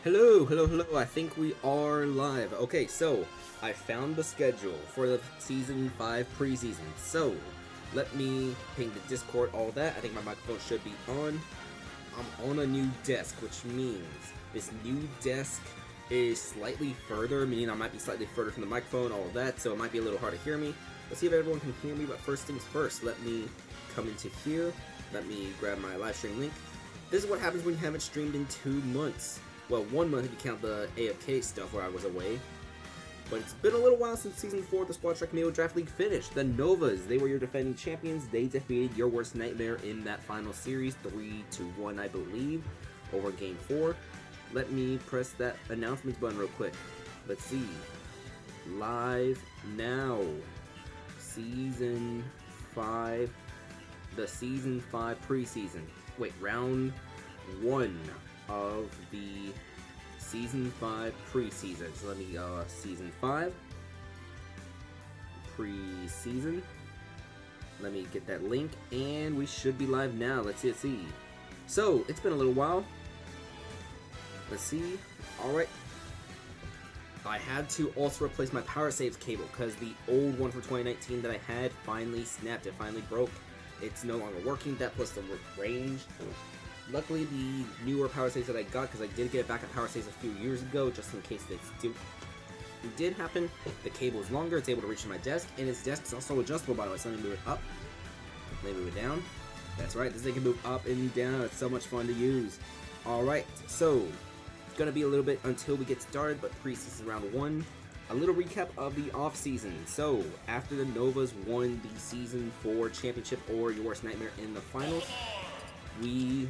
Hello, I think we are live. Okay, so I found the schedule for the Season 5 preseason. So, let me ping the Discord, all that. I think my microphone should be on. I'm on a new desk, which means this new desk is slightly further, meaning I might be slightly further from the microphone, all that, so it might be a little hard to hear me. Let's see if everyone can hear me, but first things first, let me come into here. Let me grab my live stream link. This is what happens when you haven't streamed in 2 months. Well, 1 month if you count the AFK stuff where I was away. But it's been a little while since Season 4 of the Squad Strike Amiibo Draft League finished. The Novas, they were your defending champions. They defeated your worst nightmare in that final series, 3-1, I believe, over Game 4. Let me press that announcements button real quick. Let's see. Live now. Season 5. The Season 5 preseason. Wait, round 1 of the Season 5 preseason. So let me go Season 5 preseason. Let me get that link, and we should be live now. Let's see. So it's been a little while. Let's see. All right. I had to also replace my power saves cable because the old one for 2019 that I had finally snapped. It finally broke. It's no longer working. That plus the range. Luckily, the newer power saves that I got, because I did get a backup power saves a few years ago, just in case it did happen. The cable is longer, it's able to reach my desk, and its desk is also adjustable, by the way. So let me move it up, let me move it down. That's right, this thing can move up and down. It's so much fun to use. Alright, so it's going to be a little bit until we get started, but preseason round 1. A little recap of the off-season. So, after the Novas won the Season 4 championship or your worst nightmare in the finals, we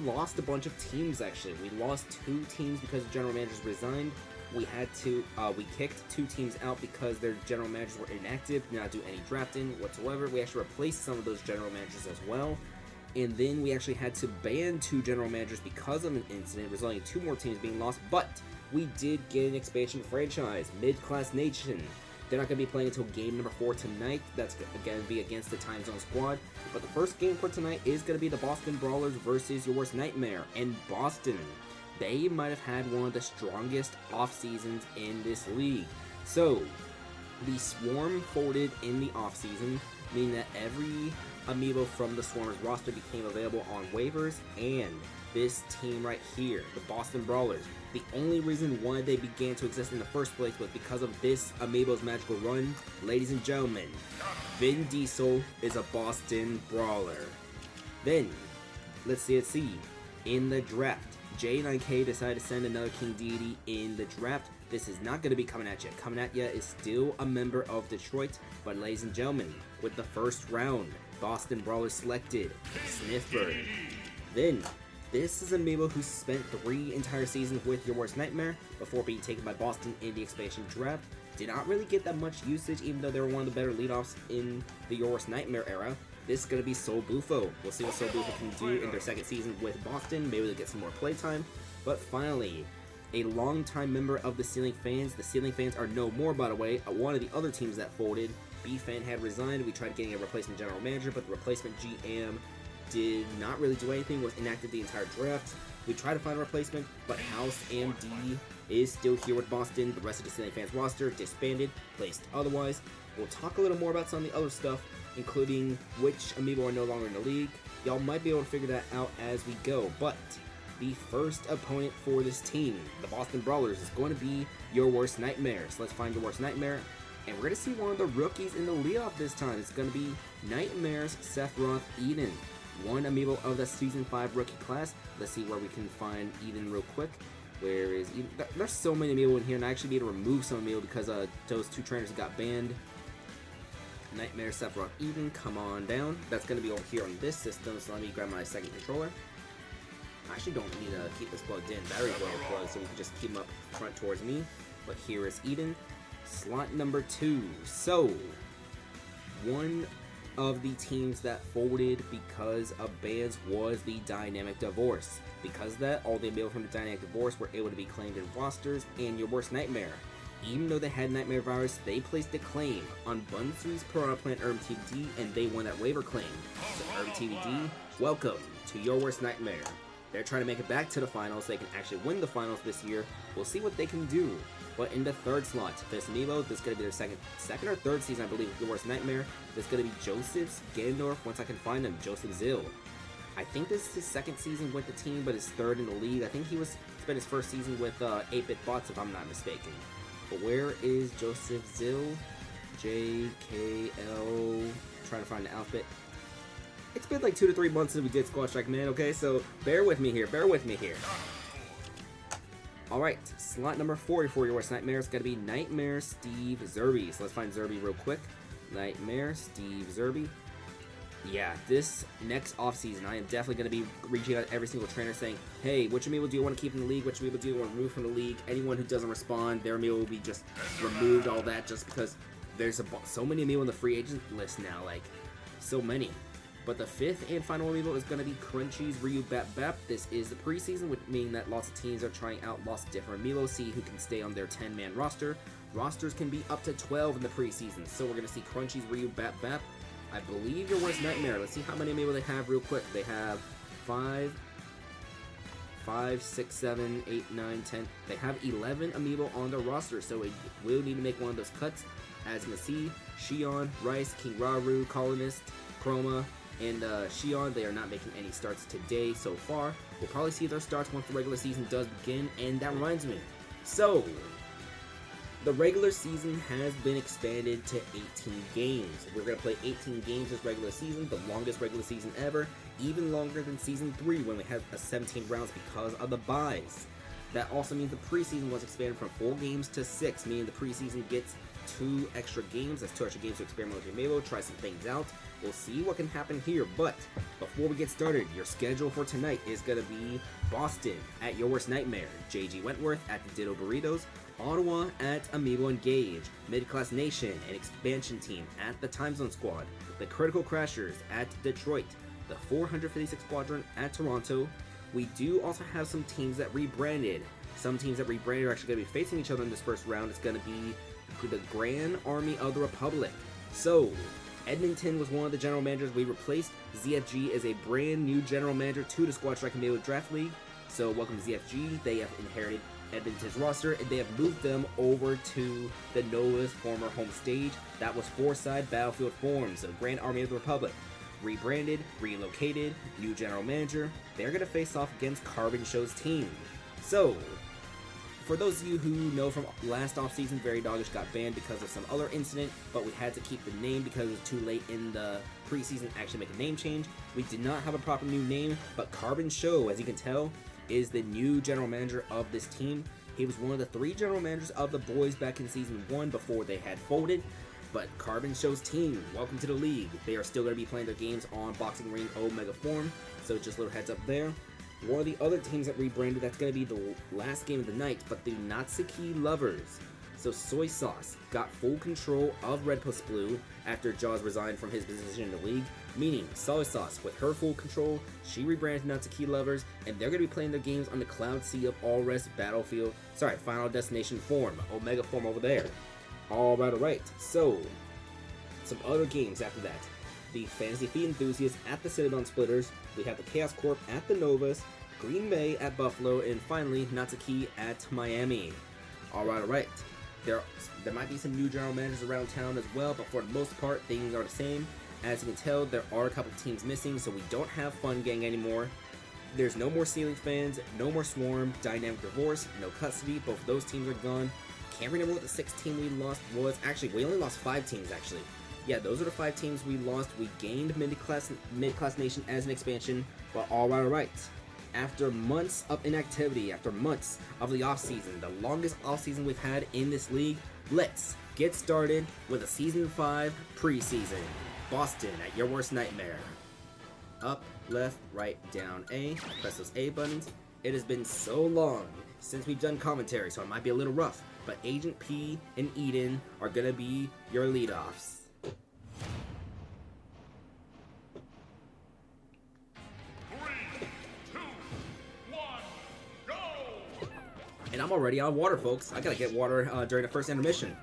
lost a bunch of teams. Actually, we lost 2 teams because the general managers resigned. We kicked 2 teams out because their general managers were inactive, did not do any drafting whatsoever. We actually replaced some of those general managers as well, and then we actually had to ban 2 general managers because of an incident, resulting in 2 more teams being lost. But we did get an expansion franchise, Mid-Class Nation. They're not going to be playing until game number 4 tonight. That's going to be against the Time Zone Squad. But the first game for tonight is going to be the Boston Brawlers versus your worst nightmare. And Boston, they might have had one of the strongest off-seasons in this league. So, the Swarm folded in the off-season, meaning that every Amiibo from the Swarm's roster became available on waivers, and this team right here, the Boston Brawlers, the only reason why they began to exist in the first place was because of this Amiibo's magical run. Ladies and gentlemen, Vin Diesel is a Boston Brawler. Then, let's see, in the draft, J9K decided to send another King Deity in the draft. This is not going to be coming at you. Coming at you is still a member of Detroit, but ladies and gentlemen, with the first round, Boston Brawlers selected Sniffer. Then, this is Amiibo who spent 3 entire seasons with your worst nightmare before being taken by Boston in the expansion draft. Did not really get that much usage, even though they were one of the better leadoffs in the your worst nightmare era. This is going to be Soysauce. We'll see what Soysauce can do in their second season with Boston. Maybe they'll get some more playtime. But finally, a longtime member of the Ceiling Fans. The Ceiling Fans are no more, by the way. One of the other teams that folded, B-Fan, had resigned. We tried getting a replacement general manager, but the replacement GM did not really do anything, was inactive the entire draft. We tried to find a replacement, but House MD is still here with Boston. The rest of the Ceiling Fans roster disbanded, placed otherwise. We'll talk a little more about some of the other stuff, including which Amiibo are no longer in the league. Y'all might be able to figure that out as we go, but the first opponent for this team, the Boston Brawlers, is going to be your worst nightmare. So let's find your worst nightmare, and we're going to see one of the rookies in the leadoff this time. It's going to be Nightmare's Sephiroth Eden. One Amiibo of the Season 5 rookie class. Let's see where we can find Eden real quick. Where is Eden? There's so many Amiibo in here, and I actually need to remove some Amiibo because those 2 trainers got banned. Nightmare Sephiroth Eden, come on down. That's going to be over here on this system, so let me grab my second controller. I actually don't need to keep this plugged in. Battery's well plugged, so we can just keep them up front towards me. But here is Eden. Slot number 2. So, one of the teams that folded because of bans was the Dynamic Divorce. Because of that, all the Amiibo from the Dynamic Divorce were able to be claimed in rosters, and your worst nightmare. Even though they had Nightmare Virus, they placed a claim on Bunsu's Piranha Plant Urban TVD, and they won that waiver claim. So Urban TVD, welcome to your worst nightmare. They're trying to make it back to the finals so they can actually win the finals this year. We'll see what they can do. But in the third slot, this Amiibo, this is going to be their second or third season, I believe, Your Worst Nightmare. This is going to be Joseph's Gandorf, once I can find him, Joseph Zill. I think this is his second season with the team, but his third in the league. I think he spent his first season with 8-Bit Bots, if I'm not mistaken. But where is Joseph Zill? JKL. Trying to find the outfit. It's been like 2 to 3 months since we did Squad Strike Man, okay? So bear with me here. Bear with me here. Alright, slot number 4 for Your Worst Nightmare is going to be Nightmare Steve Zerby. So let's find Zerby real quick. Nightmare Steve Zerby. Yeah, this next offseason, I am definitely going to be reaching out to every single trainer saying, hey, which Amiibo do you want to keep in the league? Which Amiibo do you want to remove from the league? Anyone who doesn't respond, their Amiibo will be just removed, all that, just because there's so many Amiibo on the free agent list now, like, so many. But the fifth and final Amiibo is going to be Crunchy's Ryu Bap Bap. This is the preseason, which means that lots of teams are trying out lots of different Amiibo, see who can stay on their 10-man roster. Rosters can be up to 12 in the preseason, so we're going to see Crunchy's Ryu Bap Bap. I believe Your Worst Nightmare. Let's see how many Amiibo they have real quick. They have 5, 6, 7, 8, 9, 10. They have 11 Amiibo on their roster, so we will need to make one of those cuts. As you can see, Shion, Rice, King Raru, Colonist, Chroma, and Shion, they are not making any starts today so far. We'll probably see their starts once the regular season does begin, and that reminds me. So, the regular season has been expanded to 18 games. We're going to play 18 games this regular season, the longest regular season ever, even longer than Season 3 when we had 17 rounds because of the buys. That also means the preseason was expanded from 4 games to 6, meaning the preseason gets 2 extra games. That's 2 extra games to experiment with your Amiibo, try some things out. We'll see what can happen here, but before we get started, your schedule for tonight is going to be Bastion at Your Worst Nightmare, JG Wentworth at the Ditto Burritos, Ottawa at Amiibo Engage, Mid-Class Nation and Expansion Team at the Time Zone Squad, the Critical Crashers at Detroit, the 456 Squadron at Toronto. We do also have some teams that rebranded. Some teams that rebranded are actually going to be facing each other in this first round. It's going to be the Grand Army of the Republic. So, Edmonton was one of the general managers we replaced. ZFG is a brand new general manager to the Squad Strike Amiibo Draft League. So, welcome to ZFG. They have inherited Edmonton's roster, and they have moved them over to the Nova's former home stage. That was 4-side Battlefield forms, so Grand Army of the Republic. Rebranded, relocated, new general manager. They're going to face off against Carbon Show's team. So, for those of you who know from last offseason, Very Doggish got banned because of some other incident, but we had to keep the name because it was too late in the preseason to actually make a name change. We did not have a proper new name, but Carbon Show, as you can tell, is the new general manager of this team. He was one of the 3 general managers of the boys back in Season 1 before they had folded. But Carbon Show's team, welcome to the league. They are still going to be playing their games on Boxing Ring Omega form, so just a little heads up there. One of the other teams that rebranded, that's going to be the last game of the night, but the Natsuki Lovers. So Soy Sauce got full control of Red Plus Blue after Jaws resigned from his position in the league, meaning Soy Sauce, with her full control, she rebranded Natsuki Lovers, and they're going to be playing their games on the Cloud Sea of Alrest Final Destination form, Omega form over there. Alright, so, some other games after that. The Fantasy Feet Enthusiasts at the Citadel Splitters, we have the Chaos Corp at the Novas, Green Bay at Buffalo, and finally, Natsuki at Miami. Alright. There might be some new general managers around town as well, but for the most part, things are the same. As you can tell, there are a couple teams missing, so we don't have Fun Gang anymore. There's no more Ceiling Fans, no more Swarm, Dynamic Divorce, no Custody, both of those teams are gone. Can't remember what the 6th team we lost was. Actually, we only lost 5 teams, actually. Yeah, those are the 5 teams we lost. We gained Mid-Class Nation as an expansion, but alright. After months of inactivity, after months of the offseason, the longest offseason we've had in this league, let's get started with a Season 5 preseason. Bastion at Your Worst Nightmare. Up, left, right, down, A. Press those A buttons. It has been so long since we've done commentary, so it might be a little rough, but Agent P and Eden are gonna be your leadoffs. 3, 2, 1, go! And I'm already on water, folks. I gotta get water during the first intermission.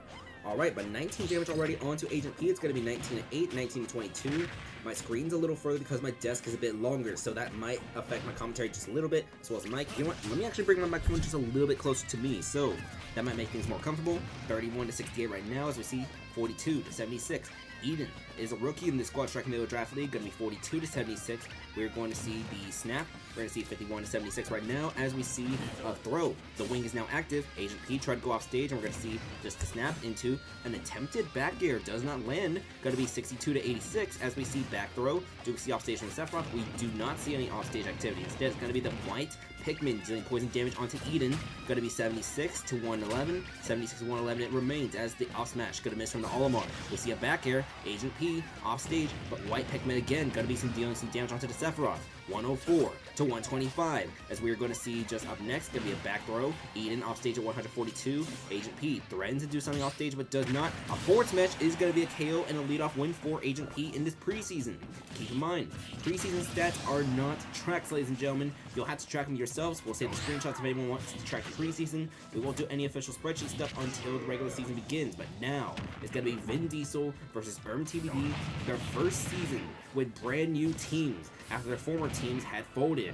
Alright, but 19 damage already onto Agent P. It's gonna be 19 to 8, 19 to 22. My screen's a little further because my desk is a bit longer, so that might affect my commentary just a little bit, as well as the mic. You know what? Let me actually bring my microphone just a little bit closer to me, so that might make things more comfortable. 31 to 68 right now, as we see 42 to 76. Eden is a rookie in the Squad Strike Middle Draft League, going to be 42 to 76. We're going to see the snap. We're going to see 51 to 76 right now, as we see a throw. The wing is now active. Agent P tried to go off stage, and we're going to see just a snap into an attempted back air. Does not land. Going to be 62 to 86, as we see back throw. Do we see off stage from Sephiroth? We do not see any off stage activity. Instead, it's going to be the white Pikmin dealing poison damage onto Eden. Going to be 76 to 111. 76 to 111 it remains, as the off smash going to miss from the Olimar. We see a back air. Agent P off stage, but white Pikmin again going to be dealing some damage onto the Sephiroth. 104 to 125, as we are going to see just up next going to be a back throw. Eden off stage at 142. Agent P threatens to do something off stage but does not. A forward smash is going to be a KO and a leadoff win for Agent P in this preseason. Keep in mind, preseason stats are not tracks, ladies and gentlemen. You'll have to track them yourselves. We'll save the screenshots if anyone wants to track the preseason. We won't do any official spreadsheet stuff until the regular season begins, but now it's going to be Vin Diesel versus TBD, their first season with brand new teams after their former teams had folded.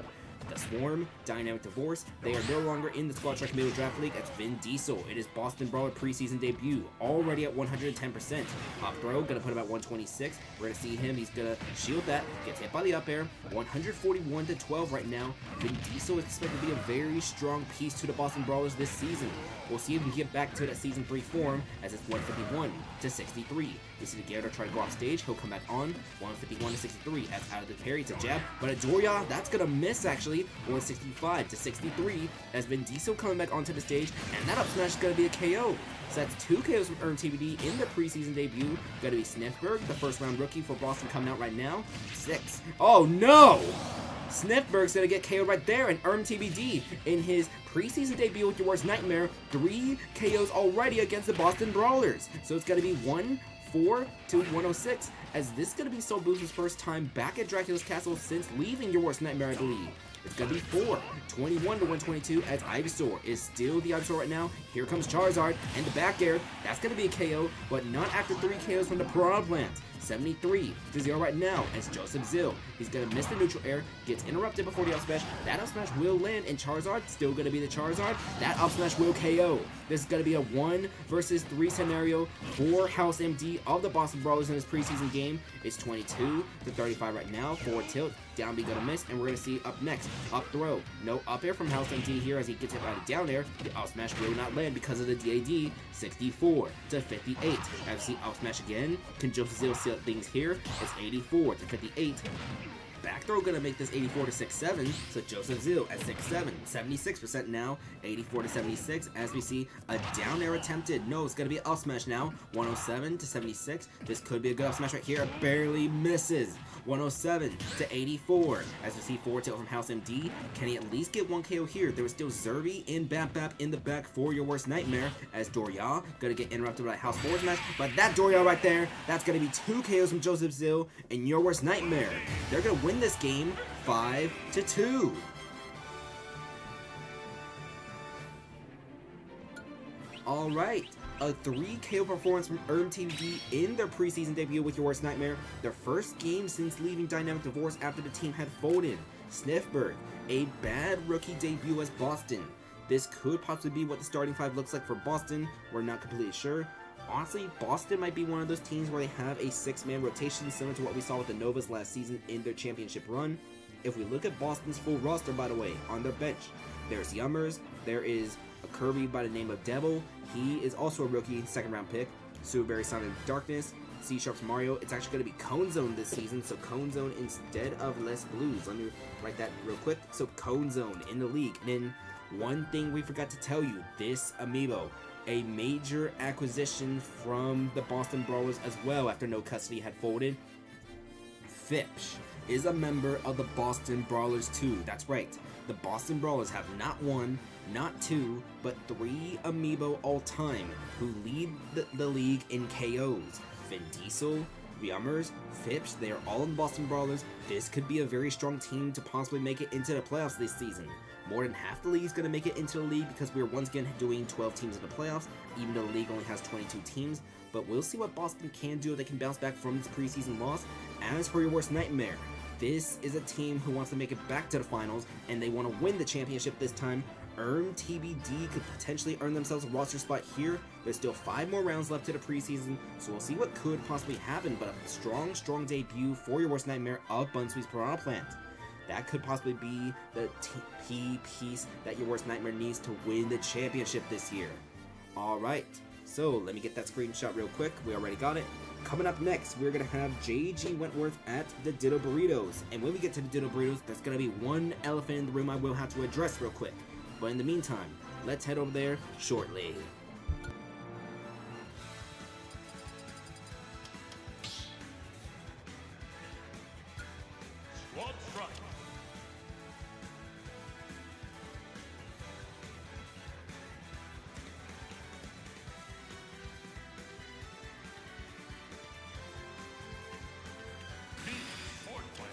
The Swarm, Dynamic Divorce, they are no longer in the Squad Strike Middle Draft League. It's Vin Diesel. It is Boston Brawler preseason debut, already at 110%. Up throw, gonna put him at 126. We're gonna see him, he's gonna shield that, gets hit by the up air. 141 to 12 right now. Vin Diesel is expected to be a very strong piece to the Boston Brawlers this season. We'll see if we can get back to that season 3 form, as it's 151 to 63. We see the Gyarados try to go off stage. He'll come back on. 151 to 63. As out of the parry, it's a jab. But a Doria, that's going to miss, actually. 165 to 63. As Vin Diesel coming back onto the stage. And that up smash is going to be a KO. So that's 2 KOs from TBD in the preseason debut. Going to be Sniffberg, the first round rookie for Boston, coming out right now. 6. Oh, no! Sniffberg's gonna get KO'd right there, and TBD in his preseason debut with your worst nightmare, 3 KOs already against the Boston Brawlers. So it's gonna be 1-4 to 106, as this is gonna be Soul Booster's first time back at Dracula's Castle since leaving your worst nightmare, I believe. It's gonna be 21 to 122, as Ivysaur is still the Ivysaur right now. Here comes Charizard and the back air. That's gonna be a KO, but not after 3 KOs from the Piranha Plant. 73 to 0 right now, as Joseph Zill, he's gonna miss the neutral air, gets interrupted before the up smash. That up smash will land, and Charizard still gonna be the Charizard. That up smash will KO. This is gonna be a 1 versus 3 scenario for House MD of the Boston Brawlers in this preseason game. It's 22 to 35 right now. Forward tilt, down B gonna miss, and we're gonna see up next, up throw. No up air from House MD here, as he gets hit by the down air. The up smash will not land because of the DAD. 64 to 58. As we see up smash again. Can Joseph Zill seal things here? It's 84 to 58. Back throw gonna make this 84 to 67. So Joseph Zill at 6-7, 76% now. 84 to 76. As we see a down air attempted. No, it's gonna be an up smash now. 107 to 76. This could be a good up smash right here. It barely misses. 107 to 84. As we see forward tilt from House MD. Can he at least get 1 KO here? There was still Zerby and Bap Bap in the back for your worst nightmare. As Doria gonna get interrupted by House forward smash. But that Doria right there, that's gonna be 2 KOs from Joseph Zill and your worst nightmare. They're gonna win this game 5 to 2. All right, a 3 KO performance from TBD in their preseason debut with your worst nightmare. Their first game since leaving Dynamic Divorce after the team had folded. Sniffberg, a bad rookie debut as Boston. This could possibly be what the starting 5 looks like for Boston. We're not completely sure. Honestly, Boston might be one of those teams where they have a 6-man rotation similar to what we saw with the Novas last season in their championship run. If we look at Boston's full roster, by the way, on their bench, there's Yummers, there is a Kirby by the name of Devil. He is also a rookie, 2nd round pick. Subaberry Sonic Darkness, CSharp's Mario. It's actually going to be Cone Zone this season, so Cone Zone instead of Less Blues. Let me write that real quick. So Cone Zone in the league. And then one thing we forgot to tell you, this Amiibo, a major acquisition from the Boston Brawlers as well after No Custody had folded. Fipsh is a member of the Boston Brawlers too. That's right. The Boston Brawlers have not 1, not 2, but 3 Amiibo all time who lead the league in KOs. Vin Diesel, Yummers, Phipps, they are all in the Boston Brawlers. This could be a very strong team to possibly make it into the playoffs this season. More than half the league is going to make it into the league because we're once again doing 12 teams in the playoffs, even though the league only has 22 teams. But we'll see what Boston can do if they can bounce back from this preseason loss. As for your worst nightmare, this is a team who wants to make it back to the finals, and they want to win the championship this time. Earn TBD could potentially earn themselves a roster spot here. There's still 5 more rounds left to the preseason, so we'll see what could possibly happen, but a strong debut for your worst nightmare of Bunsweet's Piranha Plant. That could possibly be the key piece that your worst nightmare needs to win the championship this year. Alright, so let me get that screenshot real quick. We already got it. Coming up next, we're going to have JG Wentworth at the Ditto Burritos. And when we get to the Ditto Burritos, there's going to be one elephant in the room I will have to address real quick. But in the meantime, let's head over there shortly. Squad strike. Team sword fight.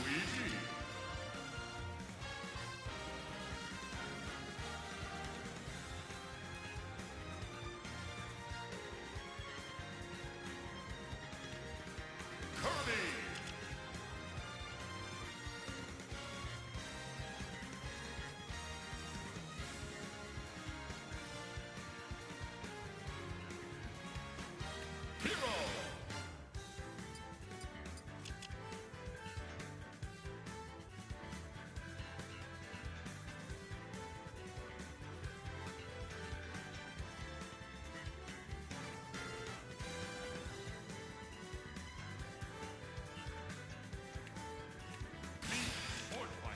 Luigi. Kirby. Hero. Team sword fight.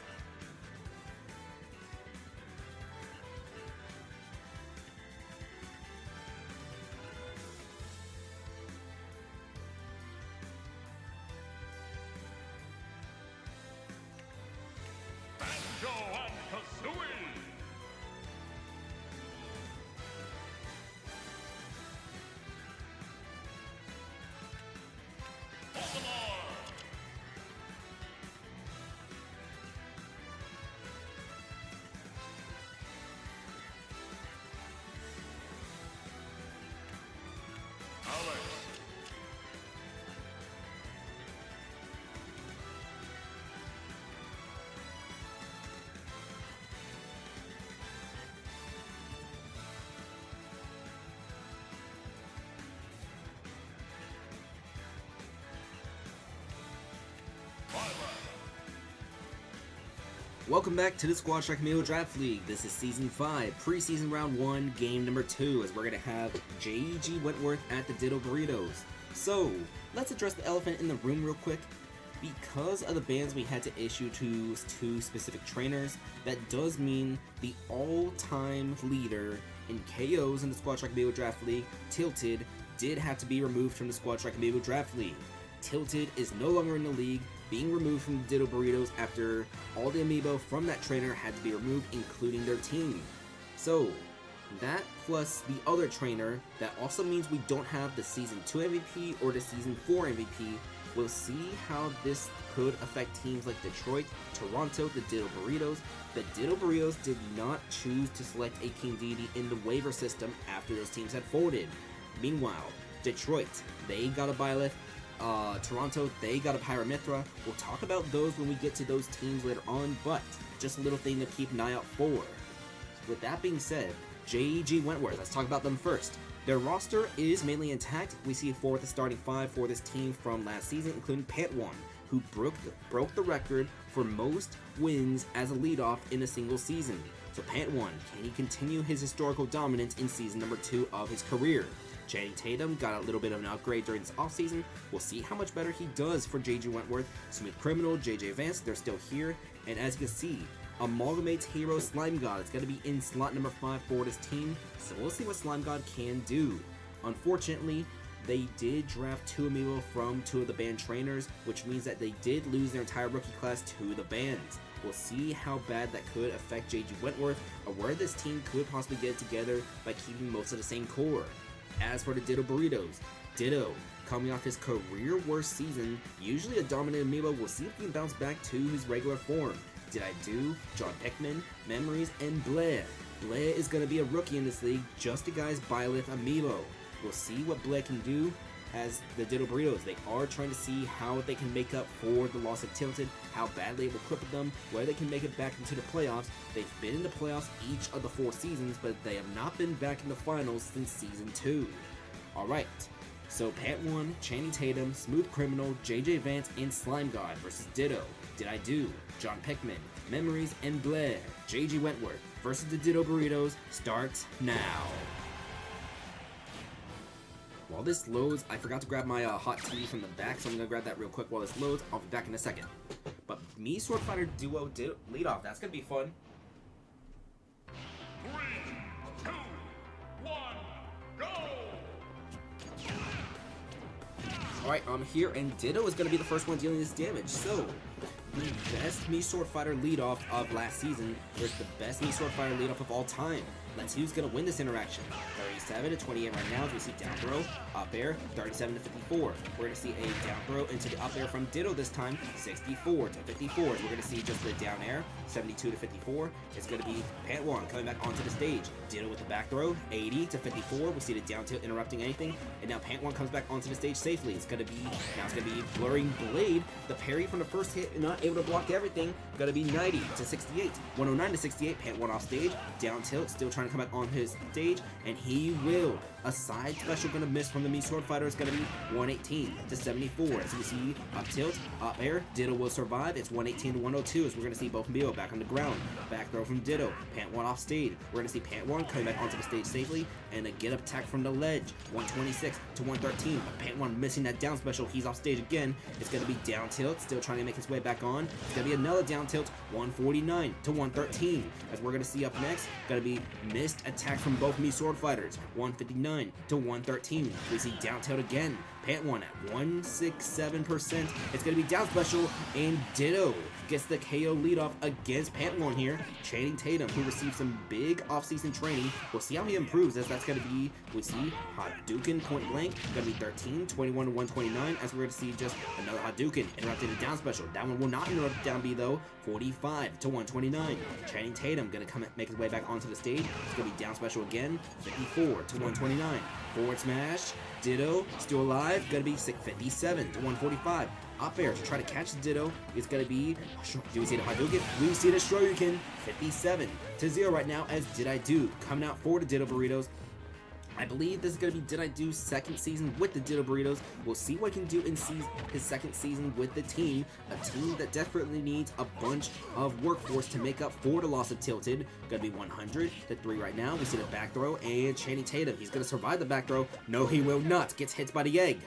Banjo and Kazooie. Ottawa. Alrest. Welcome back to the Squad Strike Amiibo Draft League. This is Season 5, Preseason Round 1, Game Number 2, as we're going to have JG Wentworth at the Ditto Burritos. So, let's address the elephant in the room real quick. Because of the bans we had to issue to 2 specific trainers, that does mean the all-time leader in KOs in the Squad Strike Amiibo Draft League, Tilted, did have to be removed from the Squad Strike Amiibo Draft League. Tilted is no longer in the league, being removed from the Ditto Burritos after all the amiibo from that trainer had to be removed, including their team. So, that plus the other trainer, that also means we don't have the Season 2 MVP or the Season 4 MVP. We'll see how this could affect teams like Detroit, Toronto, the Ditto Burritos. The Ditto Burritos did not choose to select a King Deity in the waiver system after those teams had folded. Meanwhile, Detroit, they got a Byleth. Toronto, they got a Pyramithra. We'll talk about those when we get to those teams later on, but just a little thing to keep an eye out for. With that being said, JG Wentworth, let's talk about them first. Their roster is mainly intact. We see for the starting 5 for this team from last season, including Pantwan, who broke the record for most wins as a leadoff in a single season. So Pantwan, can he continue his historical dominance in season number 2 of his career? Channing Tatum got a little bit of an upgrade during this offseason. We'll see how much better he does for JJ Wentworth. Smooth Criminal, JJ Vance, they're still here. And as you can see, Amalgamate's hero Slime God is going to be in slot number 5 for this team. So we'll see what Slime God can do. Unfortunately, they did draft 2 Amiibo from 2 of the banned trainers, which means that they did lose their entire rookie class to the bans. We'll see how bad that could affect JJ Wentworth, or where this team could possibly get it together by keeping most of the same core. As for the Ditto Burritos, Ditto, coming off his career worst season, usually a dominant Amiibo, we'll see if he can bounce back to his regular form. Did I do? John Peckman, Memories, and Blair. Blair is going to be a rookie in this league, just a guy's Byleth Amiibo. We'll see what Blair can do as the Ditto Burritos. They are trying to see how they can make up for the loss of Tilted, how badly it will cripple them, where they can make it back into the playoffs. They've been in the playoffs each of the 4 seasons, but they have not been back in the finals since Season 2. Alright, so Pantwan, Channing Tatum, Smooth Criminal, JJ Vance, and Slime God versus Ditto, Did I Do, John Peckman, Memories, and Blair. JJ Wentworth versus the Ditto Burritos starts now. While this loads, I forgot to grab my hot tea from the back, so I'm going to grab that real quick while this loads. I'll be back in a second. But me Sword Fighter Duo lead off, that's going to be fun. 3, 2, 1, go! Alright, I'm here, and Ditto is going to be the first one dealing this damage. So, the best Me Sword Fighter leadoff of last season versus the best Me Sword Fighter leadoff of all time. Let's see who's going to win this interaction. 37 to 28 right now as we see down throw, up air, 37 to 54. We're going to see a down throw into the up air from Ditto this time, 64 to 54. We're going to see just the down air, 72 to 54. It's going to be Pantwan coming back onto the stage. Ditto with the back throw, 80 to 54. We see the down tilt interrupting anything. And now Pantwan comes back onto the stage safely. It's going to be, now it's going to be Blurring Blade. The parry from the first hit, not able to block everything. Going to be 90 to 68. 109 to 68. Pantwan off stage. Down tilt, still trying to come back on his stage. And he will. A side special going to miss from the Me Sword Fighter is going to be 118 to 74. As we see up tilt, up air, Ditto will survive. It's 118 to 102 as we're going to see both Amiibo back on the ground. Back throw from Ditto. Pantwan off stage. We're going to see Pantwan coming back onto the stage safely. And a get up attack from the ledge. 126 to 113. But Pantwan missing that down special. He's off stage again. It's going to be down tilt. Still trying to make his way back on. It's going to be another down tilt. 149 to 113. As we're going to see up next, going to be missed attack from both Me Sword Fighters. 159 to 113. We see down tilt again. Pantwan at 167%. It's going to be down special, and Ditto gets the KO leadoff against Pantwan here. Channing Tatum, who received some big offseason training. We'll see how he improves, as that's going to be, we see Hadouken point blank, going to be 13, 21 to 129, as we're going to see just another Hadouken interrupted a down special. That one will not interrupt down B though, 45 to 129. Channing Tatum going to come make his way back onto the stage. It's going to be down special again, 54 to 129. Forward smash, Ditto still alive, going to be 57 to 145. Up air to try to catch the Ditto is going to be, do we see the Hadouken? We see the Shoryuken, 57 to 0 right now as Did I Do coming out for the Ditto Burritos. I believe this is going to be Did I Do's second season with the Ditto Burritos. We'll see what he can do in his second season with the team. A team that desperately needs a bunch of workforce to make up for the loss of Tilted. Going to be 100 to 3 right now. We see the back throw and Channing Tatum. He's going to survive the back throw. No, he will not. Gets hit by the egg.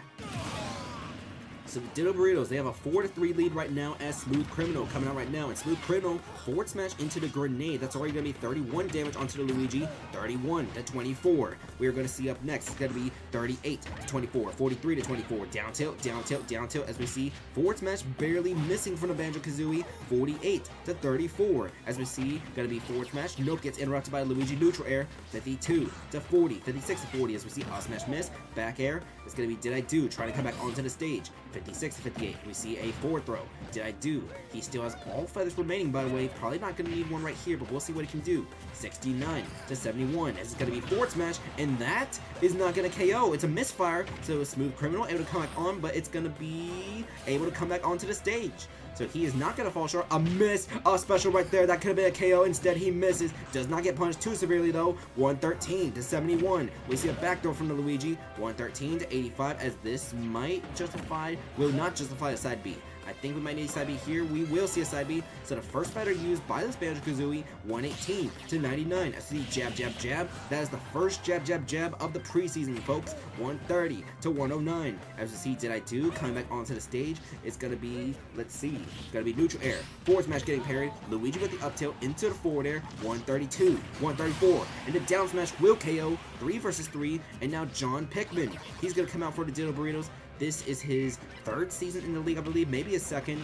So the Ditto Burritos, they have a 4 to 3 lead right now as Smooth Criminal coming out right now. And Smooth Criminal forward smash into the grenade. That's already going to be 31 damage onto the Luigi. 31 to 24. We are going to see up next. It's going to be 38 to 24. 43 to 24. Down tilt, down tilt, down tilt. As we see forward smash barely missing from the Banjo-Kazooie. 48 to 34. As we see, going to be forward smash. Nope, gets interrupted by Luigi neutral air. 52 to 40. 56 to 40. As we see up smash miss. Back air. It's going to be Did I Do trying to come back onto the stage. 56 to 58. We see a forward throw. Did I Do? He still has all feathers remaining, by the way. Probably not going to need one right here, but we'll see what he can do. 69 to 71. As it's going to be forward smash, and that is not going to KO. It's a misfire. So a Smooth Criminal able to come back on, but it's going to be able to come back onto the stage. So he is not going to fall short. A miss. A special right there. That could have been a KO. Instead, he misses. Does not get punished too severely, though. 113 to 71. We see a back throw from the Luigi. 113 to 85, as this might justify, will not justify a side B. I think we might need a side B here. We will see a side B. So the first fighter used by this Banjo-Kazooie, 118 to 99. I see jab, jab, jab. That is the first jab, jab, jab of the preseason, folks. 130 to 109. As you see, Did I Do coming back onto the stage. It's going to be, let's see, it's going to be neutral air. Forward smash getting parried. Luigi with the up tilt into the forward air. 132, 134. And the down smash will KO. 3 versus 3. And now John Pickman. He's going to come out for the Ditto Burritos. This is his 3rd season in the league, I believe, maybe his 2nd.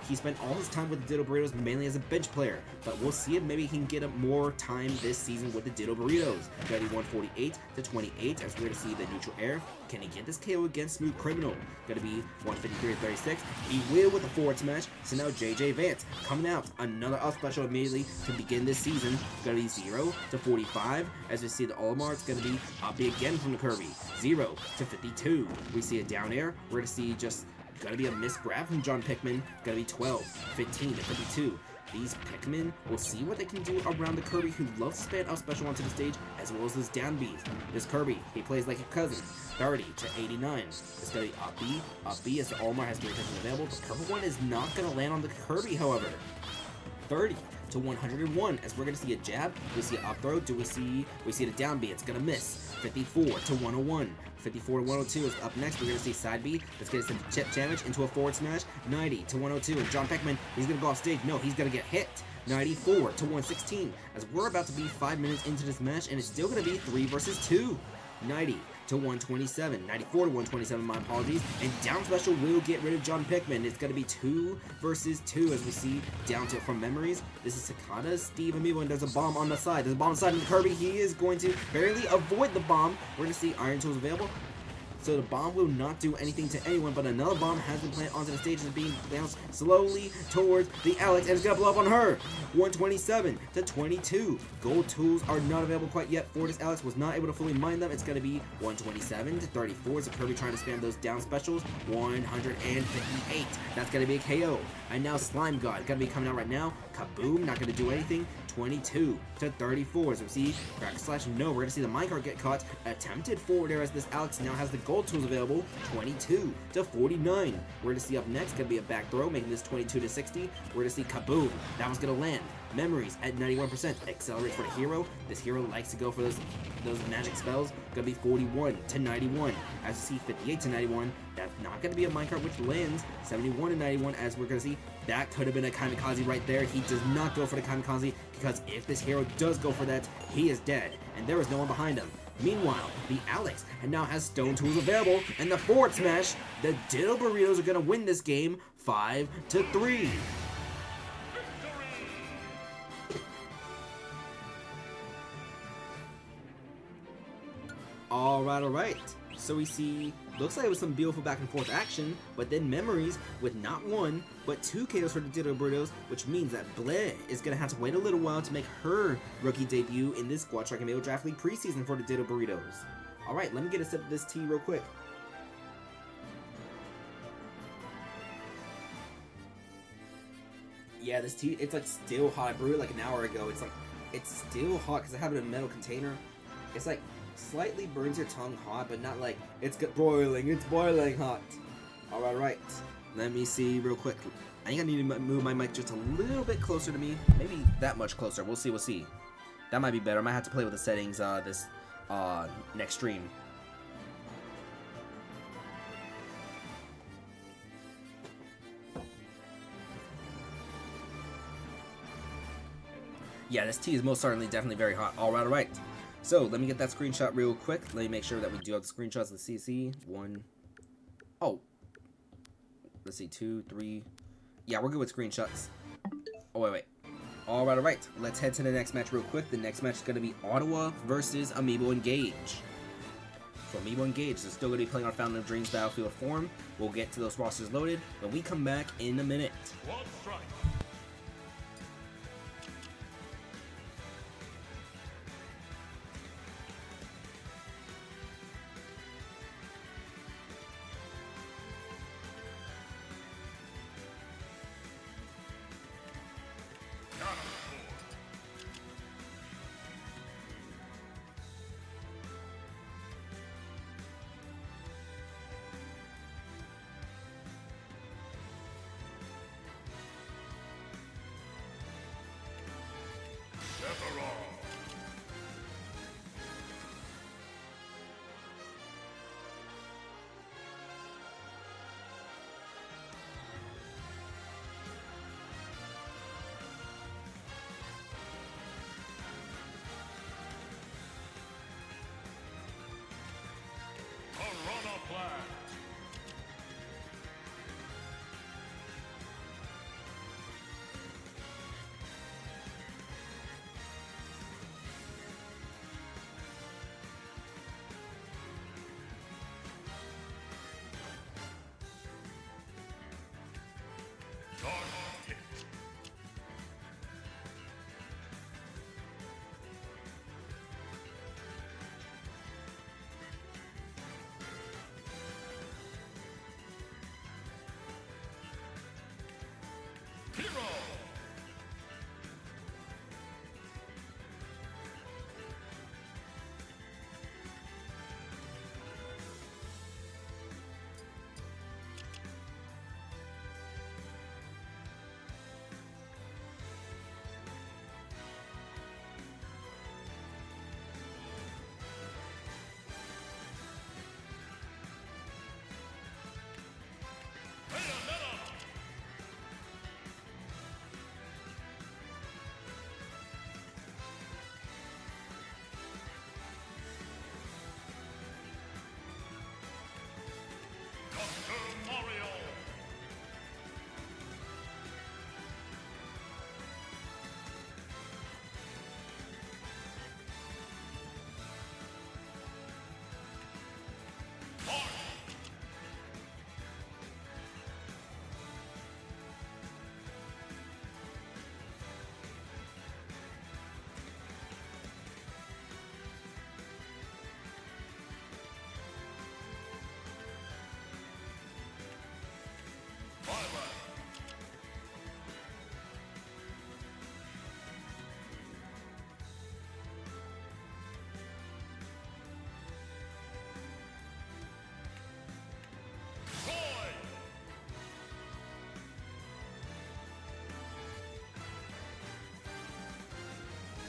He spent all his time with the Ditto Burritos mainly as a bench player, but we'll see if maybe he can get up more time this season with the Ditto Burritos. Gotta be 148 to 28 as we're going to see the neutral air. Can he get this KO against Smooth Criminal? Gotta be 153 to 36. He will with the forward smash. So now JJ Vance coming out. Another up special immediately to begin this season. Gotta be 0 to 45. As we see the Olimar, it's gonna be up again from the Kirby. 0 to 52. We see a down air. We're gonna see just gotta be a missed grab from John Pickman. Gotta be 12, 15 to 52. These Pikmin will see what they can do around the Kirby, who loves to spam out special onto the stage, as well as this down Bs. This Kirby, he plays like a cousin. 30 to 89. It's gonna be up B as the Olimar has 3 attempts available. The purple one is not gonna land on the Kirby, however. 30 to 101 as we're gonna see a jab. We see an up throw. We see the down B. It's gonna miss. 54 to 101. 54 to 102 is up next. We're gonna see side B. Let's get some chip damage into a forward smash. 90 to 102. And John Pickman, he's gonna go off stage. No, he's gonna get hit. 94 to 116 as we're about to be 5 minutes into this match, and it's still gonna be 3 versus 2. 90 to 127, 94 to 127, my apologies, and down special will get rid of John Pickman. It's going to be 2 versus 2 as we see down tilt from memories. This is Sakata's Steve Amiibo, and there's a bomb on the side. There's a bomb on the side of the Kirby. He is going to barely avoid the bomb. We're going to see Iron Tools available. So the bomb will not do anything to anyone, but another bomb has been planted onto the stage and is being bounced slowly towards the Alex, and it's gonna blow up on her. 127 to 22. Gold tools are not available quite yet for this Alex. Was not able to fully mine them. It's gonna be 127 to 34. So Kirby trying to spam those down specials. 158. That's gonna be a KO. And now Slime God gonna be coming out right now. Kaboom! Not gonna do anything. 22 to 34. So we see crack slash no. We're gonna see the minecart get caught. Attempted forward air as this Alex now has the gold tools available. 22 to 49. We're gonna see up next gonna be a back throw, making this 22 to 60. We're gonna see kaboom. That one's gonna land. Memories at 91%. Accelerate for the hero. This hero likes to go for those magic spells. Gonna be 41 to 91. As you see 58 to 91. That's not gonna be a minecart which lands. 71 to 91 as we're gonna see. That could have been a kamikaze right there. He does not go for the kamikaze because if this hero does go for that, he is dead. And there is no one behind him. Meanwhile, the Alex now has stone tools available, and the forward smash, the Ditto Burritos are gonna win this game 5 to 3. Alright. So we see, looks like it was some beautiful back and forth action, but then Memories with not 1, but 2 KOs for the Ditto Burritos, which means that Blair is going to have to wait a little while to make her rookie debut in this Squad Strike Amiibo Draft League preseason for the Ditto Burritos. Alright, let me get a sip of this tea real quick. Yeah, this tea, it's like still hot. I brewed it like an hour ago. It's still hot because I have it in a metal container. It's like slightly burns your tongue hot, but not like it's boiling hot. Alright. Let me see real quick. I think I need to move my mic just a little bit closer to me. Maybe that much closer. We'll see. That might be better. I might have to play with the settings this next stream. Yeah, this tea is most certainly definitely very hot. Alright. So, let me get that screenshot real quick. Let me make sure that we do have the screenshots of the CC. 1. Oh. Let's see, 2, 3. Yeah, we're good with screenshots. Oh, wait. Alright. Let's head to the next match real quick. The next match is going to be Ottawa versus Amiibo Engage. So, Amiibo Engage is still going to be playing our Fountain of Dreams Battlefield form. We'll get to those rosters loaded when we come back in a minute. One strike.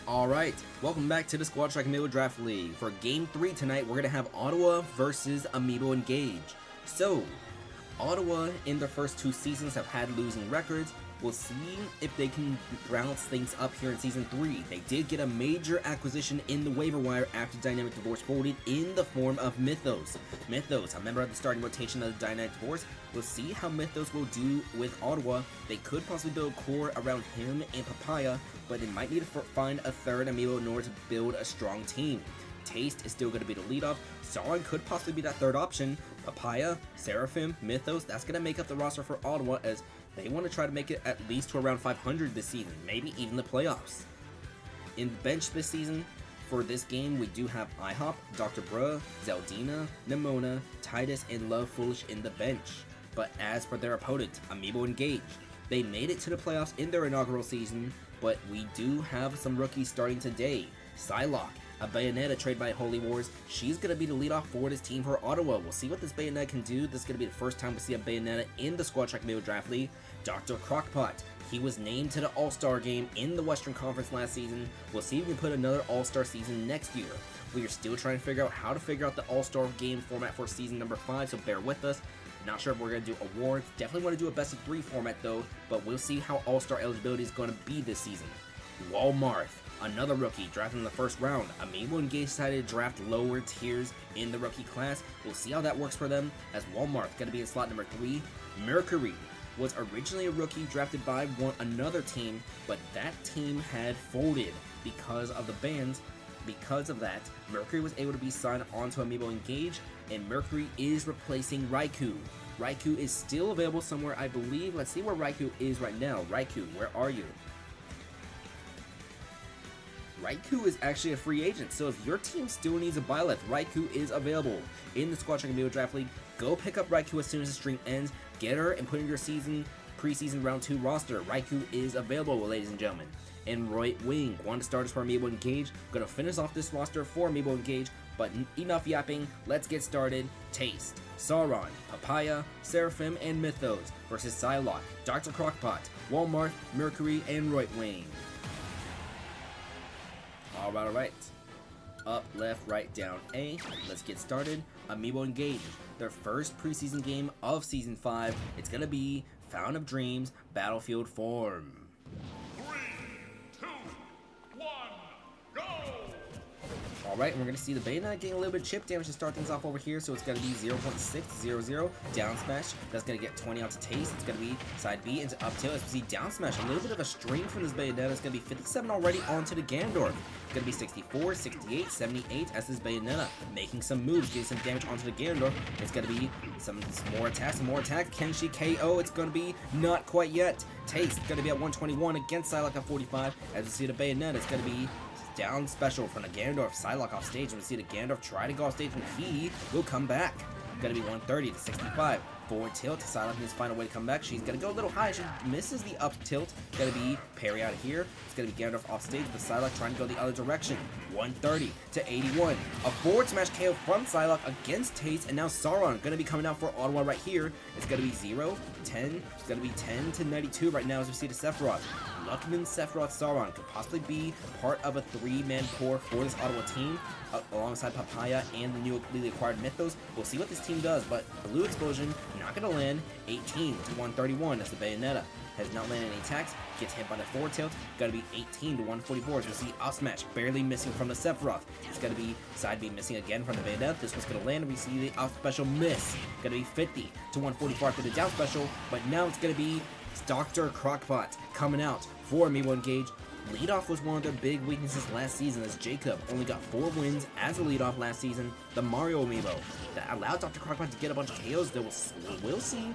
Alright, welcome back to the Squad Track Amiibo Draft League. For Game 3 tonight, we're going to have Ottawa versus Amiibo Engage. So, Ottawa in their first 2 seasons have had losing records. We'll see if they can balance things up here in Season 3. They did get a major acquisition in the waiver wire after Dynamic Divorce folded in the form of Mythos. Mythos, a member of the starting rotation of the Dynamic Divorce. We'll see how Mythos will do with Ottawa. They could possibly build a core around him and Papaya, but they might need to find a third Amiibo in order to build a strong team. Taste is still going to be the leadoff. Sauron could possibly be that third option. Papaya, Seraphim, Mythos, that's going to make up the roster for Ottawa as they want to try to make it at least to around 500 this season, maybe even the playoffs. In bench this season, for this game, we do have IHOP, Dr. Bruh, Zeldina, Nimona, Titus, and Love Foolish in the bench. But as for their opponent, Amiibo Engage, they made it to the playoffs in their inaugural season, but we do have some rookies starting today. Psylocke, a Bayonetta trade by Holy Wars. She's going to be the leadoff for this team for Ottawa. We'll see what this Bayonetta can do. This is going to be the first time we see a Bayonetta in the Squad Track Amiibo Draft League. Dr. Crockpot, he was named to the All-Star game in the Western Conference last season. We'll see if we can put another All-Star season next year. We are still trying to figure out how to figure out the All-Star game format for season number 5, so bear with us. Not sure if we're going to do awards. Definitely want to do a best of 3 format though, but we'll see how All-Star eligibility is going to be this season. Walmart, another rookie drafted in the first round. Amiibo Engage decided to draft lower tiers in the rookie class. We'll see how that works for them, as Walmart going to be in slot number 3. Mercury was originally a rookie drafted by another team, but that team had folded because of the bans. Because of that, Mercury was able to be signed onto Amiibo Engage, and Mercury is replacing Raikou. Raikou is still available somewhere, I believe. Let's see where Raikou is right now. Raikou, where are you? Raikou is actually a free agent, so if your team still needs a buy left, Raikou is available in the Squad Track Amiibo Draft League. Go pick up Raikou as soon as the stream ends. Get her and put in your preseason round 2 roster. Raikou is available, ladies and gentlemen. And Right Wing, one of the starters for Amiibo Engage. Gonna finish off this roster for Amiibo Engage, but enough yapping. Let's get started. Taste, Sauron, Papaya, Seraphim, and Mythos versus Psylocke, Dr. Crockpot, Walmart, Mercury, and Right Wing. Alright. Up, left, right, down, A. Let's get started. Amiibo Engage, their first preseason game of Season 5. It's gonna be Fountain of Dreams, Battlefield form. 3, 2, 1, go! Alright, and we're going to see the Bayonetta getting a little bit of chip damage to start things off over here, so it's going to be 0.600 down smash. That's going to get 20 out to Taste. It's going to be side B into up tilt as we see down smash. A little bit of a stream from this Bayonetta. It's going to be 57 already onto the Ganondorf. It's going to be 64, 68, 78 as this Bayonetta making some moves, getting some damage onto the Ganondorf. It's going to be some more attacks, Can she KO? It's going to be not quite yet. Taste going to be at 121 against Psylocke at 45. As we see the Bayonetta, it's going to be down special from the Ganondorf. Psylocke off stage. We see the Ganondorf try to go off stage and he will come back. Gonna be 130 to 65. Forward tilt. Psylocke needs to find a way to come back. She's gonna go a little high. She misses the up tilt. Gonna be parry out of here. It's gonna be Ganondorf off stage, but Psylocke trying to go the other direction. 130 to 81. A forward smash KO from Psylocke against Taste, and now Sauron gonna be coming out for Ottawa right here. It's gonna be 0, 10. It's gonna be 10 to 92 right now as we see the Sephiroth. Luckman, Sephiroth, Sauron could possibly be part of a 3-man core for this Ottawa team, alongside Papaya and the newly acquired Mythos. We'll see what this team does, but Blue Explosion not going to land. 18 to 131 as the Bayonetta has not landed any attacks, gets hit by the forward tilt. Got to be 18 to 144 as we see up smash barely missing from the Sephiroth. It's going to be side B missing again from the Bayonetta. This one's going to land, and we see the up special miss. Going to be 50 to 144 after the down special, but now it's going to be Dr. Crockpot coming out for Amiibo Engage. Leadoff was one of their big weaknesses last season, as Jacob only got 4 wins as a leadoff last season. The Mario Amiibo that allowed Dr. Crockpot to get a bunch of KOs. We'll see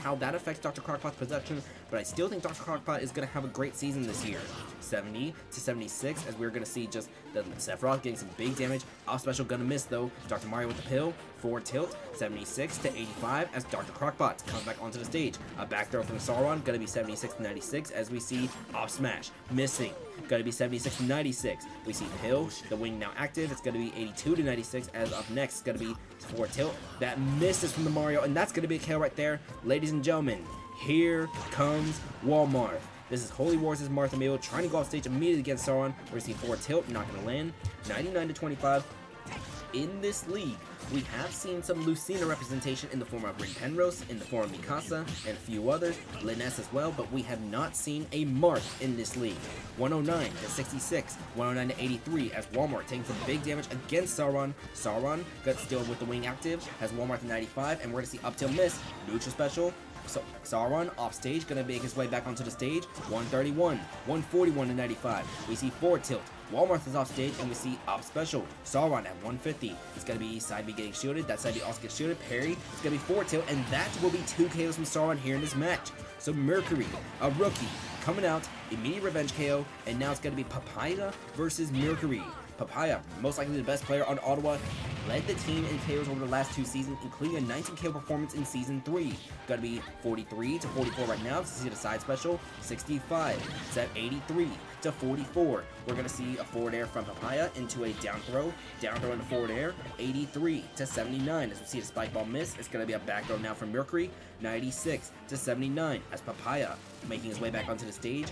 how that affects Dr. Crockpot's production, but I still think Dr. Crockpot is going to have a great season this year. 70 to 76, as we're going to see just the Sephiroth getting some big damage. Off special gonna miss though. Dr. Mario with the pill. Forward tilt. 76 to 85 as Dr. Crockpot comes back onto the stage. A back throw from Sauron, gonna be 76 to 96 as we see off smash missing. Gonna be 76 to 96. We see pill, the wing now active. It's gonna be 82 to 96 as up next. It's gonna be forward tilt. That misses from the Mario, and that's gonna be a KO right there. Ladies and gentlemen, here comes Walmart. This is Holy Wars' Martha Amiibo trying to go off stage immediately against Sauron. We're going to see 4 tilt, not going to land. 99 to 25. In this league, we have seen some Lucina representation in the form of Ring Penrose, in the form of Mikasa, and a few others, Liness as well, but we have not seen a Marth in this league. 109 to 66, 109 to 83, as Walmart taking some big damage against Sauron. Sauron got still with the wing active, has Walmart to 95, and we're going to see up till miss, neutral special. So Sauron off stage, gonna make his way back onto the stage. 131, 141 to 95. We see 4 tilt. Walmart is off stage, and we see up special. Sauron at 150. It's gonna be side B getting shielded. That side B also gets shielded. Parry. It's gonna be 4 tilt, and that will be 2 KOs from Sauron here in this match. So Mercury, a rookie, coming out, immediate revenge KO, and now it's gonna be Papaya versus Mercury. Papaya, most likely the best player on Ottawa, led the team in KOs over the last 2 seasons, including a 19 KO performance in Season 3. Gotta be 43 to 44 right now. To see the side special, 65. It's at 83 to 44. We're gonna see a forward air from Papaya into a down throw into forward air, 83 to 79. As we see the spike ball miss, it's gonna be a back throw now from Mercury, 96 to 79. As Papaya making his way back onto the stage.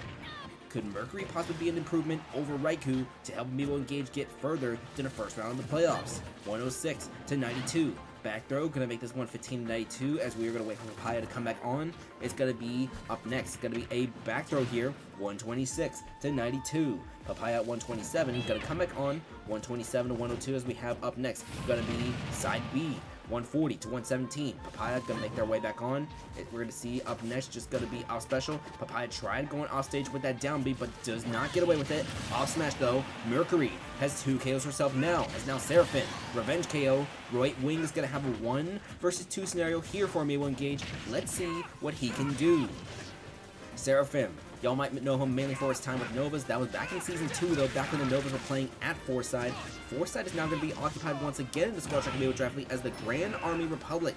Could Mercury possibly be an improvement over Raikou to help Amiibo Engage get further to the first round of the playoffs? 106 to 92. Back throw, gonna make this 115 to 92 as we are gonna wait for Papaya to come back on. It's gonna be up next. It's gonna be a back throw here, 126 to 92. Papaya at 127, gonna come back on, 127 to 102 as we have up next. Gonna be side B. 140 to 117. Papaya gonna make their way back on. We're gonna see up next just gonna be off special. Papaya tried going off stage with that down B, but does not get away with it. Off smash though. Mercury has 2 KOs herself now. As now Seraphim, revenge KO. Right wing is gonna have a 1 versus 2 scenario here for Amiibo Engage. Let's see what he can do. Seraphim. Y'all might know him mainly for his time with Novas. That was back in Season 2, though, back when the Novas were playing at Foresight. Foresight is now going to be occupied once again in the Squad Track Amiibo Draft League as the Grand Army Republic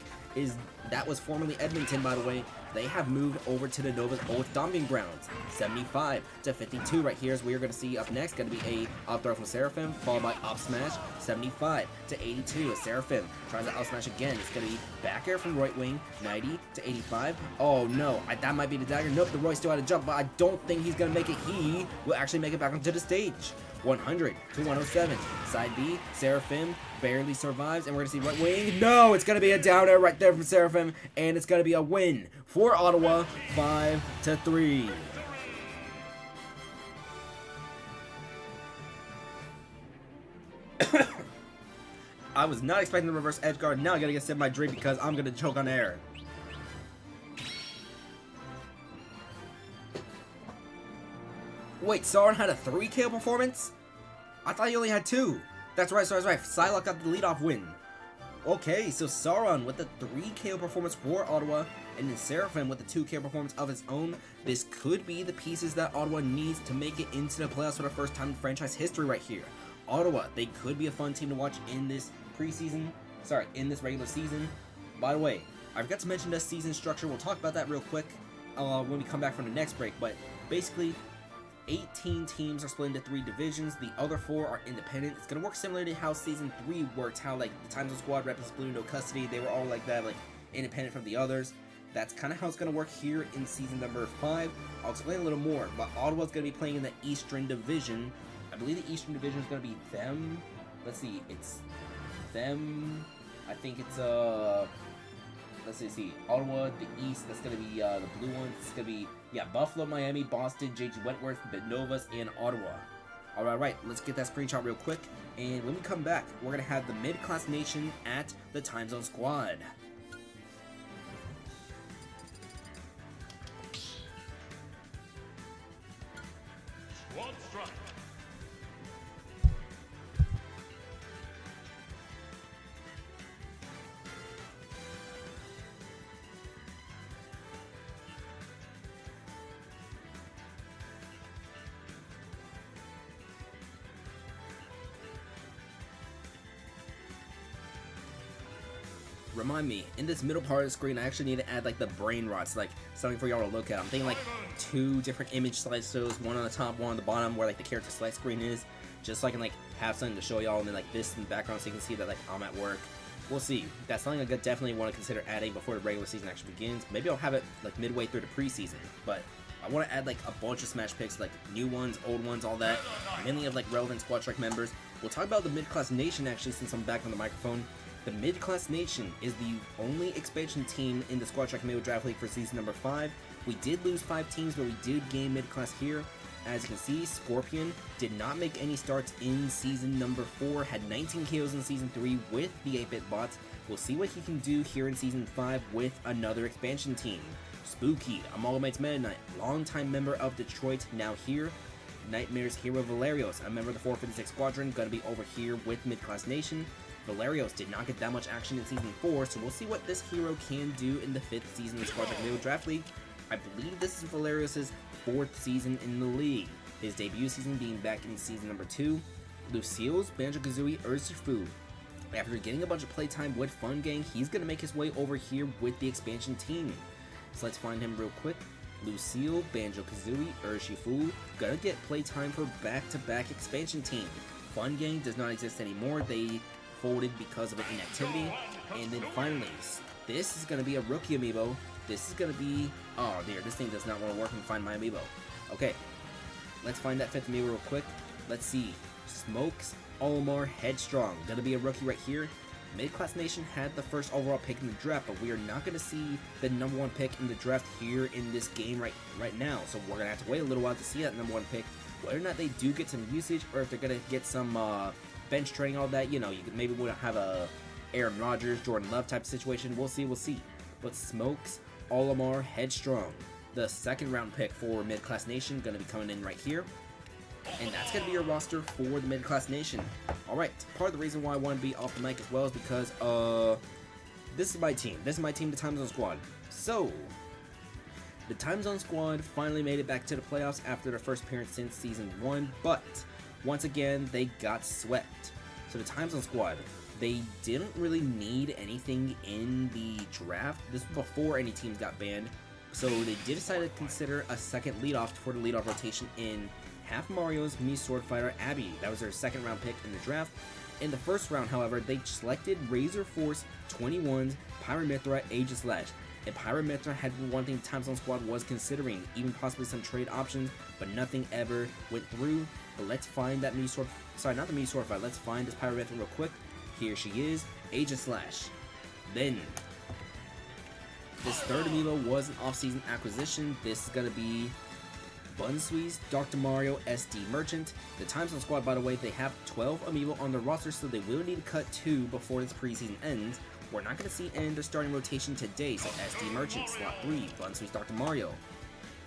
that was formerly Edmonton, by the way. They have moved over to the Nova's old stomping grounds. 75 to 52 right here is we are going to see up next. Going to be a up throw from Seraphim, followed by up smash. 75 to 82 as Seraphim tries to up smash again. It's going to be back air from right wing. 90 to 85. Oh no, that might be the dagger. Nope, the Roy still had a jump, but I don't think he's going to make it. He will actually make it back onto the stage. 100 to 107. Side B, Seraphim barely survives, and we're going to see right wing. No, it's going to be a down air right there from Seraphim, and it's going to be a win for Ottawa, 5 to 3. I was not expecting the reverse edge guard. Now I got to get sip my drink because I'm going to choke on air. Wait, Sauron had a 3 KO performance? I thought he only had 2. That's right, Psylocke got the leadoff win. Okay, so Sauron with the 3 KO performance for Ottawa, and then Seraphim with the 2 KO performance of his own. This could be the pieces that Ottawa needs to make it into the playoffs for the first time in franchise history right here. Ottawa, they could be a fun team to watch in this in this regular season. By the way, I forgot to mention the season structure. We'll talk about that real quick when we come back from the next break, but basically 18 teams are split into 3 divisions. The other 4 are independent. It's going to work similar to how Season 3 worked, how like the Times of Squad rep and split into custody. They were all like that, like independent from the others. That's kind of how it's going to work here in Season number 5. I'll explain a little more, but Ottawa's going to be playing in the Eastern Division. I believe the Eastern Division is going to be them. Let's see, it's them. I think it's let's see, Ottawa, the East, that's going to be the blue ones. It's going to be, yeah, Buffalo, Miami, Boston, JG Wentworth, the Novas, and Ottawa. Alright, let's get that screenshot real quick. And when we come back, we're going to have the mid-class nation at the Time Zone Squad. Squad strike. Remind me, in this middle part of the screen, I actually need to add like the brain rots, like something for y'all to look at. I'm thinking like 2 different image slideshows, one on the top, one on the bottom, where like the character select screen is, just so I can like have something to show y'all, and then like this in the background so you can see that like I'm at work. We'll see. That's something I definitely want to consider adding before the regular season actually begins. Maybe I'll have it like midway through the preseason, but I want to add like a bunch of Smash picks, like new ones, old ones, all that. Mainly of like relevant Squad Strike members. We'll talk about the Mid-Class Nation actually since I'm back on the microphone. The Mid-Class Nation is the only expansion team in the Squad Strike Amiibo Draft League for season number 5. We did lose 5 teams, but we did gain mid-class here. As you can see, Scorpion did not make any starts in season number 4, had 19 kills in season 3 with the 8-bit bots. We'll see what he can do here in season 5 with another expansion team. Spooky, a All Might's Meta Knight, longtime member of Detroit, now here. Nightmare's hero Valerios, a member of the 456 Squadron, gonna be over here with Mid-Class Nation. Valerios did not get that much action in season 4, so we'll see what this hero can do in the 5th season of the Squad Strike Amiibo Draft League. I believe this is Valerios' 4th season in the league, his debut season being back in season number 2. Lucille's Banjo-Kazooie Urshifu. After getting a bunch of playtime with Fun Gang, he's going to make his way over here with the expansion team. So let's find him real quick. Lucielle, Banjo-Kazooie, Urshifu, gonna get playtime for back-to-back expansion team. Fun Gang does not exist anymore, they folded because of an inactivity. And then finally, this is going to be a rookie amiibo. This is going to be... oh dear, this thing does not want to work and find my amiibo. Okay, let's find that 5th amiibo real quick. Let's see. Smokes, Olimar, Headstrong. Going to be a rookie right here. Mid-Class Nation had the first overall pick in the draft, but we are not going to see the number 1 pick in the draft here in this game right now. So we're going to have to wait a little while to see that number 1 pick. Whether or not they do get some usage, or if they're going to get some bench training, all that, you know, you could maybe we'll have a Aaron Rodgers, Jordan Love type of situation. We'll see. But Smokes, Olimar, Headstrong, the 2nd round pick for Mid-Class Nation, going to be coming in right here. And that's going to be your roster for the Mid-Class Nation. Alright, part of the reason why I want to be off the mic as well is because, this is my team. This is my team, the Time Zone Squad. So, the Time Zone Squad finally made it back to the playoffs after their first appearance since Season 1, but once again, they got swept. So the Time Zone Squad, they didn't really need anything in the draft. This was before any teams got banned. So they did decide to consider a second leadoff for the leadoff rotation in Half Mario's Mii Sword Fighter Abby. That was their 2nd round pick in the draft. In the 1st round, however, they selected Razor Force 21's Pyramithra Aegislash. And Pyramithra had one thing Time Zone Squad was considering, even possibly some trade options, but nothing ever went through. But let's find that Mii Sword, sorry, not the Mii Sword Fighter, let's find this Pyramithra real quick. Here she is, Aegislash. Then, this 3rd amiibo was an off-season acquisition. This is gonna be Bunsui's Dr. Mario SD Merchant. The Time Zone Squad, by the way, they have 12 amiibo on their roster, so they will need to cut 2 before this preseason ends. We're not going to see end their starting rotation today, so SD Merchant, slot 3, Bunsui's Dr. Mario.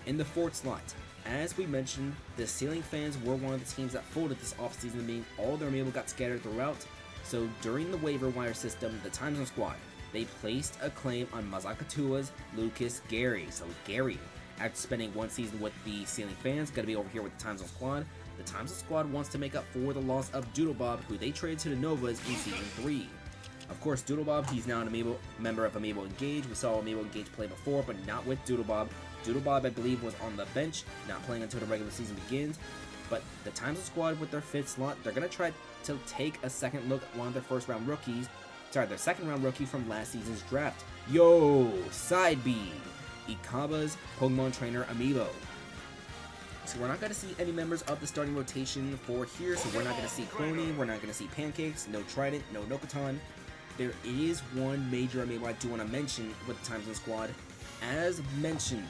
In the 4th slot, as we mentioned, the Ceiling Fans were one of the teams that folded this offseason, meaning all their amiibo got scattered throughout. So during the waiver wire system, the Time Zone Squad, they placed a claim on Mazakatua's Lucas Gary. So Gary, after spending 1 season with the Ceiling Fans, going to be over here with the Time Zone Squad. The Time Zone Squad wants to make up for the loss of Doodlebob, who they traded to the Novas in Season 3. Of course, Doodlebob, he's now an amiibo member of Amiibo Engage. We saw Amiibo Engage play before, but not with Doodlebob. Doodlebob, I believe, was on the bench, not playing until the regular season begins. But the Time Zone Squad, with their 5th slot, they're going to try to take a second look at one of their 1st round rookies. Sorry, their 2nd round rookie from last season's draft. Yo, Side B, Ikaba's Pokemon Trainer Amiibo. So we're not going to see any members of the starting rotation for here, so we're not going to see Crony, we're not going to see Pancakes, no Trident, no Nokoton. There is one major amiibo I do want to mention with the Time Zone Squad. As mentioned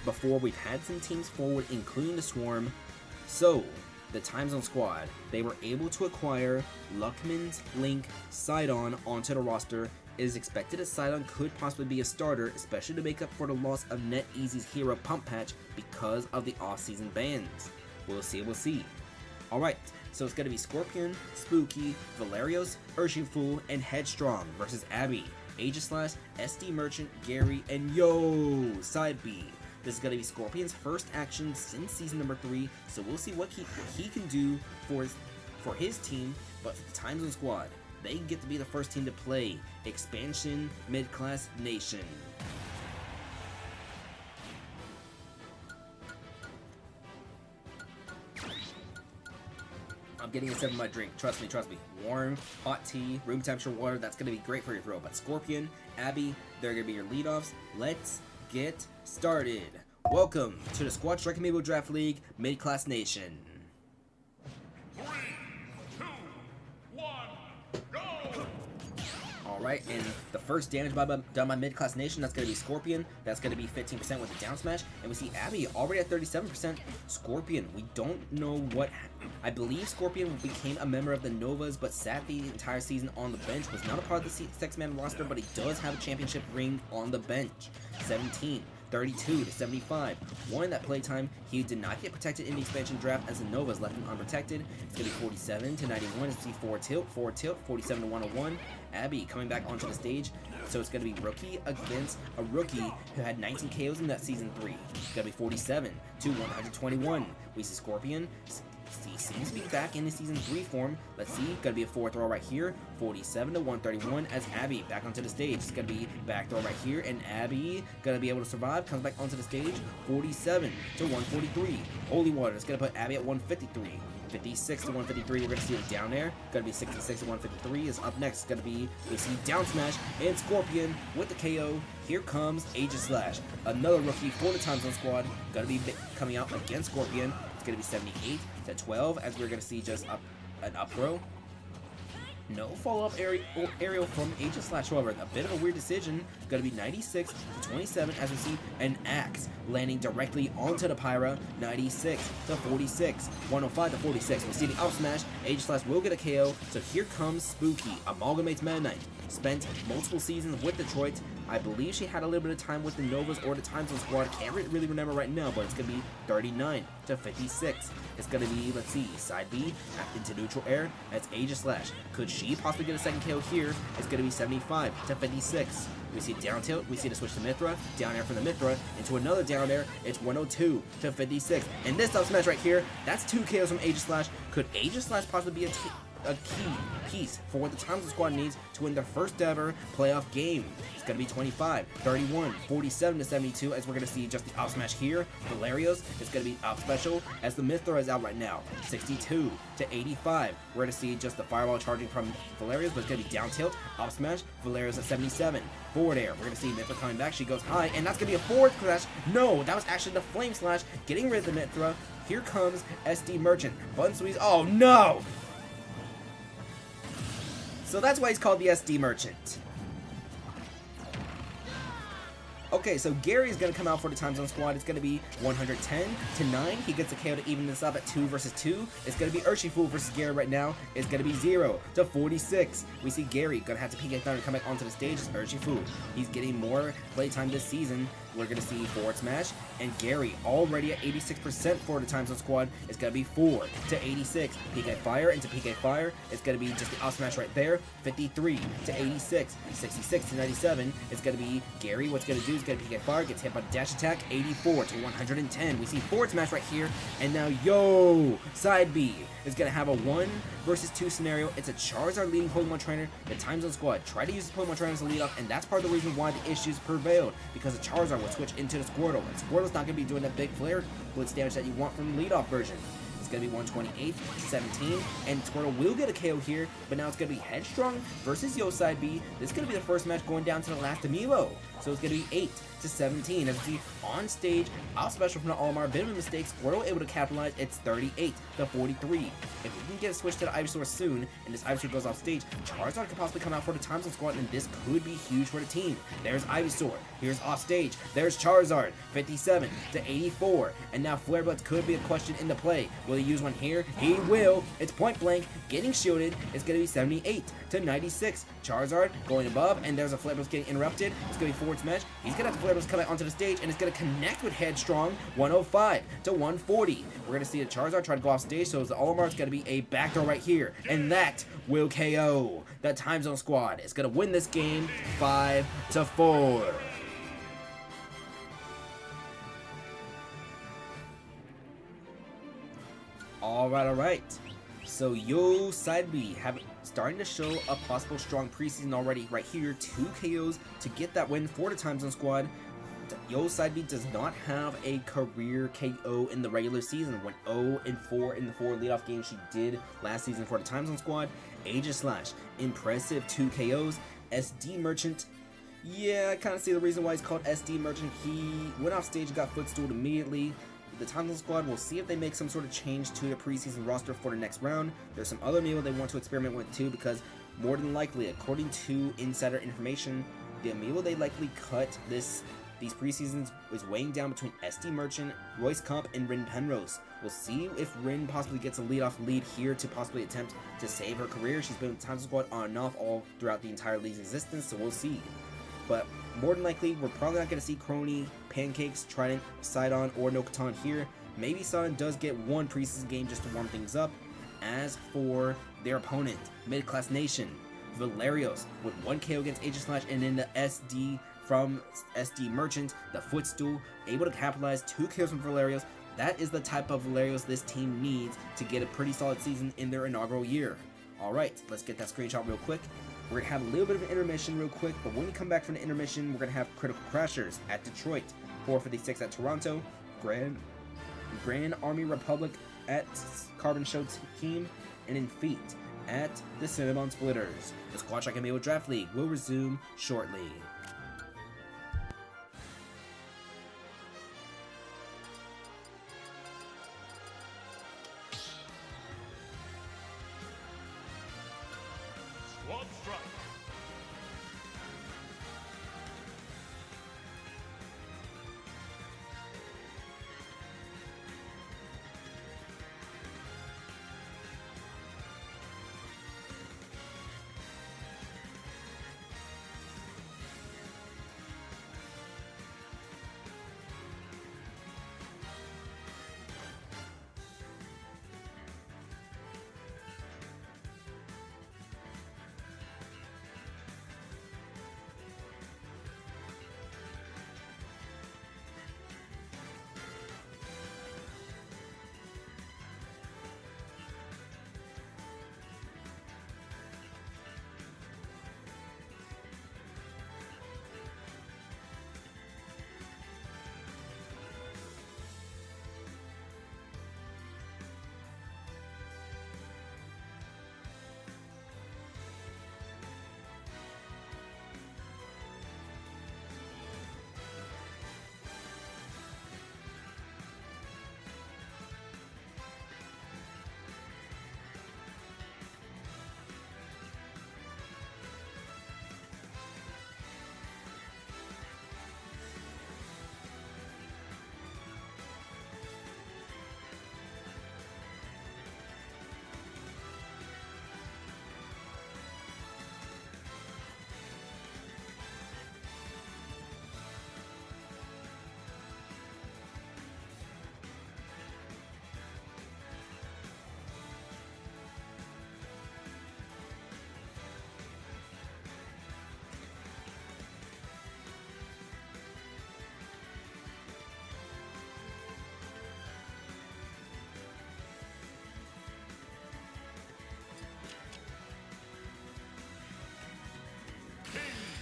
before, we've had some teams forward, including the Swarm. So, the Time Zone Squad, they were able to acquire Luckman's Link Sidon onto the roster. It is expected that Sidon could possibly be a starter, especially to make up for the loss of NetEasy's hero Pump Patch because of the off-season bans. We'll see. Alright, so it's going to be Scorpion, Spooky, Valerios, Urshifu, and Headstrong versus Abby, Aegislash, SD Merchant, Gary, and Yo, Side B. This is going to be Scorpion's first action since season number 3, so we'll see what he can do for his team. But for the Time Zone Squad, they get to be the first team to play Expansion Mid-Class Nation. I'm getting a sip of my drink. Trust me. Warm, hot tea, room temperature water, that's going to be great for your throat. But Scorpion, Abby, they're going to be your leadoffs. Let's get started. Welcome to the Squad Strike Amiibo Draft League Mid-Class Nation. 3, 2, 1, go! Alright, and the first damage done by Mid-Class Nation, that's going to be Scorpion. That's going to be 15% with a down smash. And we see Abby already at 37%. Scorpion, we don't know what... I believe Scorpion became a member of the Novas, but sat the entire season on the bench. Was not a part of the six-man roster, but he does have a championship ring on the bench. 17. 32 to 75. Won that playtime. He did not get protected in the expansion draft as the Novas left him unprotected. It's going to be 47 to 91. It's going to be 4 tilt, 47 to 101. Abby coming back onto the stage. So it's going to be rookie against a rookie who had 19 KOs in that season 3. It's going to be 47 to 121. We see Scorpion. He seems to be back in the season 3 form. Let's see, gonna be a forward throw right here, 47 to 131 as Abby back onto the stage. It's gonna be back throw right here, and Abby gonna be able to survive, comes back onto the stage, 47 to 143. Holy Water is gonna put Abby at 153. 56 to 153, we're gonna see it down there. Gonna be 66 to 153 is up next. Gonna be, we see down smash and Scorpion with the KO. Here comes Aegislash, another rookie for the Time Zone squad. Gonna be coming out against Scorpion. It's gonna be 78 to 12 as we're gonna see just an up throw. No follow-up aerial from Aegislash, however, a bit of a weird decision. Gonna be 96 to 27 as we see an axe landing directly onto the Pyra. 96 to 46, 105 to 46. We'll see the up smash. Aegislash will get a KO. So here comes Spooky, Amalgamate's Meta Knight. Spent multiple seasons with Detroit. I believe she had a little bit of time with the Novas or the Time Zone squad. Can't really remember right now, but it's gonna be 39 to 56. It's gonna be, let's see, side B into neutral air. That's Aegislash. Could she possibly get a second KO here? It's gonna be 75 to 56. We see down tilt. We see the switch to Mythra. Down air from the Mythra into another down air. It's 102 to 56. And this up smash right here, that's 2 KOs from Aegislash. Could Aegislash possibly be a key piece for what the Time Zone squad needs to win their first ever playoff game? It's going to be 25, 31, 47 to 72 as we're going to see just the up smash here. Valerios is going to be up special as the Mythra is out right now. 62 to 85. We're going to see just the fireball charging from Valerios, but it's going to be down tilt, up smash, Valerios at 77. Forward air. We're going to see Mythra coming back. She goes high, and that's going to be a forward slash. No, that was actually the flame slash getting rid of the Mythra. Here comes SD Merchant. Button squeeze. Oh no! So that's why he's called the SD Merchant. Okay, so Gary's going to come out for the Time Zone squad. It's going to be 110 to 9. He gets a KO to even this up at 2 versus 2. It's going to be Urshifu versus Gary right now. It's going to be 0 to 46. We see Gary going to have to PK Thunder come back onto the stage as Urshifu. He's getting more playtime this season. We're going to see forward smash. And Gary already at 86% for the Time Zone squad. It's going to be 4 to 86. PK Fire into PK Fire. It's going to be just the up smash right there. 53 to 86. 66 to 97. It's going to be Gary. What's going to do is going to PK Fire. Gets hit by the dash attack. 84 to 110. We see forward smash right here. And now, yo, side B is going to have a 1 versus 2 scenario. It's a Charizard leading Pokemon trainer. The Time Zone squad tried to use the Pokemon trainer as a lead off, and that's part of the reason why the issues prevailed, because the Charizard would switch into the Squirtle, and Squirtle's not going to be doing that big flare blitz damage that you want from the lead off version. It's going to be 128 to 17, and Squirtle will get a KO here, but now it's going to be Headstrong versus Yo Side B. This is going to be the first match going down to the last Amiibo. So it's going to be 8 to 17. As you see on stage, out special from the Olimar, bit of a mistake. Squirtle able to capitalize. It's 38 to 43. If we can get a switch to the Ivysaur soon, and this Ivysaur goes off stage, Charizard could possibly come out for the Time Zone squad, and this could be huge for the team. There's Ivysaur. Here's off stage. There's Charizard. 57 to 84. And now Flare Blitz could be a question in the play. Will he use one here? He will. It's point blank. Getting shielded. It's going to be 78 to 96. Charizard going above, and there's a Flare Blitz getting interrupted. It's going to be forward smash. He's going to have the Flare Blitz come out onto the stage, and it's going to connect with Headstrong. 105 to 140. We're going to see a Charizard try to go off stage, so the Olimar is going to be a backdoor right here, and that will KO. The Time Zone squad is going to win this game 5 to 4. Alright. So Yo Side B starting to show a possible strong preseason already right here. 2 KOs to get that win for the Time Zone squad. Yo Side B does not have a career KO in the regular season. Went 0-4 in the 4 leadoff games she did last season for the Time Zone squad. Aegislash, impressive 2 KOs. SD Merchant Yeah, I kind of see the reason why he's called SD Merchant. He went off stage and got footstooled immediately. The Timeless Squad will see if they make some sort of change to the preseason roster for the next round. There's some other Amiibo they want to experiment with too, because more than likely, according to insider information, the Amiibo they likely cut these preseasons is weighing down between SD Merchant, Royce Comp, and Rin Penrose. We'll see if Rin possibly gets a lead-off lead here to possibly attempt to save her career. She's been with the Timeless Squad on and off all throughout the entire league's existence, so we'll see. But more than likely, we're probably not going to see Crony, Pancakes, Trident, Sidon, or No Catan here. Maybe Sidon does get one preseason game just to warm things up. As for their opponent, Mid-Class Nation, Valerios, with 1 KO against Agent Slash, and then the SD from SD Merchant, the Footstool, able to capitalize 2 kills from Valerios. That is the type of Valerios this team needs to get a pretty solid season in their inaugural year. Alright, let's get that screenshot real quick. We're going to have a little bit of an intermission real quick, but when we come back from the intermission, we're going to have Critical Crashers at Detroit, 456 at Toronto, Grand Army Republic at Carbon Show Team, and in Feet at the Cinnamon Splitters. The Squad Track Amiibo Draft League will resume shortly. Squad strike.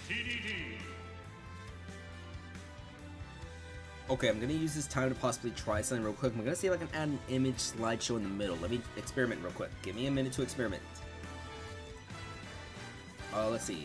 TDD. Okay, I'm gonna use this time to possibly try something real quick. I'm gonna see if I can add an image slideshow in the middle. Let me experiment real quick. Give me a minute to experiment. Let's see.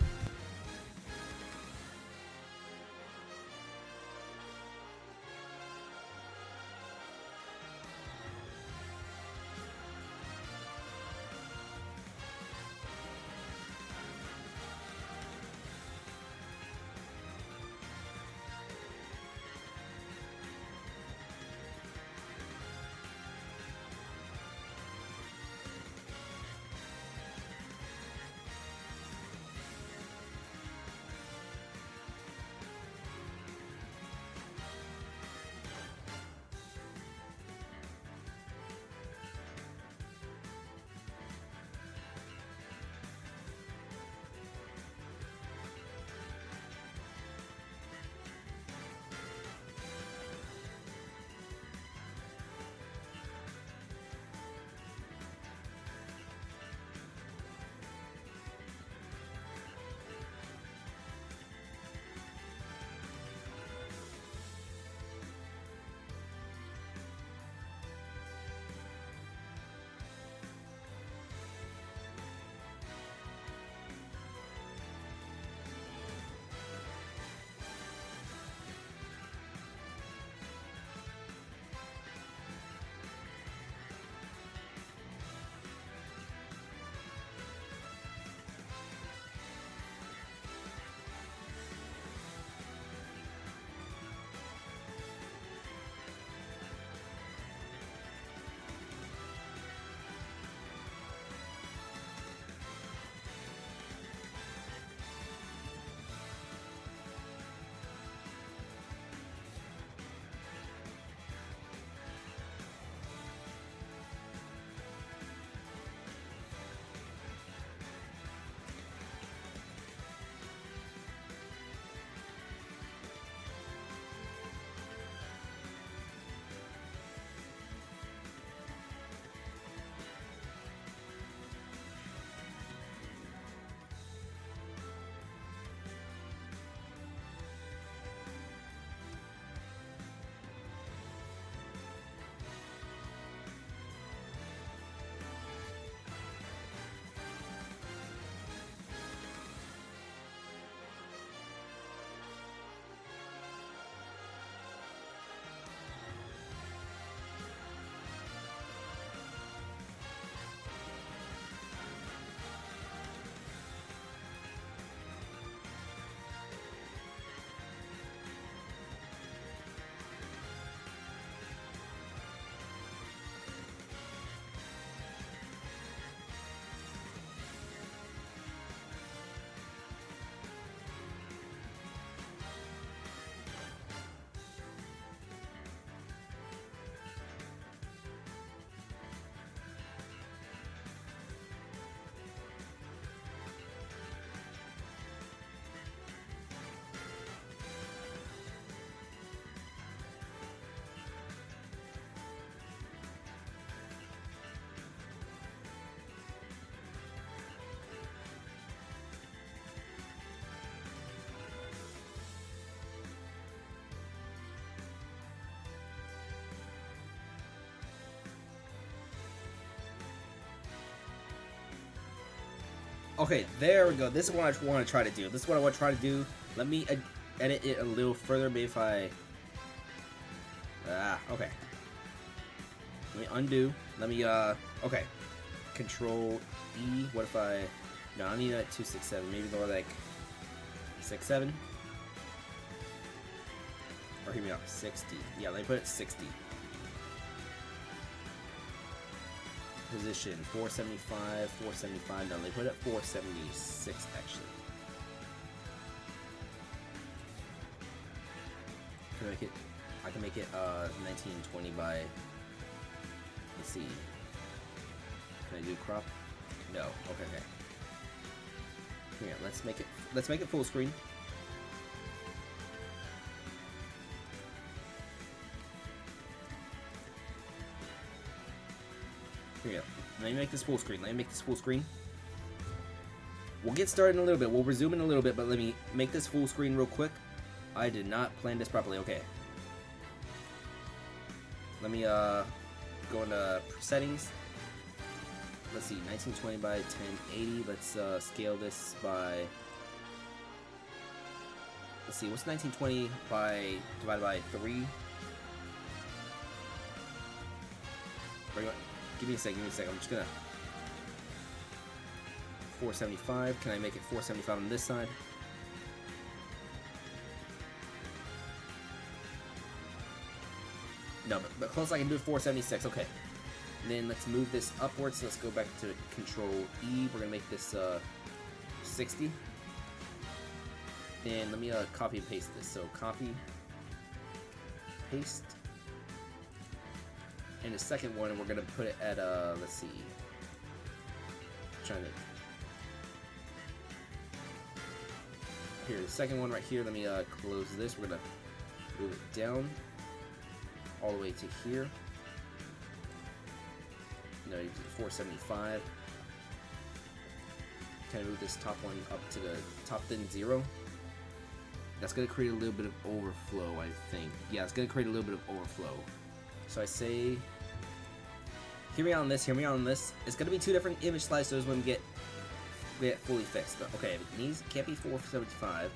Okay, there we go. This is what I want to try to do. This is what I want to try to do. Let me edit it a little further. Maybe if I... okay. Let me undo. Let me, okay. Control E. What if I... No, I need that 267. Maybe more like 67. Or hear me out. 60. Yeah, let me put it 60. Position 475, 475. No, they put it at 476 actually. Can I make it? I can make it 1920 by. Let's see. Can I do crop? No. Okay. Okay. Here, let's make it. Let's make it full screen. Here we go. Let me make this full screen. Let me make this full screen. We'll get started in a little bit. We'll resume in a little bit, but let me make this full screen real quick. I did not plan this properly. Okay. Let me go into settings. Let's see, 1920 by 1080. Let's scale this by. Let's see, what's 1920 by divided by 3? Give me a second, I'm just gonna... 475, can I make it 475 on this side? No, but close I can do 476, okay. And then let's move this upwards, so let's go back to Control E, we're gonna make this 60. And let me copy and paste this, so copy, paste. And the second one, we're gonna put it at let's see. Here, the second one right here. Let me close this. We're gonna move it down all the way to here. No, 475. Can I move this top one up to the top then 0? That's gonna create a little bit of overflow, I think. Yeah, it's gonna create a little bit of overflow. So I say, hear me out on this, hear me out on this. It's going to be 2 different image slicers when we get fully fixed. But okay, it can't be 475.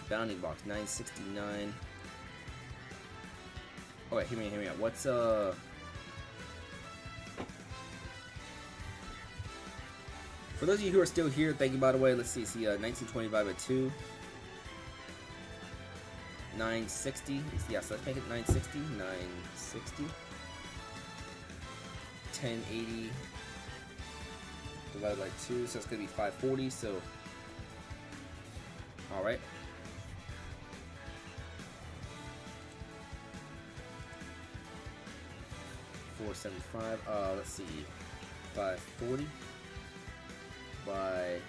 Bounding box, 969. Okay, hear me out. What's, For those of you who are still here, thank you by the way. Let's see, 1925 by 2. 960. Yeah, so let's make it 960. 960. 1080 divided by 2, so it's gonna be 540. So, all right. $475. Let's see, 540 by.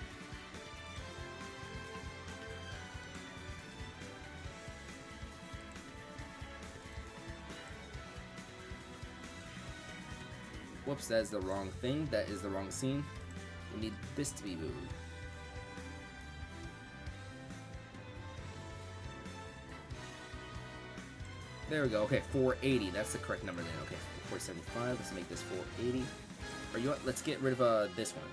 Whoops, that is the wrong thing. That is the wrong scene. We need this to be moved. There we go. Okay, 480. That's the correct number then. Okay, 475. Let's make this 480. Or you know what? Let's get rid of this one.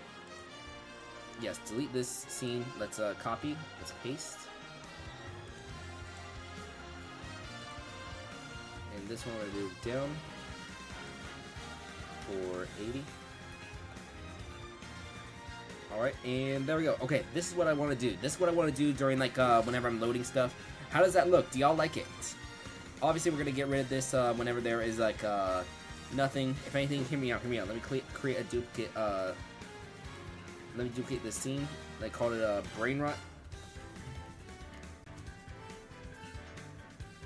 Yes, delete this scene. Let's copy. Let's paste. And this one we're gonna move down. 480. Alright, and there we go. Okay, this is what I want to do. This is what I want to do during, like, whenever I'm loading stuff. How does that look? Do y'all like it? Obviously, we're going to get rid of this whenever there is, like, nothing. If anything, hear me out, hear me out. Let me create a duplicate, let me duplicate this scene. They called it brain rot.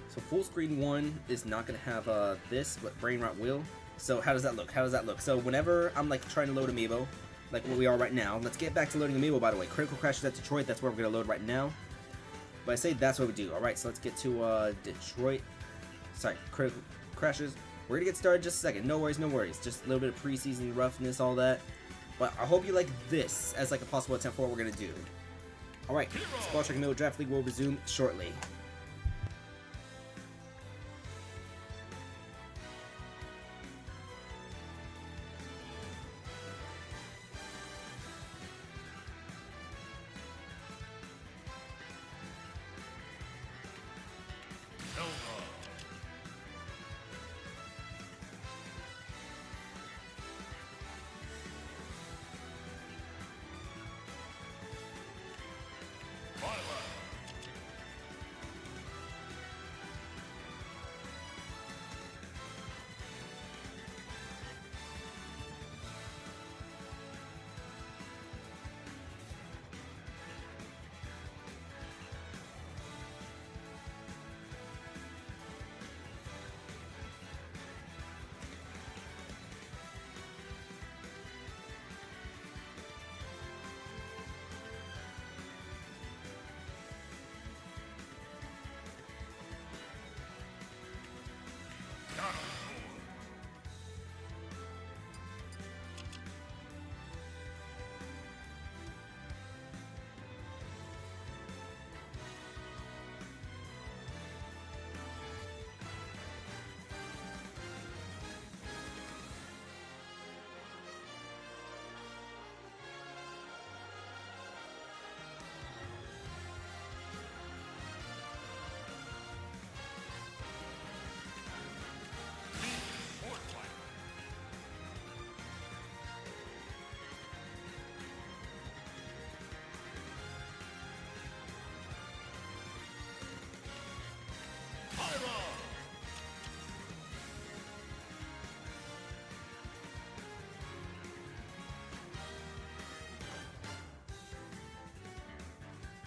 So full screen 1 is not going to have this, but brain rot will. So how does that look? How does that look? So whenever I'm like trying to load Amiibo, like what we are right now, let's get back to loading Amiibo, by the way. Critical Crashes at Detroit, that's where we're going to load right now. But I say that's what we do. Alright, so let's get to Detroit. Sorry, Critical Crashes. We're going to get started in just a second. No worries, no worries. Just a little bit of preseason roughness, all that. But I hope you like this as like a possible attempt for what we're going to do. Alright, Spell Check Amiibo Draft League will resume shortly.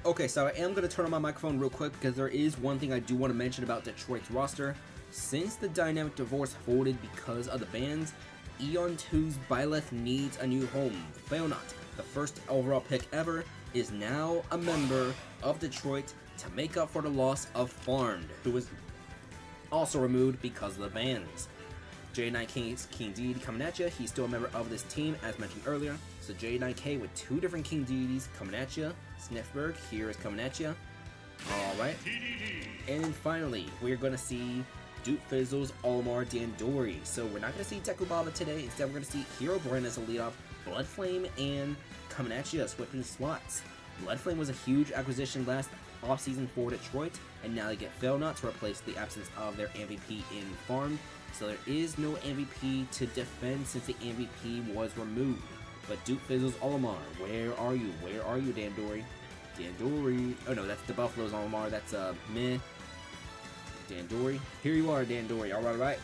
Okay, so I am going to turn on my microphone real quick because there is one thing I do want to mention about Detroit's roster. Since the Dynamic Divorce folded because of the bans, Eon 2's Byleth needs a new home. Failnaught, the first overall pick ever, is now a member of Detroit to make up for the loss of Farmed, who was also removed because of the bans. J9K's King Deity coming at you. He's still a member of this team, as mentioned earlier. So J9K with 2 different King Deities coming at you. Sniffberg here is coming at you. Alright. And then finally, we're going to see Duke Fizzle's Olimar Dandori. So we're not going to see Deku Baba today. Instead, we're going to see Hero Brand as a lead off, Bloodflame, and coming at you, switching slots. Bloodflame was a huge acquisition last offseason for Detroit, and now they get Failnaught to replace the absence of their MVP in Farm. So there is no MVP to defend since the MVP was removed. But Duke Fizzle's Olimar, where are you? Where are you, Dandori? Dandori. Oh no, that's Dabuffalo's Olimar. That's meh. Dandori. Here you are, Dandori. Alright.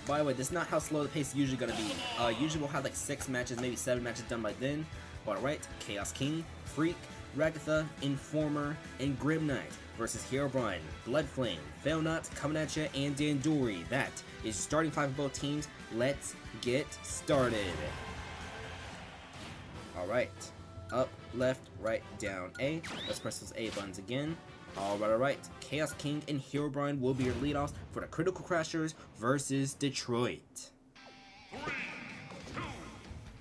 By the way, this is not how slow the pace is usually going to be. Usually we'll have like 6 matches, maybe 7 matches done by then. But alright, Chaos King, Freak, Ragatha, Informer, and Grim Knight versus Herobrine, Bloodflame, Failnaught coming at you, and Dandori. That is starting 5 of both teams. Let's get started. Alright. Up, left, right, down, A. Let's press those A buttons again. Alright. Chaos King and Herobrine will be your leadoffs for the Critical Crashers versus Detroit. 3, 2,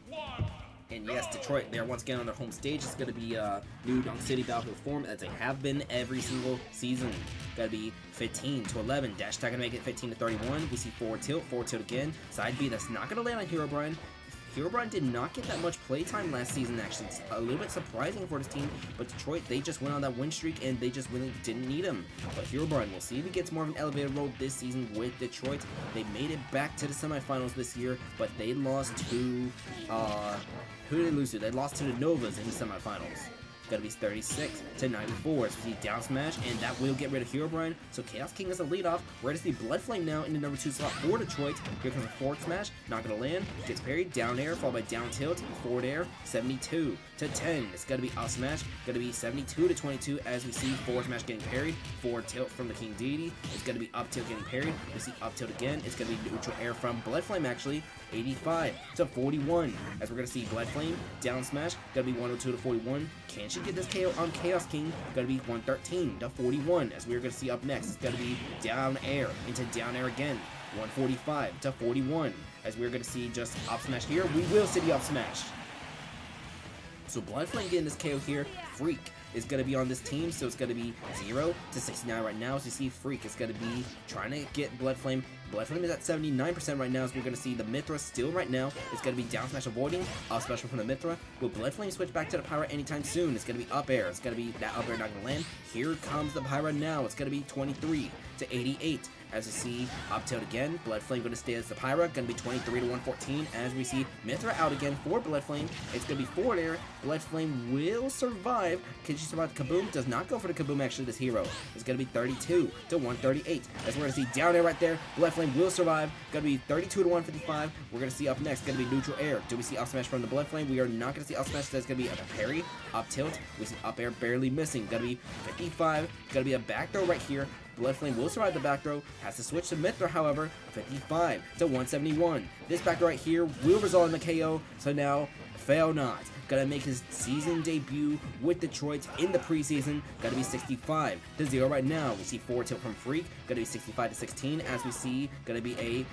1. And yes, Detroit, they're once again on their home stage. It's going to be new Donk City Battlefield form, as they have been every single season. Got to be 15 to 11. Dash attack going to make it 15 to 31. We see forward tilt again. Side B, that's not going to land on Herobrine. Herobrine did not get that much playtime last season, actually. It's a little bit surprising for this team, but Detroit, they just went on that win streak, and they just really didn't need him. But Herobrine, we'll see if he gets more of an elevated role this season with Detroit. They made it back to the semifinals this year, but they lost to, who did they lose to? They lost to the Novas in the semifinals. Gotta be 36 to 94. So we see down smash, and that will get rid of Herobrine. So Chaos King is a leadoff. We're gonna see Bloodflame now in the number 2 slot for Detroit. Here comes a forward smash, not gonna land. Gets parried, down air, followed by down tilt, forward air, 72 to 10. It's gotta be up smash, gonna be 72 to 22 as we see forward smash getting parried. Forward tilt from the King Deity. It's gonna be up tilt getting parried. We see up tilt again. It's gonna be neutral air from Bloodflame actually. 85 to 41 as we're gonna see Bloodflame down smash, gotta be 102 to 41. Can she get this KO on Chaos King? Gotta be 113 to 41 as we're gonna see up next. It's gotta be down air into down air again. 145 to 41 as we're gonna see just up smash here. We will see the up smash. So Bloodflame getting this KO here. Freak is going to be on this team, so it's going to be 0 to 69 right now. So you see Freak is going to be trying to get Bloodflame. Bloodflame is at 79% right now, so we're going to see the Mithra still right now. It's going to be down smash avoiding, up special from the Mithra. Will Bloodflame switch back to the Pyra anytime soon? It's going to be up air. It's going to be that up air not going to land. Here comes the Pyra now. It's going to be 23 to 88. As we see, up tilt again, Bloodflame going to stay as the Pyra, going to be 23 to 114. As we see Mithra out again for Bloodflame, it's going to be forward air. Bloodflame will survive. Can she survive the Kaboom? Does not go for the Kaboom actually, this hero. It's going to be 32 to 138. As we're going to see down air right there, Bloodflame will survive. Going to be 32 to 155. We're going to see up next, going to be neutral air. Do we see up smash from the Bloodflame? We are not going to see up smash. That's going to be a parry, up tilt. We see up air barely missing. Going to be 55. Going to be a back throw right here. Bloodflame will survive the back throw, has to switch to Mithra, however, 55 to 171. This back throw right here will result in the KO, so now Failnaught gonna make his season debut with Detroit in the preseason. Gotta be 65 to 0 right now. We see forward tilt from Freak, gonna be 65 to 16, as we see, gonna be a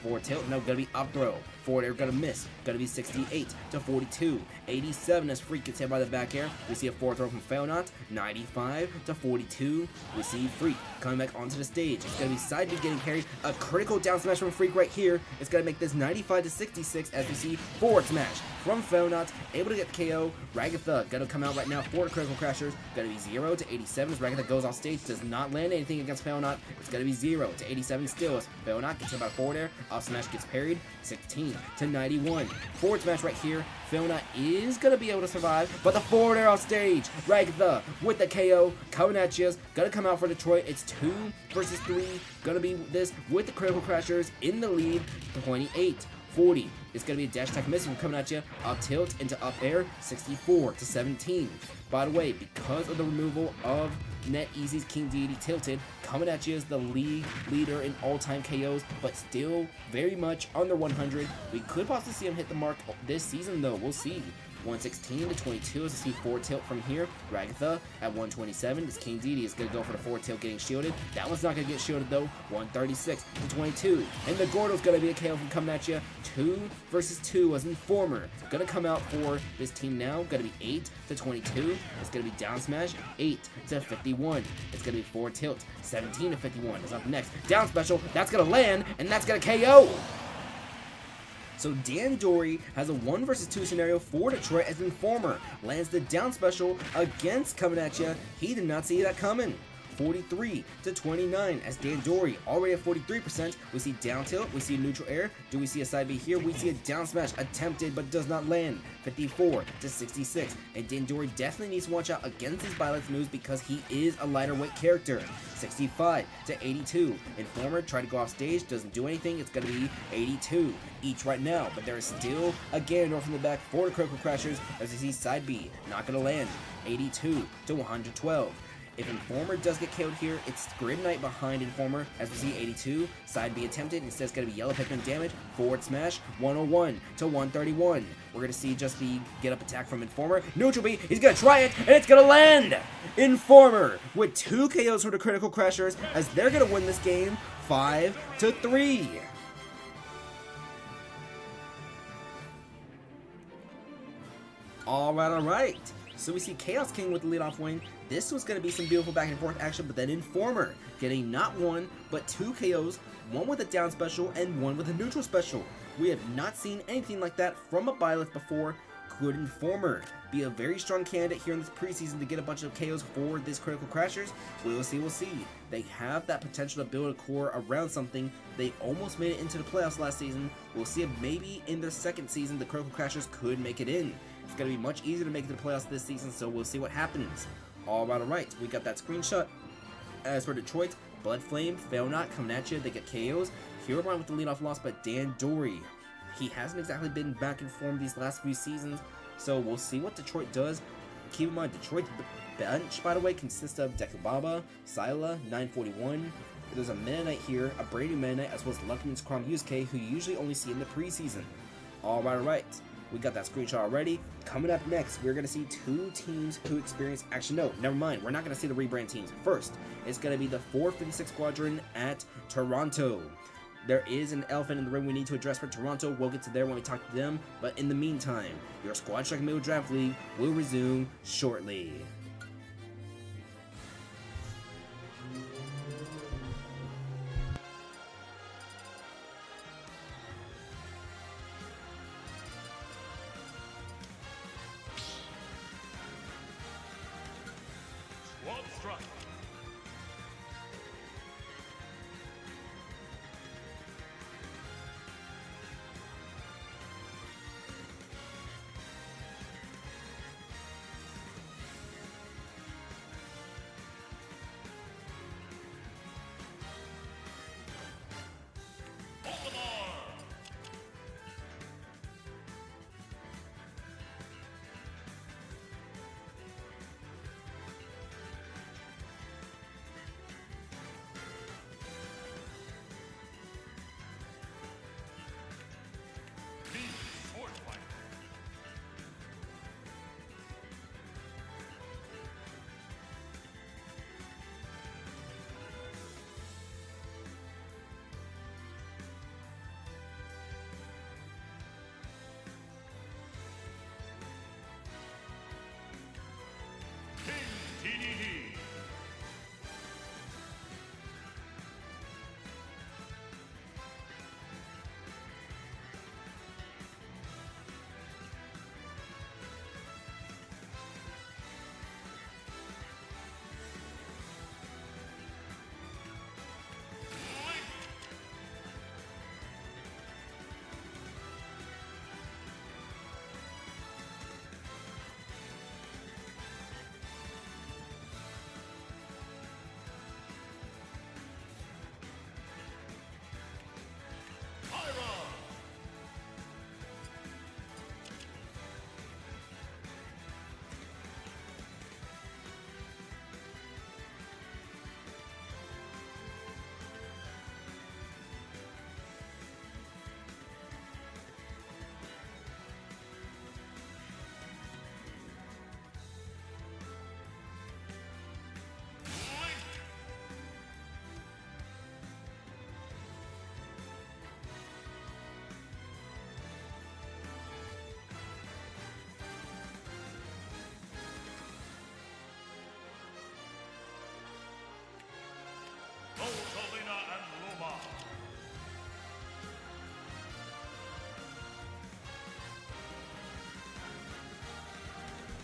forward tilt, no, gonna be up throw. Forward air gonna miss, gonna be 68 to 42. 87 as Freak gets hit by the back air. We see a forward throw from Failnaught, 95 to 42. We see Freak coming back onto the stage. It's gonna be side B getting parried. A critical down smash from Freak right here. It's gonna make this 95 to 66 as we see forward smash from Failnaught, able to get the KO. Ragatha gonna come out right now for the Critical Crashers. Gonna be 0 to 87 as Ragatha goes off stage. Does not land anything against Failnaught. It's gonna be 0 to 87 still as Failnaught gets hit by forward air. Up smash gets parried. 16 to 91. Forward smash right here. Failnaught is gonna be able to survive, but the forward air off stage. Ragatha with the KO coming at you. Gonna come out for Detroit. It's 2 versus 3. Gonna be this with the Critical Crashers in the lead. 28. 40 It's going to be a dash attack missing coming at you. Up tilt into up air, 64 to 17. By the way, because of the removal of Net Easy's King Deity Tilted, coming at you as the league leader in all-time KOs, but still very much under 100. We could possibly see him hit the mark this season, though. We'll see. 116 to 22 as we see 4 tilt from here. Ragatha at 127. This King Deity is going to go for the 4 tilt getting shielded. That one's not going to get shielded though. 136 to 22. And the Gordo's going to be a KO from coming at you. 2 versus 2 as Informer. Going to come out for this team now. Going to be 8 to 22. It's going to be down smash. 8 to 51. It's going to be 4 tilt. 17 to 51 is up next. Down special. That's going to land and that's going to KO. So Dan Dory has a 1 versus 2 scenario for Detroit as Informer. Lands the down special against coming at ya. He did not see that coming. 43 to 29 as Dan Dory already at 43%. We see down tilt, we see neutral air. Do we see a side B here? We see a down smash attempted but does not land. 54 to 66. And Dan Dory definitely needs to watch out against his Violet's moves because he is a lighter weight character. 65 to 82. Informer tried to go off stage, doesn't do anything. It's going to be 82 each right now. But there is still a Ganondorf from the back for the Critical Crashers as we see side B not going to land. 82 to 112. If Informer does get killed here, it's Grid Knight behind Informer as we see 82. Side B attempted. Instead, it's going to be Yellow Pikmin damage. Forward smash. 101 to 131. We're going to see just the get up attack from Informer. Neutral B. He's going to try it, and it's going to land. Informer with 2 KOs for the Critical Crashers as they're going to win this game 5 to 3. All right. So we see Chaos King with the leadoff win. This was going to be some beautiful back and forth action, but then Informer getting not 1, but 2 KOs, 1 with a down special and 1 with a neutral special. We have not seen anything like that from a Byleth before. Could Informer be a very strong candidate here in this preseason to get a bunch of KOs for this Critical Crashers? We will see, we'll see. They have that potential to build a core around something. They almost made it into the playoffs last season. We'll see if maybe in their second season the Critical Crashers could make it in. It's going to be much easier to make it to the playoffs this season, so we'll see what happens. All right, we got that screenshot. As for Detroit, Blood Flame, Fail Not coming at you. They get KOs. Hero Run with the leadoff loss, but Dan Dory, he hasn't exactly been back in form these last few seasons, so we'll see what Detroit does. Keep in mind, Detroit's bench, by the way, consists of Dekubaba, Syla, 941. There's a Meta Knight here, a brand new Meta Knight, as well as Luckman's Crom Yusuke, who you usually only see in the preseason. All right. We got that screenshot already. Coming up next, we're going to see 2 teams who experience... Actually, no, never mind. We're not going to see the rebrand teams. First, it's going to be the 456 Squadron at Toronto. There is an elephant in the room we need to address for Toronto. We'll get to there when we talk to them. But in the meantime, your Squad Strike Amiibo Draft League will resume shortly. Squad strike.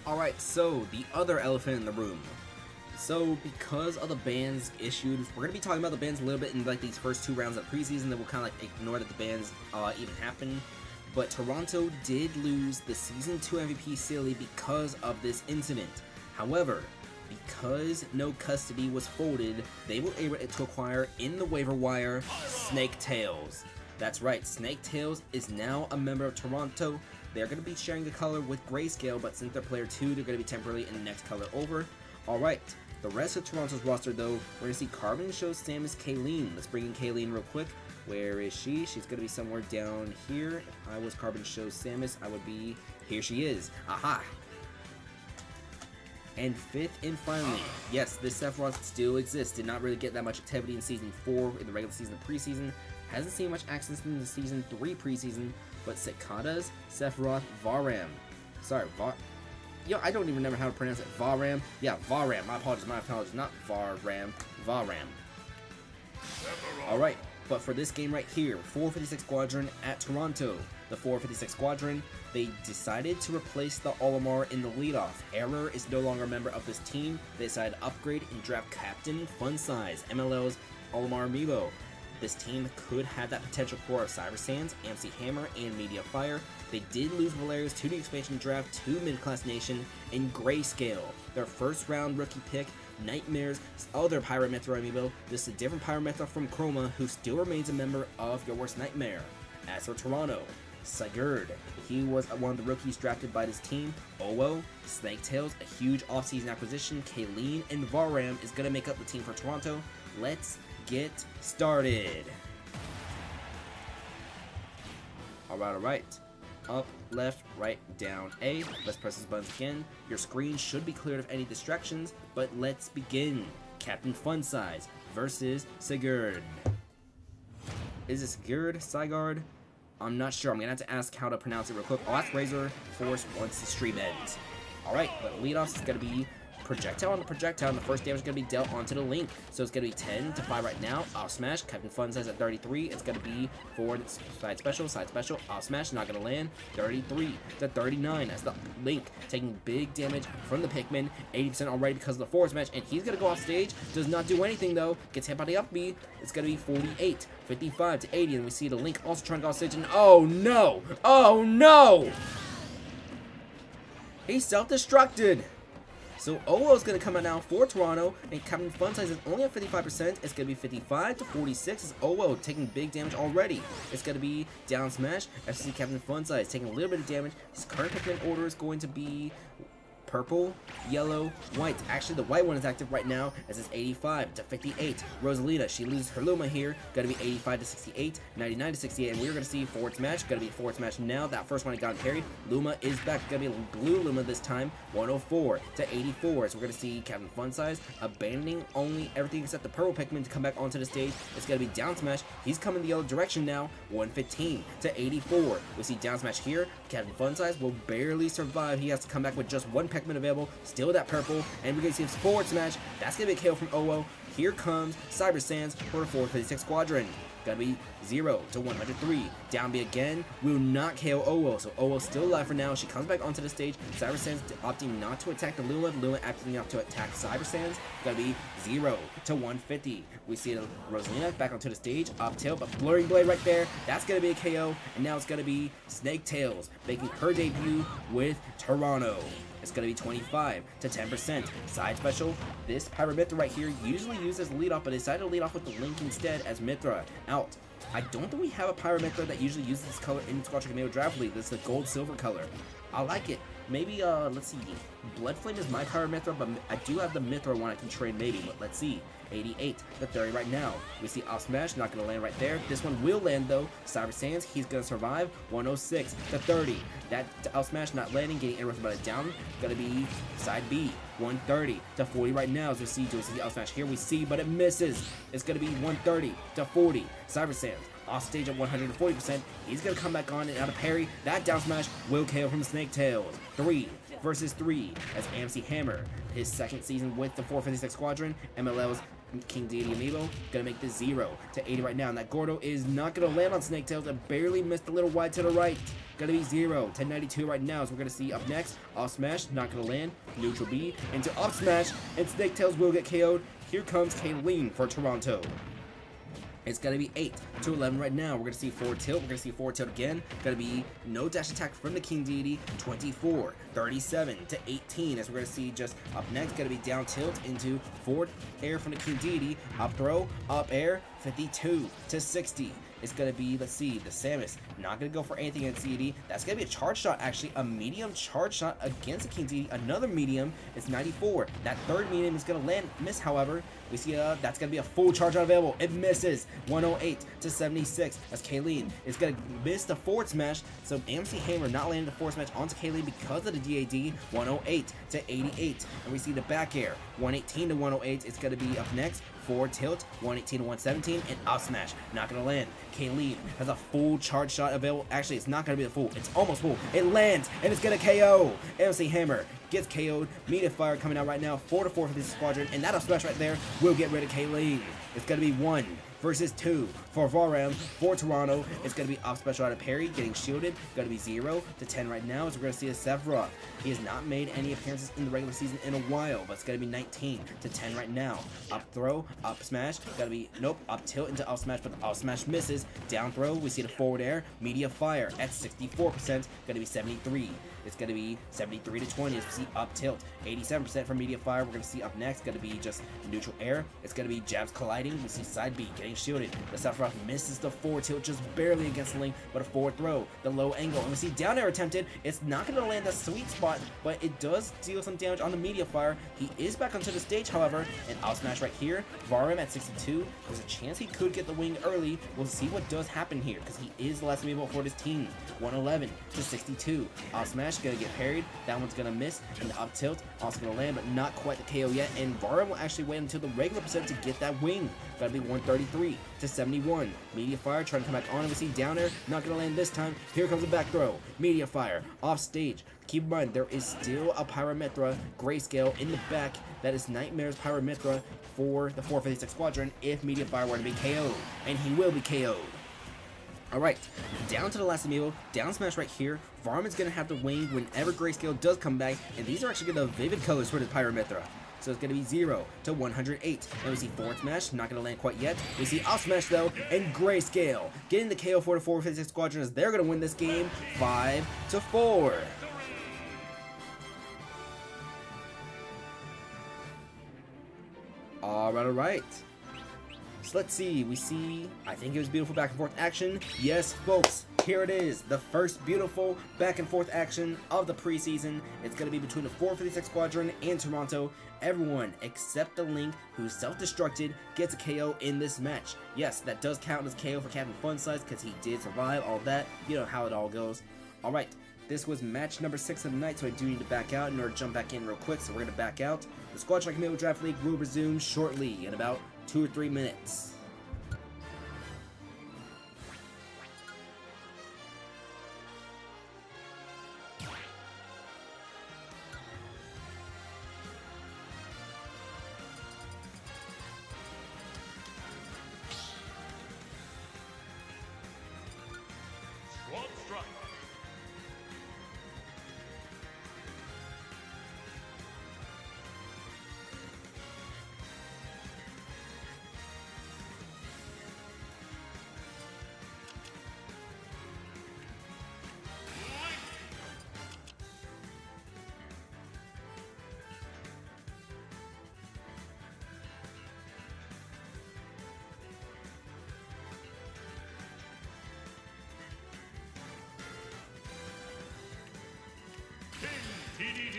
Alright, so the other elephant in the room. So because of the bans issued, we're gonna be talking about the bans a little bit in like these first 2 rounds of preseason, then we'll kind of like ignore that the bans even happened. But Toronto did lose the Season 2 MVP Silly because of this incident. However, because no custody was folded, they were able to acquire in the waiver wire Snaketails. That's right, Snaketails is now a member of Toronto. They're going to be sharing the color with Grayscale, but since they're player 2, they're going to be temporarily in the next color over. Alright, the rest of Toronto's roster though, we're going to see Carbon shows Samus Kayleen. Let's bring in Kayleen real quick. Where is she? She's going to be somewhere down here. If I was Carbon shows Samus, I would be... Here she is. Aha! And 5th and finally, yes, this Sephiroth still exists. Did not really get that much activity in Season 4 in the regular season and preseason. Hasn't seen much action in the Season 3 preseason, but Cicadas, Sephiroth, Varam. Sorry, Yo, I don't even remember how to pronounce it. Varam? Yeah, Varam. My apologies, not Varam. Varam. Alright, but for this game right here, 456 Squadron at Toronto. The 456 Squadron, they decided to replace the Olimar in the leadoff. Error is no longer a member of this team. They decided to upgrade and draft Captain Fun Size, MLL's Olimar Amiibo. This team could have that potential core of Cyber Sands, MC Hammer, and Media Fire. They did lose Valerius to the expansion draft to Mid-Class Nation in Grayscale. Their first round rookie pick, Nightmare's other Pirate Mythra amiibo. This is a different Pirate Mythra from Chroma, who still remains a member of Your Worst Nightmare. As for Toronto, Sigurd, he was one of the rookies drafted by this team. Ω, Snaketails, a huge offseason acquisition. Kayleen and Varam is going to make up the team for Toronto. Let's get started. Alright. Up, left, right, down, A. Let's press these buttons again. Your screen should be cleared of any distractions, but let's begin. Captain Fun Size versus Sigurd. Is it Sigurd? I'm not sure. I'm gonna have to ask how to pronounce it real quick. I'll ask Razor Force once the stream ends. Alright, but leadoff is gonna be projectile on the projectile, and the first damage is going to be dealt onto the Link. So it's going to be 10 to 5 right now. Off smash. Captain Fun says at 33. It's going to be for the side special. Off smash. Not going to land. 33 to 39. That's the Link taking big damage from the Pikmin. 80% already because of the forward smash. And he's going to go off stage. Does not do anything though. Gets hit by the up B. It's going to be 48, 55 to 80. And we see the Link also trying to go off stage. And oh no! Oh no! He self-destructed. So Ω is going to come out now for Toronto, and Captain Fun Size is only at 55%. It's going to be 55 to 46. It's Ω taking big damage already. It's going to be down smash. FCC Captain Fun Size taking a little bit of damage. His current Pikmin order is going to be purple, yellow, white. Actually, the white one is active right now as it's 85 to 58. Rosalita, she loses her Luma here. Gonna be 85 to 68, 99 to 68, and we're gonna see forward smash. Gonna be forward smash now. That first one got carried. Luma is back. Gonna be a blue Luma this time. 104 to 84. So we're gonna see Captain Fun Size abandoning only everything except the purple Pikmin to come back onto the stage. It's gonna be down smash. He's coming the other direction now. 115 to 84. We see down smash here. Captain Fun Size will barely survive. He has to come back with just one Pikmin available, still that purple, and we're gonna see him forward smash. That's gonna be a KO from Ω. Here comes Cyber Sands for the 456 Squadron. Gonna be 0 to 103. Down B again. Will not KO Ω. So Ω still alive for now. She comes back onto the stage. Cyber Sands opting not to attack the Luma. Luma acting not to attack Cyber Sands. Gonna be 0 to 150. We see the Rosalina back onto the stage. Up tilt, but Blurring Blade right there. That's gonna be a KO. And now it's gonna be Snaketails making her debut with Toronto. It's going to be 25 to 10%. Side special, this Pirate Mythra right here usually used as lead off, but decided to lead off with the Link instead as Mythra. Out. I don't think we have a Pirate Mythra that usually uses this color in Squadron Commando Draft League. This is the gold-silver color. I like it. Maybe, let's see. Bloodflame is my Pirate Mythra, but I do have the Mythra one I can trade maybe, but let's see. 88 to 30 right now. We see off smash, not going to land right there. This one will land though. Cyber Sands, he's going to survive. 106 to 30. That out smash not landing, getting interrupted by the down. Going to be side B. 130 to 40 right now. As we see, the out smash here we see, but it misses. It's going to be 130 to 40. Cyber Sands off stage at 140%. He's going to come back on and out of parry. That down smash will KO from Snaketails. 3 versus 3 as MC Hammer, his second season with the 456 Squadron. MLL's King Deity Amiibo, gonna make this 0 to 80 right now. And that Gordo is not gonna land on Snaketails and barely missed a little wide to the right. Gonna be 0 to 92 right now. So we're gonna see up next, Up Smash, not gonna land. Neutral B into Up Smash, and Snaketails will get KO'd. Here comes Kayleen for Toronto. It's going to be 8 to 11 right now. We're going to see forward tilt. We're going to see forward tilt again. Going to be no dash attack from the King Deity. 24, 37 to 18. As we're going to see just up next. Going to be down tilt into forward air from the King Deity. Up throw, up air. 52 to 60. It's going to be, let's see, the Samus. Not going to go for anything against Deity. That's going to be a charge shot, actually. A medium charge shot against the King Deity. Another medium. It's 94. That third medium is going to land, miss, however. We see that's going to be a full charge shot available. It misses. 108 to 76. As Kayleen is going to miss the forward smash. So AMC Hammer not landing the forward smash onto Kayleen because of the DAD. 108 to 88. And we see the back air. 118 to 108. It's going to be up next. Forward tilt, 118 to 117, and up smash. Not gonna land. Kayleen has a full charge shot available. Actually, it's not gonna be the full. It's almost full. It lands, and it's gonna KO. MC Hammer gets KO'd. Media Fire coming out right now. 4 to 4 for this squadron, and that up smash right there will get rid of Kayleen. It's gonna be 1 versus 2 for Varam. For Toronto, it's going to be up special out of parry, getting shielded. Going to be 0 to 10 right now, as we're going to see a Sephiroth. He has not made any appearances in the regular season in a while, but it's going to be 19 to 10 right now. Up throw, up smash. Got to be, nope, up tilt into up smash, but the up smash misses. Down throw, we see the forward air. Media Fire at 64%, going to be 73. It's going to be 73 to 20 as we see up tilt. 87% for Media Fire. We're going to see up next, going to be just neutral air. It's going to be jabs colliding. We see side B getting shielded. The Sephiroth misses the forward tilt just barely against the link, but a forward throw, the low angle. And we see down air attempted. It's not going to land the sweet spot, but it does deal some damage on the Media Fire. He is back onto the stage, however, and out smash right here. Varam at 62. There's a chance he could get the wing early. We'll see what does happen here, because he is the last Amiibo for this team. 111 to 62. Out smash gonna get parried. That one's gonna miss, and the up tilt also gonna land, but not quite the KO yet. And Varam will actually wait until the regular percent to get that wing. Gotta be 133 to 71. Media Fire trying to come back on, and we see down air, not gonna land this time. Here comes a back throw. Media Fire off stage. Keep in mind, there is still a Pyramithra Grayscale in the back. That is Nightmare's Pyramithra for the 456 Squadron if Media Fire were to be KO'd, and he will be KO'd. Alright, down to the last Amiibo, down smash right here. Varam is going to have the wing whenever Grayscale does come back, and these are actually the vivid colors for the Pyramithra. So it's going to be 0 to 108. And we see forward smash, not going to land quite yet. We see up smash though, and Grayscale getting the KO for the 456 Squadron as they're going to win this game 5 to 4. Alright. So let's see, we see, I think it was beautiful back and forth action. Yes, folks, here it is, the first beautiful back and forth action of the preseason. It's going to be between the 456 Squadron and Toronto. Everyone except the Link, who's self-destructed, gets a KO in this match. Yes, that does count as KO for Captain Funsize because he did survive, all that. You know how it all goes. Alright, this was match number 6 of the night, so I do need to back out in order to jump back in real quick, so we're going to back out. The Squadron Amiibo Draft League will resume shortly in about 2 or 3 minutes. Squad strike. TDD.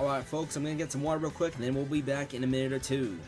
Alright folks, I'm gonna get some water real quick and then we'll be back in a minute or two.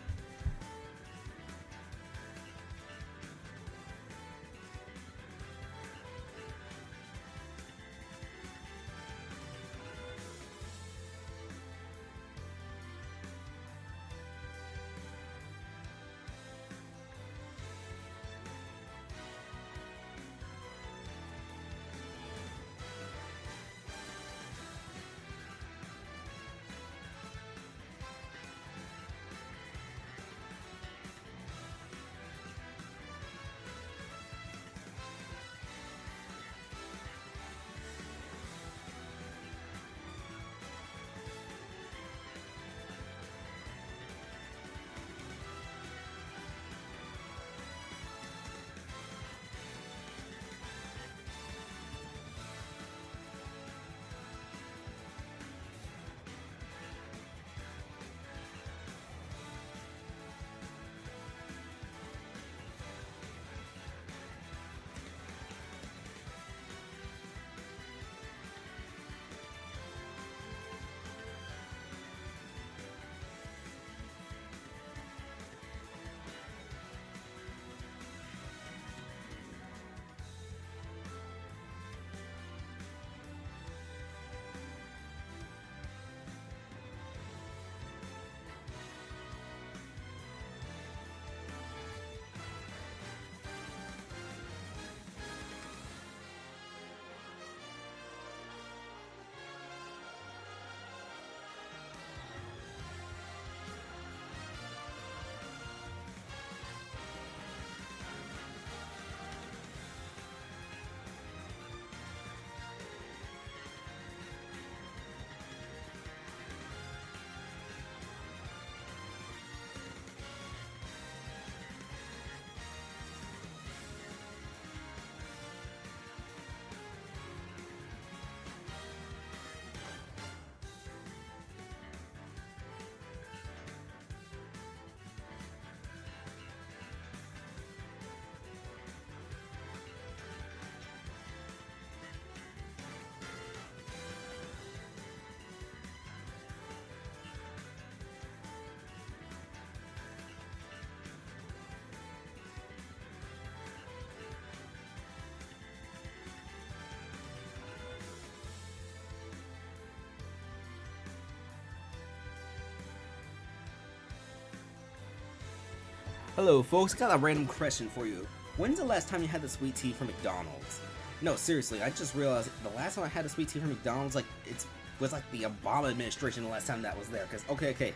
Hello folks, got a random question for you. When's the last time you had the sweet tea from McDonald's? No, seriously, I just realized the last time I had a sweet tea from McDonald's, like, it was like the Obama administration the last time that was there. Cause, okay.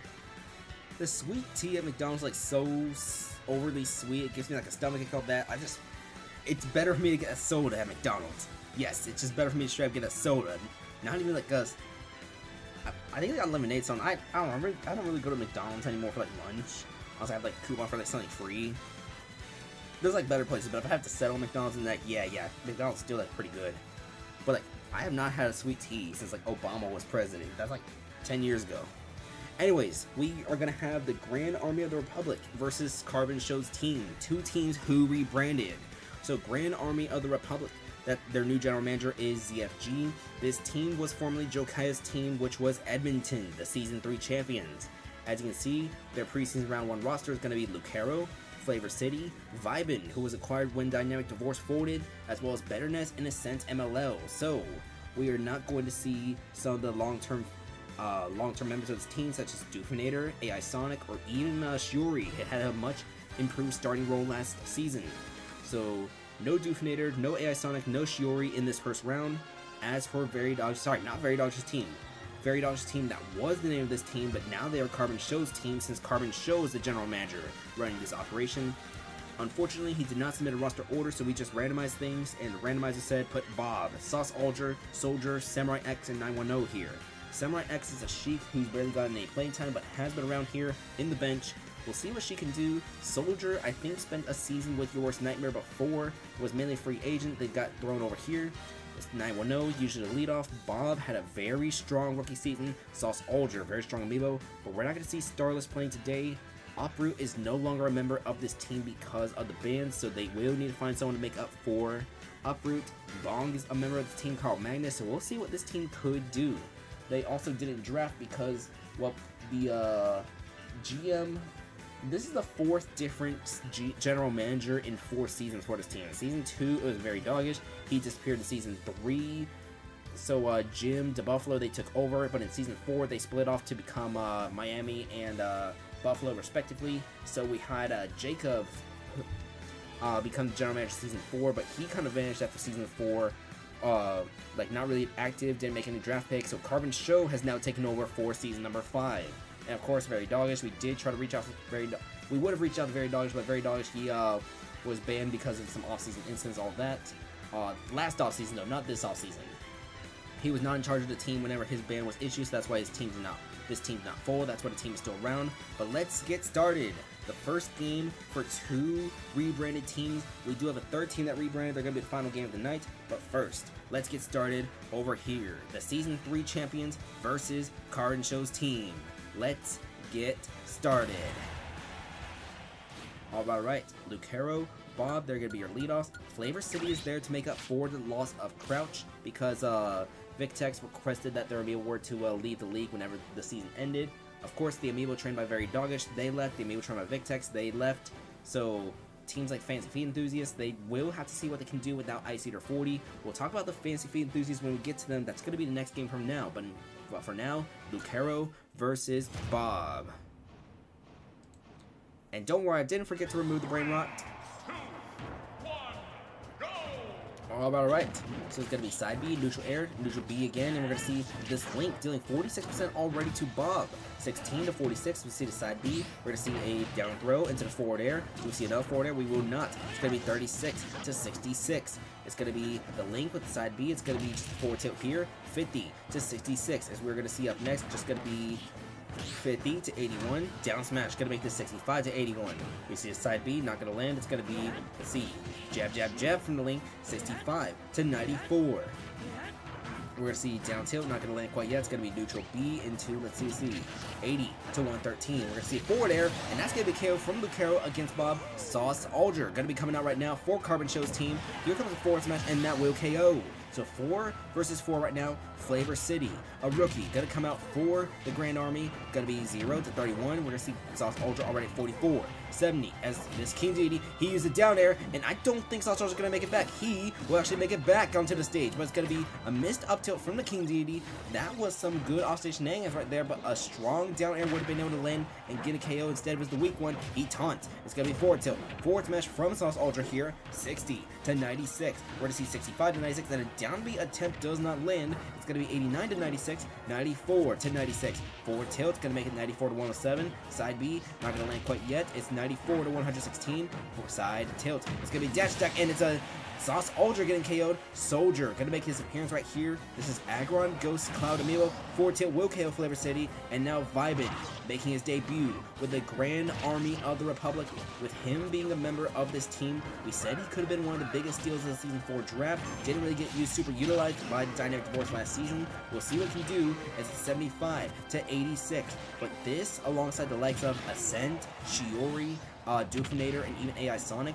The sweet tea at McDonald's, like, so overly sweet, it gives me like a stomachache, all that. It's better for me to get a soda at McDonald's. Yes, it's just better for me to straight up get a soda. Not even like I think they got lemonade, so I don't really go to McDonald's anymore for like lunch. I also have like coupon for like something free. There's like better places, but if I have to settle McDonald's and that, yeah, McDonald's still like pretty good. But like, I have not had a sweet tea since like Obama was president. That's like 10 years ago. Anyways, we are gonna have the Grand Army of the Republic versus Carbon Show's team. Two teams who rebranded. So Grand Army of the Republic, that their new general manager is ZFG. This team was formerly Joe Kaya's team, which was Edmonton, the Season 3 champions. As you can see, their preseason round 1 roster is going to be Lucero, Flavor City, Vibin, who was acquired when Dynamic Divorce folded, as well as Betterness and Ascent MLL. So, we are not going to see some of the long-term members of this team, such as Doofinator, AI Sonic, or even Shiori. It had a much improved starting role last season. So, no Doofinator, no AI Sonic, no Shiori in this first round. As for not Very Dodge's team. Very Dodge's team, that was the name of this team, but now they are Carbon Show's team since Carbon Show is the general manager running this operation. Unfortunately, he did not submit a roster order, so we just randomized things, and the randomizer said put Bob, Sauce Alger, Soldier, Samurai X, and 910 here. Samurai X is a Sheik who's barely gotten any playing time, but has been around here in the bench. We'll see what she can do. Soldier, I think, spent a season with Your Worst Nightmare before, was mainly a free agent, they got thrown over here. 910, usually the leadoff. Bob had a very strong rookie season. Sauce Alger, very strong amiibo, but we're not going to see Starless playing today. Uproot is no longer a member of this team because of the ban, so they will need to find someone to make up for Uproot. Donk is a member of the team called Magnus, so we'll see what this team could do. they also didn't draft because, well, the GM. This is the 4th different general manager in 4 seasons for this team. In season 2, it was very doggish. He disappeared in season 3. So Jim, Dabuffalo, they took over. But in season 4, they split off to become Miami and Buffalo, respectively. So we had Jacob become the general manager season 4, but he kind of vanished after season 4. Like, not really active, didn't make any draft picks. So Carbon Show has now taken over for season number 5. And of course, Very Doggish. We did try to reach out to we would have reached out to Very Doggish, but Very Doggish, he was banned because of some off-season incidents, all that. Last off-season, though, not this off-season. He was not in charge of the team whenever his ban was issued, so that's why this team's not full. That's why the team is still around. But let's get started. The first game for 2 rebranded teams. We do have a 3rd team that rebranded. They're going to be the final game of the night. But first, let's get started over here. The Season 3 champions versus Carbon Show's team. Let's get started. Alright, Lucero, Bob, they're going to be your leadoffs. Flavor City is there to make up for the loss of Crouch because Victex requested that there would be a award to leave the league whenever the season ended. Of course, the Amiibo trained by Very Doggish, they left. The Amiibo trained by Victex, they left. So teams like Fancy Feet Enthusiasts, they will have to see what they can do without Ice Eater 40. We'll talk about the Fancy Feet Enthusiasts when we get to them. That's going to be the next game from now. But for now, Lucero versus Bob. And don't worry, I didn't forget to remove the Brain Rot. 2, 1, go! Alright, so it's going to be side B, neutral air, neutral B again, and we're going to see this Link dealing 46% already to Bob. 16 to 46, we see the side B. We're going to see a down throw into the forward air. We see another forward air, we will not. It's going to be 36 to 66. It's going to be the Link with the side B. It's going to be just forward tilt here, 50 to 66. As we're going to see up next, just going to be 50 to 81, down smash, gonna make this 65 to 81. We see a side B, not gonna land, it's gonna be, let's see, jab, jab, jab from the Link, 65 to 94. We're gonna see down tilt, not gonna land quite yet, it's gonna be neutral B into, let's see, 80 to 113. We're gonna see forward air, and that's gonna be KO from Lucero against Bob. Sauce Alger, gonna be coming out right now for Carbon Show's team. Here comes a forward smash, and that will KO. So 4 versus 4 right now. Flavor City, a rookie, gonna come out for the Grand Army. Gonna be 0 to 31. We're gonna see Sauce Ultra already at 44, 70. As this King Deity, he used a down air, and I don't think Sauce Ultra's gonna make it back. He will actually make it back onto the stage, but it's gonna be a missed up tilt from the King Deity. That was some good offstage shenanigans right there, but a strong down air would have been able to land and get a KO. Instead was the weak one. He taunts. It's gonna be forward tilt. Forward smash from Sauce Ultra here, 60 to 96. We're gonna see 65 to 96. Then a down B attempt does not land. It's gonna be 89 to 96, 94 to 96. Forward tilt, gonna make it 94 to 107. Side B, not gonna land quite yet. It's 94 to 116. For side tilt, it's gonna be dash attack, and it's a Sauce Ultra getting KO'd. Soldier gonna make his appearance right here. This is Agron, Ghost, Cloud, Amiibo. Forward tilt will KO Flavor City, and now Vibin making his debut with the Grand Army of the Republic. With him being a member of this team, we said he could have been one of the biggest steals of the Season 4 draft. Didn't really get super utilized by the Dynamic Divorce last season. We'll see what he can do as it's 75 to 86. But this, alongside the likes of Ascent, Shiori, Dufinator, and even AI Sonic,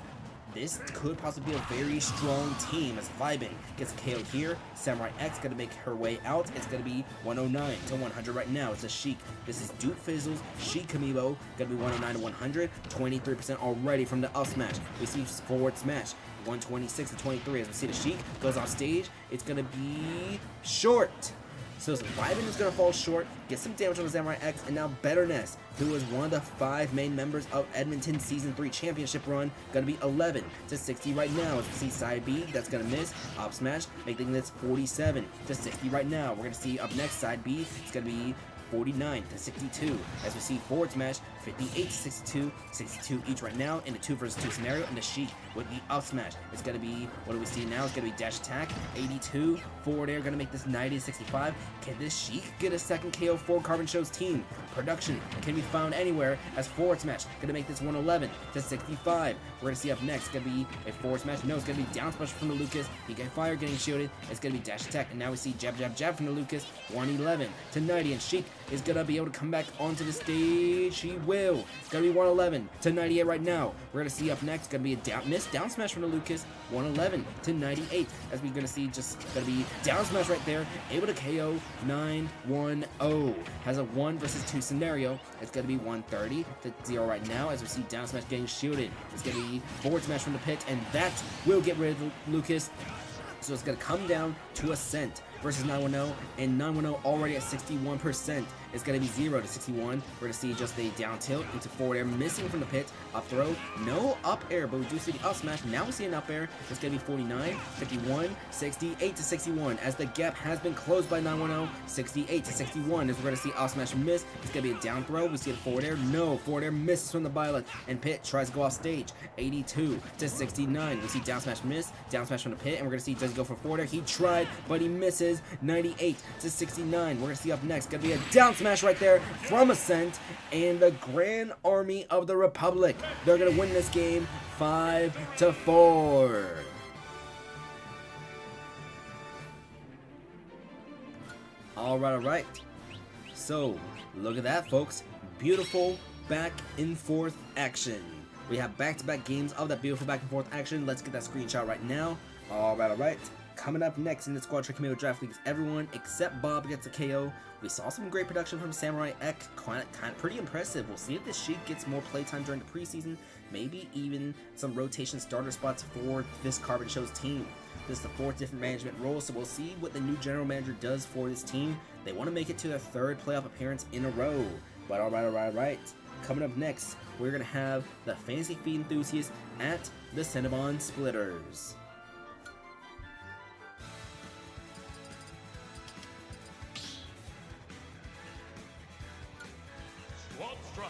this could possibly be a very strong team as Vibin gets KO here. Samurai X gonna make her way out. It's gonna be 109 to 100 right now. It's a Sheik. This is Duke Fizzle's Sheik Amiibo. Gonna be 109 to 100. 23% already from the up smash. We see forward smash. 126 to 23 as we see the Sheik goes off stage. It's gonna be short. So Vibin is going to fall short, get some damage on the Samurai X, and now Betterness, who is one of the 5 main members of Edmonton Season 3 Championship run, going to be 11 to 60 right now. As we see side B, that's going to miss. Up smash, making this 47 to 60 right now. We're going to see up next side B, it's going to be 49 to 62. As we see forward smash, 58 to 62, 62 each right now in the 2 versus 2 scenario. And the Sheik with the up smash, it's gonna be, what do we see now? It's gonna be dash attack, 82, forward air, gonna make this 90 to 65. Can this Sheik get a second KO for Carbon Show's team? Production can be found anywhere as forward smash, gonna make this 111 to 65. We're gonna see up next, gonna be a forward smash. No, it's gonna be down smash from the Lucas. He got fire getting shielded. It's gonna be dash attack, and now we see jab, jab, jab from the Lucas, 111 to 90, and Sheik is going to be able to come back onto the stage. She will. It's going to be 111 to 98 right now. We're going to see up next, going to be a missed down smash from the Lucas. 111 to 98. As we're going to see, just going to be down smash right there. Able to KO 910. Has a 1 versus 2 scenario. It's going to be 130 to 0 right now. As we see down smash getting shielded. It's going to be forward smash from the pit. And that will get rid of Lucas. So it's going to come down to Ascent versus 910, and 910 already at 61%. It's going to be 0 to 61. We're going to see just a down tilt into forward air, missing from the pit, up throw, no up air, but we do see the up smash. Now we see an up air. It's going to be 49, 51, 68 to 61, as the gap has been closed by 910, 68 to 61, as we're going to see up smash miss. It's going to be a down throw. We see a forward air. No, forward air misses from the Lylat, and pit tries to go off stage. 82 to 69. We see down smash miss, down smash from the pit, and we're going to see does he go for forward air. He tried, but he misses. 98 to 69. We're going to see up next. Going to be a down smash right there from Ascent and the Grand Army of the Republic. They're going to win this game 5 to 4. All right. So, look at that, folks. Beautiful back and forth action. We have back-to-back games of that beautiful back and forth action. Let's get that screenshot right now. All right. Coming up next in the Squad Trick Amiibo Draft League is everyone except Bob gets a KO. We saw some great production from Samurai X, kind of pretty impressive. We'll see if this Sheik gets more playtime during the preseason, maybe even some rotation starter spots for this Carbon Show's team. This is the 4th different management role, so we'll see what the new general manager does for this team. They want to make it to their 3rd playoff appearance in a row. But all right. Coming up next, we're going to have the Fantasy Feed enthusiasts at the Cinnabon Splitters. Squad strike.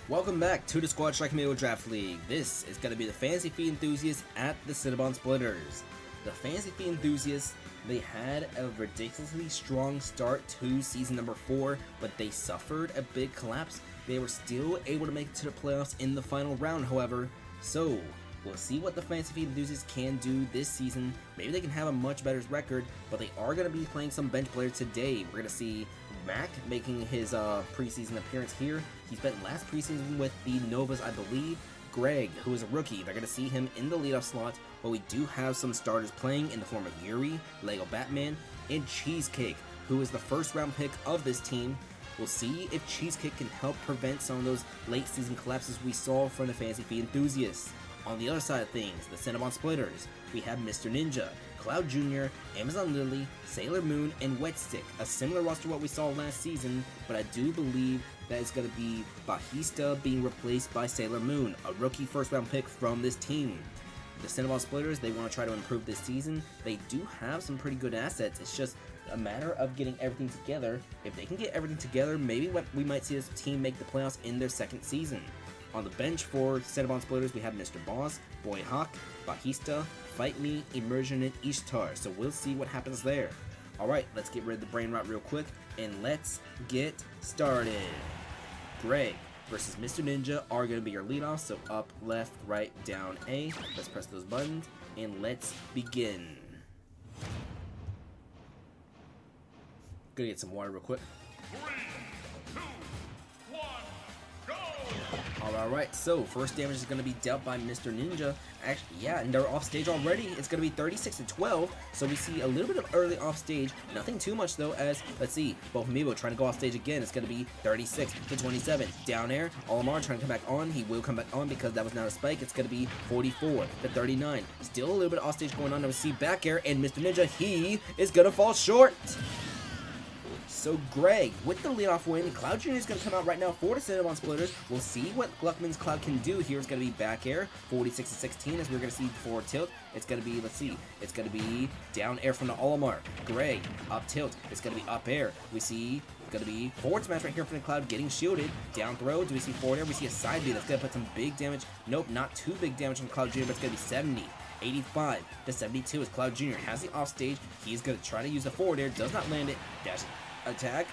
Welcome back to the Squad Strike Amiibo Draft League. This is going to be the Fantasy Feed enthusiasts at the Cinnabon Splitters. The Fantasy Feed enthusiasts, they had a ridiculously strong start to season number 4, but they suffered a big collapse. They were still able to make it to the playoffs in the final round, however. So, We'll see what the Fantasy Feet enthusiasts can do this season. Maybe they can have a much better record, but they are going to be playing some bench players today. We're going to see Mac making his preseason appearance here. He spent last preseason with the Novas, I believe. Greg, who is a rookie, they're going to see him in the leadoff slot, but we do have some starters playing in the form of Yuri, Lego Batman, and Cheesecake, who is the first round pick of this team. We'll see if Cheesecake can help prevent some of those late season collapses we saw from the Fantasy Feet enthusiasts. On the other side of things, the Cinnabon Splitters, we have Mr. Ninja, Cloud Jr., Amazon Lily, Sailor Moon, and Wetstick. A similar roster to what we saw last season, but I do believe that it's going to be Bajista being replaced by Sailor Moon, a rookie first round pick from this team. The Cinnabon Splitters, they want to try to improve this season. They do have some pretty good assets. It's just a matter of getting everything together. If they can get everything together, maybe we might see this team make the playoffs in their second season. On the bench for Cinnabon Splitters, we have Mr. Boss, Boy Hawk, Bajista, Fight Me, Immersion, and Ishtar. So we'll see what happens there. Alright, let's get rid of the brain rot real quick, and let's get started. Greg versus Mr. Ninja are going to be your leadoff, so up, left, right, down, A. Let's press those buttons, and let's begin. Gonna get some water real quick. 3, 2, 1, go! Alright, so first damage is going to be dealt by Mr. Ninja. Actually, yeah, and they're off stage already. It's going to be 36-12, so we see a little bit of early off stage. Nothing too much though, as, let's see, both Amiibo trying to go off stage again. It's going to be 36-27. Down air, Olimar trying to come back on. He will come back on because that was not a spike. It's going to be 44-39. Still a little bit of off stage going on. Now we see back air, and Mr. Ninja, he is going to fall short. So Greg, with the leadoff win, Cloud Jr. is going to come out right now for the Cinnabon Splitters. We'll see what Luckman's Cloud can do here. It's going to be back air, 46-16, as we're going to see forward tilt. It's going to be, let's see, it's going to be down air from the Olimar. Greg, up tilt. It's going to be up air. We see it's going to be forward smash right here from the Cloud, getting shielded. Down throw, do we see forward air? We see a side B that's going to put some big damage. Nope, not too big damage on Cloud Jr., but it's going to be 70. 85-72 as Cloud Jr. has the off stage. He's going to try to use the forward air, does not land it. Dash attack.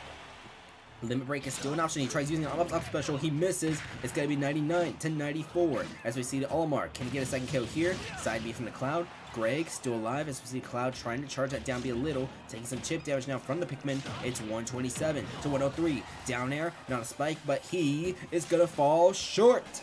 Limit break is still an option. He tries using an up special. He misses. It's going to be 99-94 as we see the Olimar. Can he get a second KO here? Side B from the Cloud. Greg still alive as we see Cloud trying to charge that down B a little. Taking some chip damage now from the Pikmin. It's 127-103. Down air. Not a spike, but he is going to fall short.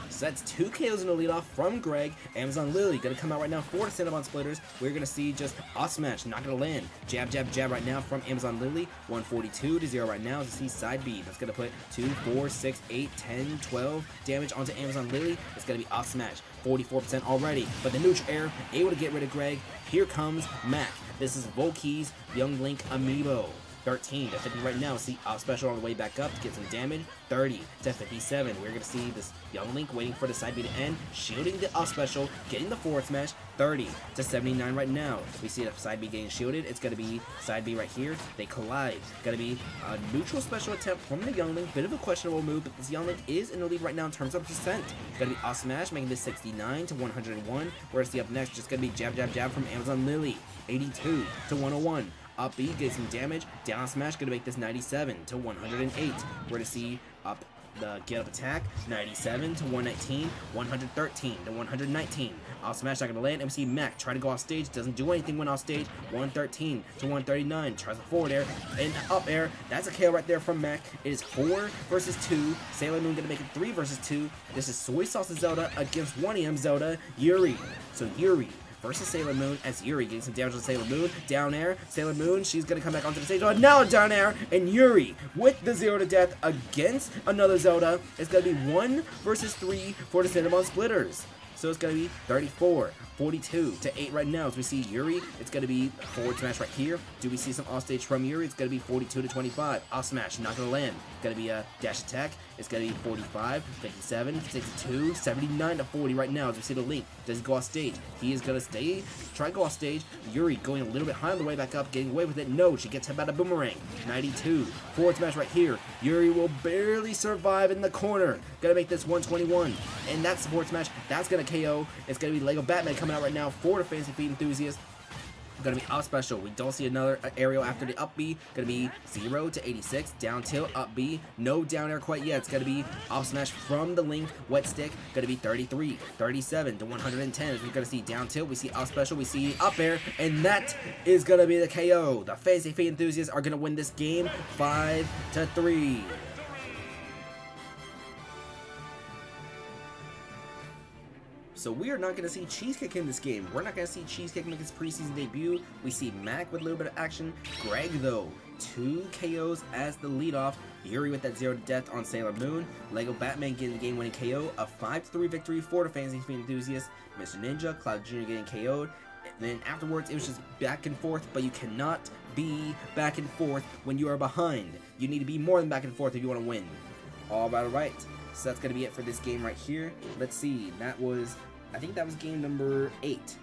So that's 2 KOs in the leadoff from Greg. Amazon Lily going to come out right now for the Cinnabon Splitters. We're going to see just a smash, not going to land. Jab, jab, jab right now from Amazon Lily. 142-0 right now as we see side B. That's going to put 2, 4, 6, 8, 10, 12 damage onto Amazon Lily. It's going to be off smash. 44% already. But the neutral air able to get rid of Greg. Here comes Mac. This is Volkey's Young Link Amiibo. 13-50 right now. See off special on the way back up to get some damage. 30-57. We're going to see this Young Link waiting for the side B to end. Shielding the off special. Getting the forward smash. 30-79 right now. We see the side B getting shielded. It's going to be side B right here. They collide. Going to be a neutral special attempt from the Young Link. Bit of a questionable move, but this Young Link is in the lead right now in terms of percent. Going to be off smash, making this 69-101. We're going to see up next. Just going to be jab, jab, jab from Amazon Lily. 82-101. Up B, get some damage. Down smash, gonna make this 97-108. We're gonna see up the get up attack, 97-119, 113-119. Off smash, not gonna land. MC Mac try to go off stage, doesn't do anything when off stage. 113-139. Tries the forward air and up air. That's a KO right there from Mac. It is 4 versus 2. Sailor Moon gonna make it 3 versus 2. This is Soy Sauce Zelda against 1EM Zelda, Yuri. So Yuri versus Sailor Moon as Yuri getting some damage on Sailor Moon. Down air. Sailor Moon, she's going to come back onto the stage. Oh, now down air. And Yuri with the 0 to death against another Zelda. It's going to be 1 versus 3 for the Cinnabon Splitters. So it's going to be 34-42-8 right now as we see Yuri. It's going to be forward smash right here. Do we see some off stage from Yuri? It's going to be 42-25. Off smash, not going to land. Going to be a dash attack. It's going to be 45, 57, 62, 79-40 right now as we see the Link. Does he go off stage? He is going to try to go off stage. Yuri going a little bit high on the way back up, getting away with it. No, she gets hit by the boomerang. 92. Forward smash right here. Yuri will barely survive in the corner. Going to make this 121. And that's the forward smash. That's going to KO. It's going to be Lego Batman coming out right now for the Fantasy Feet enthusiasts. Gonna be up special. We don't see another aerial after the up B. Gonna be 0 to 86. Down tilt, up B. No down air quite yet. It's gonna be up smash from the link. Wet stick. Gonna be 33, 37 to 110. As we're gonna see down tilt. We see up special. We see up air. And that is gonna be the KO. The Fantasy Feet enthusiasts are gonna win this game 5 to 3. So we are not going to see Cheesecake in this game. We're not going to see Cheesecake make his preseason debut. We see Mac with a little bit of action. Greg, though, 2 KOs as the leadoff. Yuri with that 0 to death on Sailor Moon. Lego Batman getting the game-winning KO. A 5-3 victory for the Fantasy Feet enthusiasts. Mr. Ninja, Cloud Jr. getting KO'd. And then afterwards, it was just back and forth, but you cannot be back and forth when you are behind. You need to be more than back and forth if you want to win. All right. So that's going to be it for this game right here. Let's see. I think that was game number 8.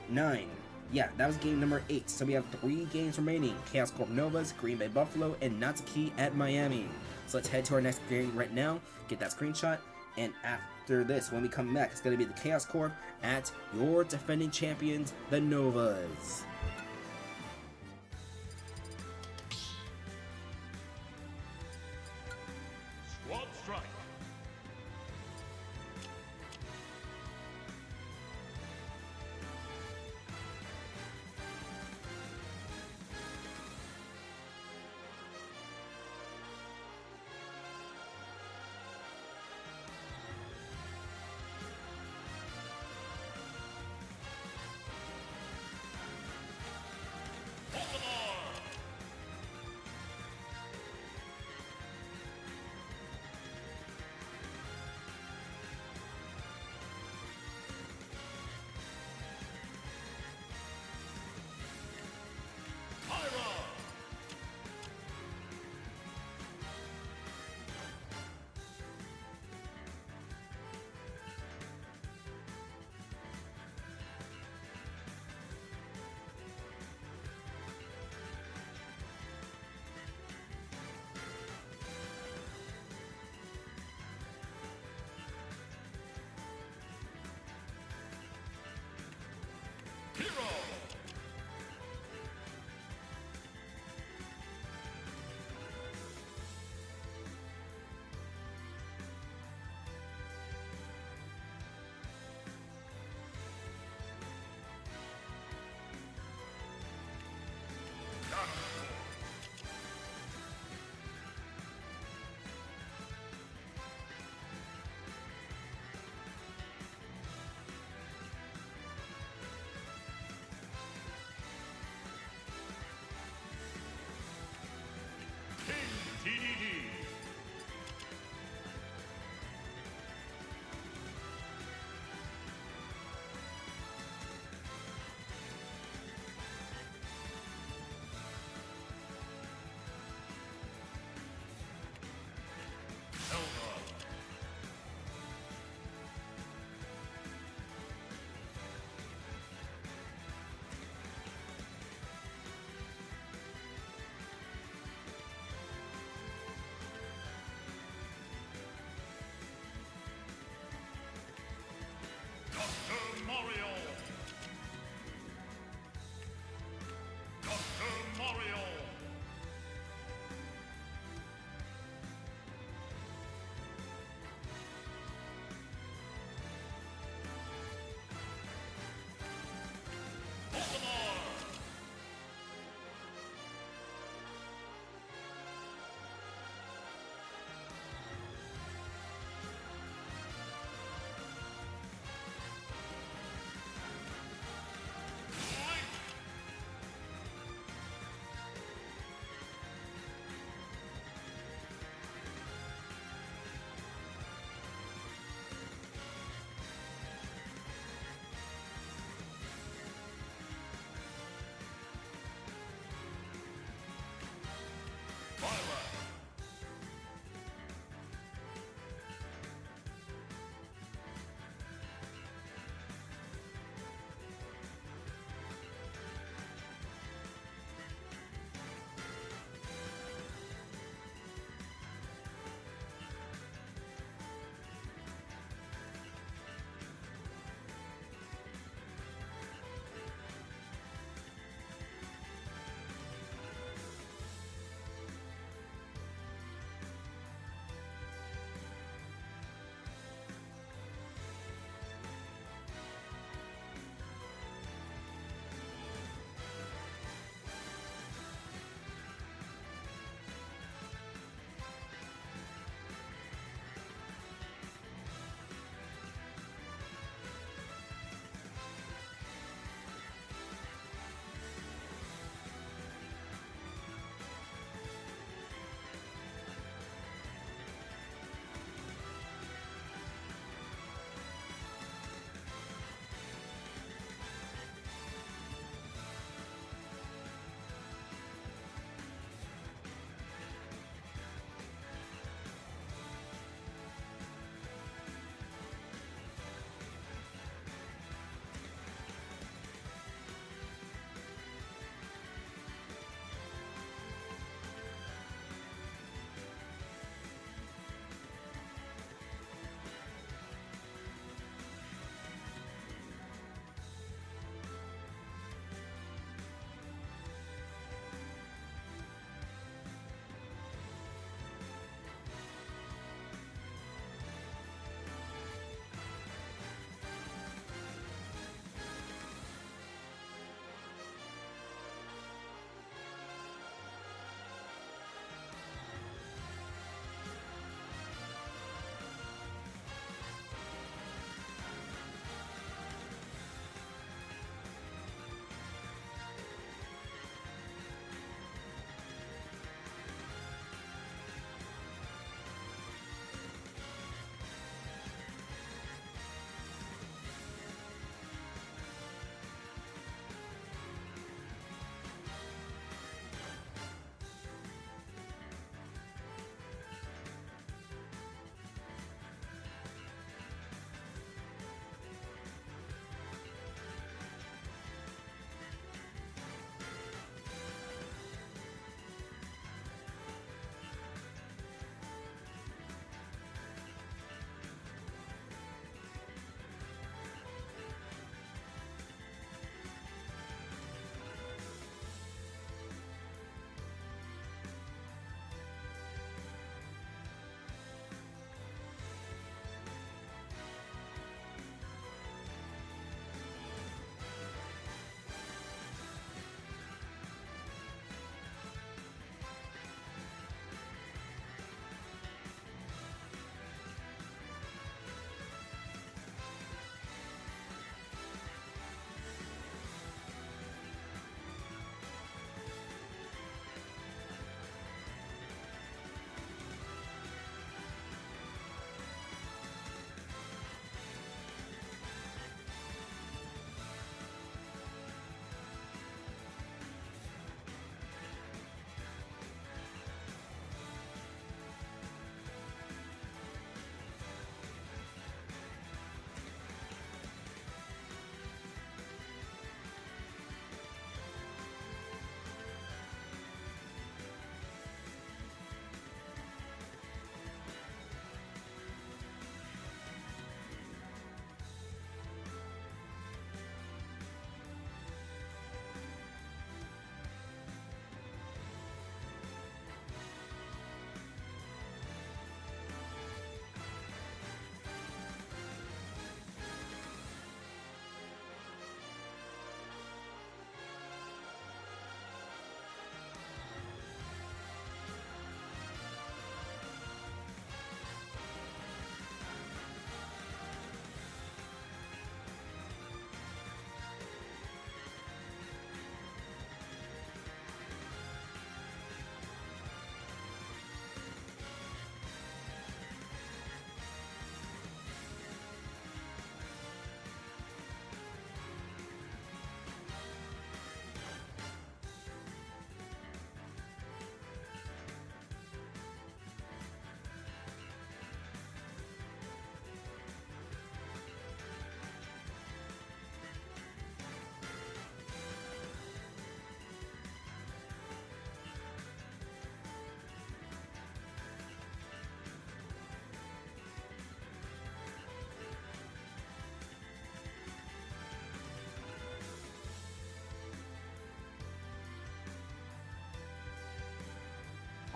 9. Yeah, that was game number 8. So we have 3 games remaining. Chaos Corp Novas, Green Bay Buffalo, and Natsuki at Miami. So let's head to our next game right now. Get that screenshot. And after this, when we come back, it's going to be the Chaos Corp at your defending champions, the Novas. Squad strike.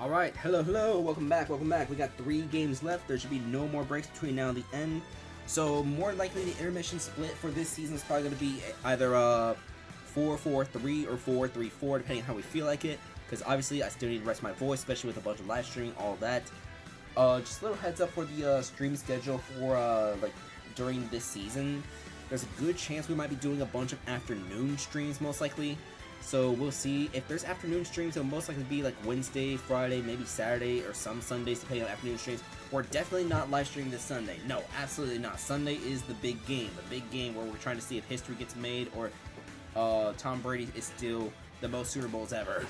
Alright, hello, welcome back. We got 3 games left. There should be no more breaks between now and the end. So, more likely the intermission split for this season is probably going to be either 4-4-3 or 4-3-4, depending on how we feel like it. Because obviously, I still need to rest my voice, especially with a bunch of live streaming, all that. Just a little heads up for the stream schedule for, during this season. There's a good chance we might be doing a bunch of afternoon streams, most likely. So we'll see. If there's afternoon streams, it'll most likely be like Wednesday, Friday, maybe Saturday, or some Sundays, depending on afternoon streams. We're definitely not live streaming this Sunday. No, absolutely not. Sunday is the big game. The big game where we're trying to see if history gets made or Tom Brady is still the most Super Bowls ever.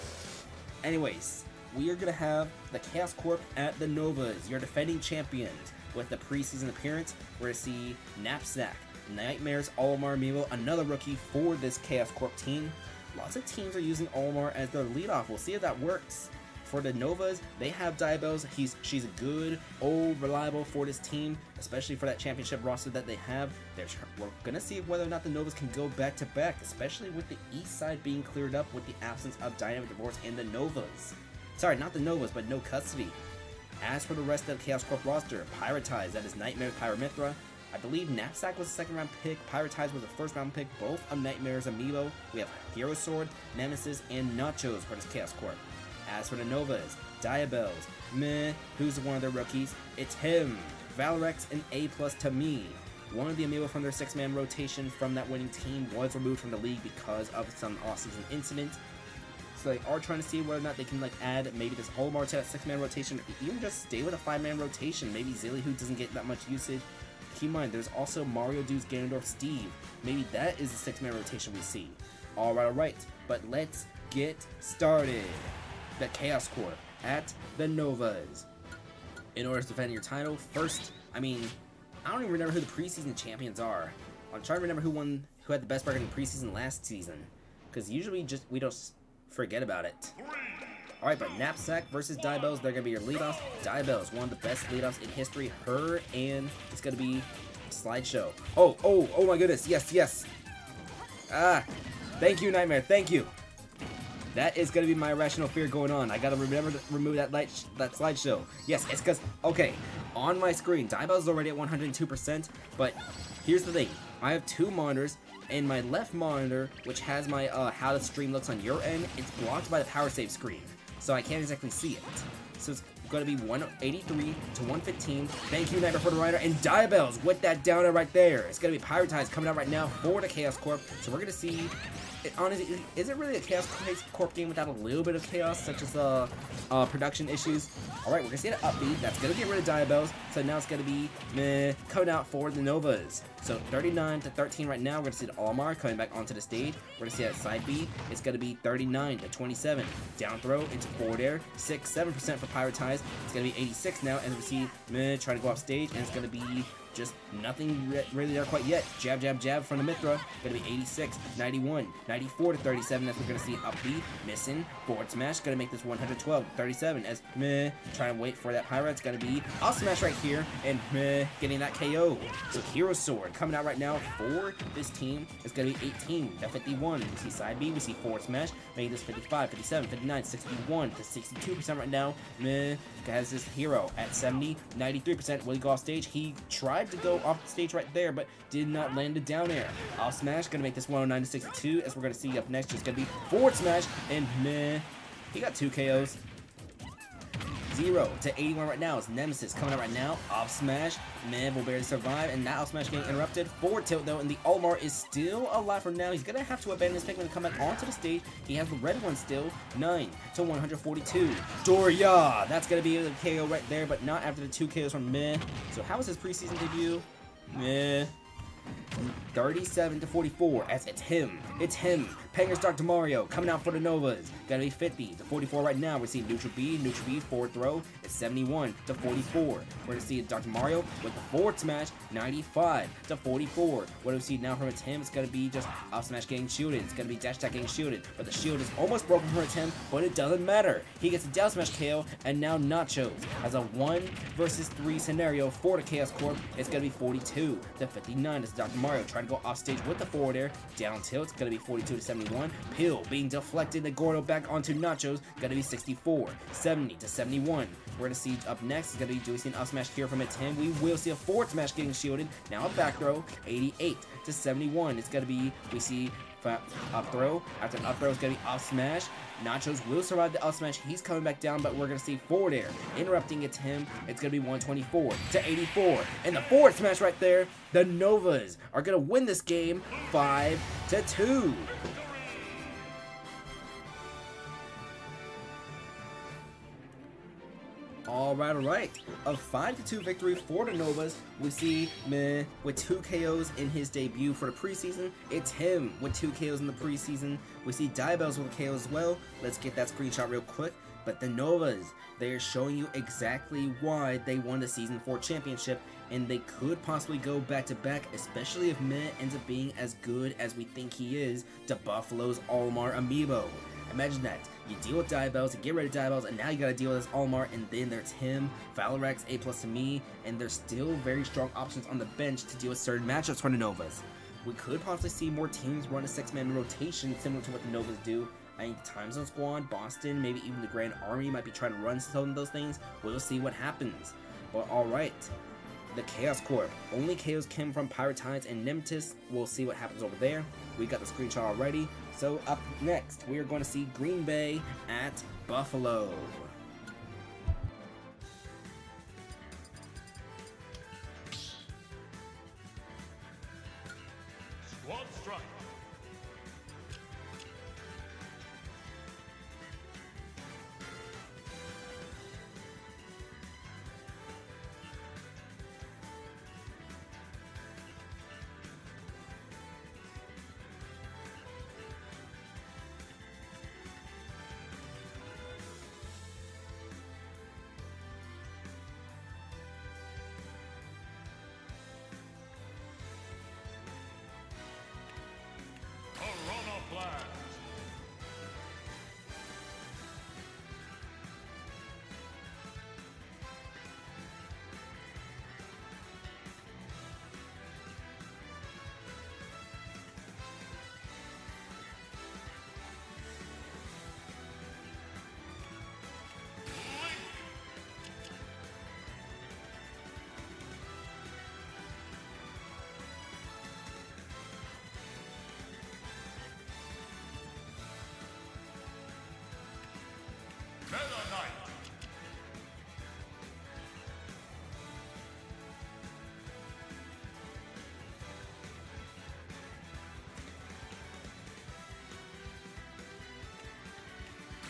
Anyways, we are going to have the Chaos Corp at the Novas, your defending champions. With the preseason appearance, we're going to see Knapsack, Nightmares, Olimar, Amiibo, another rookie for this Chaos Corp team. Lots of teams are using Olimar as their leadoff. We'll see if that works. For the Novas, they have Diabels. She's good, reliable for this team, especially for that championship roster that they have. We're going to see whether or not the Novas can go back-to-back, especially with the east side being cleared up with the absence of Dynamic Divorce and the Novas. Sorry, not the Novas, but no custody. As for the rest of the Chaos Corp roster, Pyritize, that is Nightmare, Pyramithra. I believe Knapsack was a second-round pick, Pyritize was a first-round pick, both of Nightmare's Amiibo. We have Hero Sword, Nemesis, and Nachos for this Chaos Corp. As for the Novas, Diabels, meh, who's one of their rookies? It's him! Valorex, an A+ to me. One of the Amiibo from their 6-man rotation from that winning team was removed from the league because of some off-season incident. So they are trying to see whether or not they can add maybe this Olimar to that 6-man rotation, or even just stay with a 5-man rotation. Maybe Zilly, who doesn't get that much usage. Keep in mind, there's also Mario Dudes, Ganondorf, Steve. Maybe that is the 6-man rotation we see. Alright, but let's get started. The Chaos Corp at the Novas. In order to defend your title, first, I don't even remember who the preseason champions are. I'm trying to remember who had the best record in the preseason last season, because usually we don't forget about it. Alright, but Knapsack versus Diabels, they're going to be your leadoffs. Diabels, one of the best leadoffs in history. Her, and it's going to be Slideshow. Oh my goodness, yes. Thank you, Nightmare, thank you. That is going to be my irrational fear going on. I got to remember to remove that Slideshow. Yes, it's because, okay, on my screen, Diabels is already at 102%, but here's the thing. I have 2 monitors. And my left monitor, which has my how the stream looks on your end, it's blocked by the power save screen, so I can't exactly see it. So it's going to be 183 to 115. Thank you, Nightmare, for the rider, and Diabels with that downer right there. It's going to be Pyritize coming out right now for the Chaos Corp. So we're going to see. Honestly, is it really a Chaos Corp game without a little bit of chaos, such as production issues? Alright, we're going to see an upbeat. That's going to get rid of Diabels. So now it's going to be coming out for the Novas. So 39 to 13 right now. We're going to see the Olimar coming back onto the stage. We're going to see that side B. It's going to be 39 to 27. Down throw into forward air. 6-7% for Pyritize. It's going to be 86 now. And we see trying to go off stage. And it's going to be just nothing really there quite yet. Jab from the Mithra. Going to be 86, 91, 94 to 37. That's what we're going to see upbeat. Missing. Forward smash. Going to make this 112 to 37. As trying to wait for that Pyro. It's going to be up smash right here. And getting that KO. So Hero Sword coming out right now for this team. It's going to be 18 to 51. We see side B. We see forward smash. Making this 55, 57, 59, 61 to 62% right now. Has this Hero at 70, 93%. Will he go off stage? He tried to go off the stage right there, but did not land it down air. Off smash, gonna make this 109 to 62. As we're gonna see up next, just gonna be forward smash, and he got 2 KOs. 0 to 81 right now. It's Nemesis coming out right now. Off smash. Will barely survive. And that off smash getting interrupted. Forward tilt though. And the Olimar is still alive for now. He's going to have to abandon his pick when he come back onto the stage. He has the red one still. 9 to 142. Doria. That's going to be the KO right there. But not after the 2 KOs from So how was his preseason debut? 37 to 44, as it's him. Penguhr's Dr. Mario coming out for the Novas. Gonna be 50 to 44 right now. We're seeing Neutral B, forward throw. It's 71 to 44. We're gonna see Dr. Mario with the forward smash, 95 to 44. What do we see now from him? It's gonna be just up smash getting shielded. It's gonna be dash attack getting shielded, but the shield is almost broken from him, but it doesn't matter. He gets a down smash KO, and now Nachos has a 1 versus 3 scenario for the Chaos Corp. It's gonna be 42 to 59 as Dr. Mario trying to go off stage with the forward air. Down tilt, it's gonna be 42 to 70. 71. Pill being deflected. The Gordo back onto Nachos. Gonna be 64. 70 to 71. We're gonna see up next is gonna be, do we see an up smash here from a 10? We will see a forward smash getting shielded. Now a back throw. 88 to 71. It's gonna be, we see up throw. After an up throw, it's gonna be up smash. Nachos will survive the up smash. He's coming back down, but we're gonna see forward air. Interrupting it's him. It's gonna be 124 to 84. And the forward smash right there. The Novas are gonna win this game 5 to 2. Alright. A 5 to 2 victory for the Novas. We see Meh with 2 KOs in his debut for the preseason. It's him with 2 KOs in the preseason. We see Diabels with a KO as well. Let's get that screenshot real quick. But the Novas, they are showing you exactly why they won the Season 4 championship, and they could possibly go back-to-back, especially if Meh ends up being as good as we think he is, Dabuffalo's Olimar Amiibo. Imagine that. You deal with Diabels, you get rid of Diabels, and now you gotta deal with this Olimar, and then there's him, Valorx, A+ to me, and there's still very strong options on the bench to deal with certain matchups for the Novas. We could possibly see more teams run a 6-man rotation similar to what the Novas do. I think Time Zone Squad, Bastion, maybe even the Grand Army might be trying to run some of those things. We'll see what happens. But alright. The Chaos Corp. Only KOs came from Pyretides and Mementos. We'll see what happens over there. We got the screenshot already. So up next, we are going to see Green Bay at Buffalo. Squad strike. Blast. Meta Knight.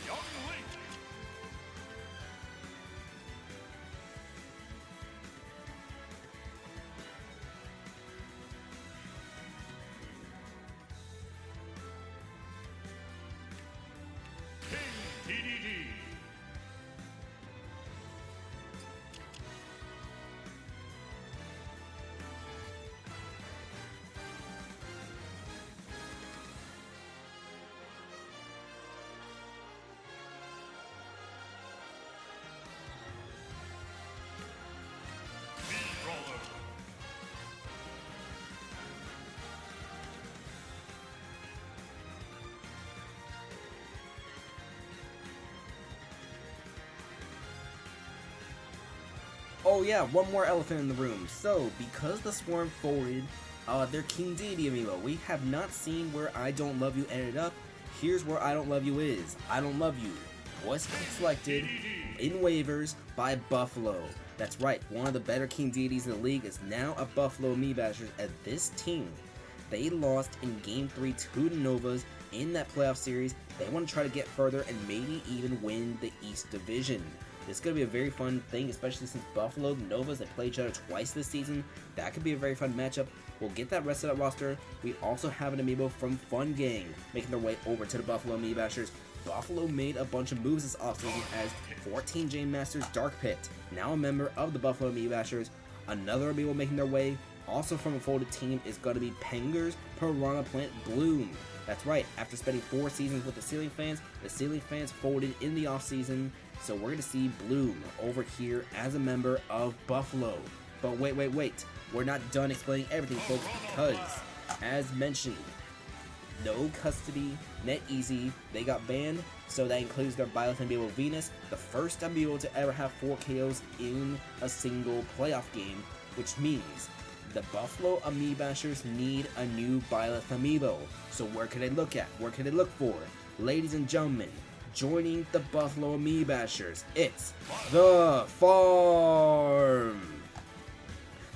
Young Link. King TDD. Brawlers. Oh yeah, one more elephant in the room. So, because the Swarm folded their King Deity Amiibo, we have not seen where I Don't Love You ended up. Here's where I Don't Love You is. I Don't Love You was selected in waivers by Buffalo. That's right, one of the better King Deities in the league is now a Buffalo Amiibashers, and this team, they lost in Game 3 to the Novas in that playoff series. They want to try to get further and maybe even win the East Division. This is going to be a very fun thing, especially since Buffalo and Novas, they play each other twice this season. That could be a very fun matchup. We'll get that rest of that roster. We also have an Amiibo from Fun Gang making their way over to the Buffalo Amiibashers. Buffalo made a bunch of moves this offseason as 14 J Masters Dark Pit, now a member of the Buffalo Amiibashers. Another Amiibo making their way, also from a folded team, is going to be Penguhr's Piranha Plant Bloom. That's right, after spending 4 seasons with the Ceiling Fans folded in the offseason. So we're going to see Bloom over here as a member of Buffalo. But wait. We're not done explaining everything, folks, because, as mentioned, no custody, net easy. They got banned, so that includes their Byleth Amiibo Venus, the first Amiibo to ever have 4 KOs in a single playoff game, which means the Buffalo Amiibashers need a new Byleth Amiibo. So where can they look at? Where can they look for? Ladies and gentlemen, joining the Buffalo Amiibashers, it's the Farm.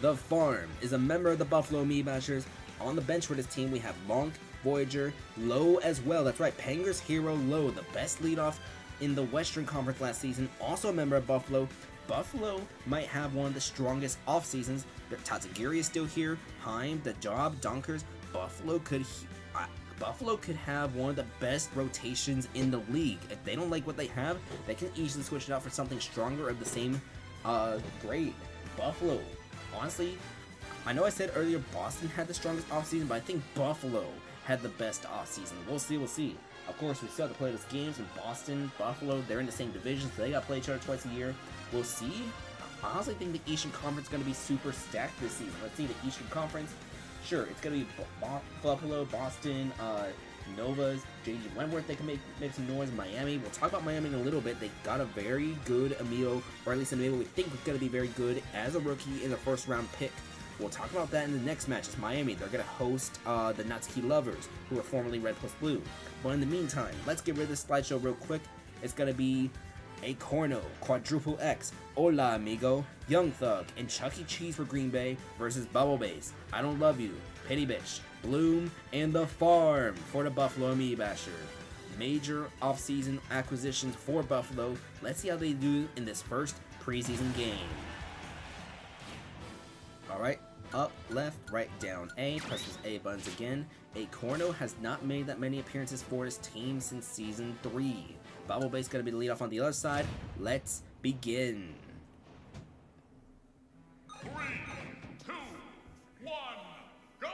The Farm is a member of the Buffalo Amiibashers. On the bench for this team, we have Donk, Voyager, Low as well. That's right, penguhr's hero Low, the best leadoff in the Western Conference last season, also a member of Buffalo. Buffalo might have one of the strongest off seasons. Tatsugiri is still here. Heim, the Job, Donkers. Buffalo could have one of the best rotations in the league. If they don't like what they have, they can easily switch it out for something stronger of the same grade. Buffalo, honestly, I know I said earlier Boston had the strongest offseason, but I think Buffalo had the best offseason. We'll see, we'll see. Of course, we still have to play those games in Boston, Buffalo. They're in the same division, so they got to play each other twice a year. We'll see. I honestly think the Eastern Conference is going to be super stacked this season. Let's see, the Eastern Conference. Sure, it's going to be Buffalo, Boston, Novas, JG Wentworth. They can make some noise. Miami. We'll talk about Miami in a little bit. They got a very good Amiibo, or at least an Amiibo we think is going to be very good as a rookie in the first round pick. We'll talk about that in the next match. It's Miami. They're going to host the Natsuki Lovers, who are formerly Red plus Blue. But in the meantime, let's get rid of this slideshow real quick. It's going to be a Corno, Quadruple X, Hola Amigo, Young Thug, and Chuck E. Cheese for Green Bay versus Bubble Base, I Don't Love You, Pity Bitch, Bloom, and The Farm for the Buffalo Amiibasher. Major offseason acquisitions for Buffalo. Let's see how they do in this first preseason game. Alright, up, left, right, down, A, presses A buttons again. A Corno has not made that many appearances for his team since Season 3. Bubble Base going to be the lead off on the other side. Let's begin. 3, 2, 1, go!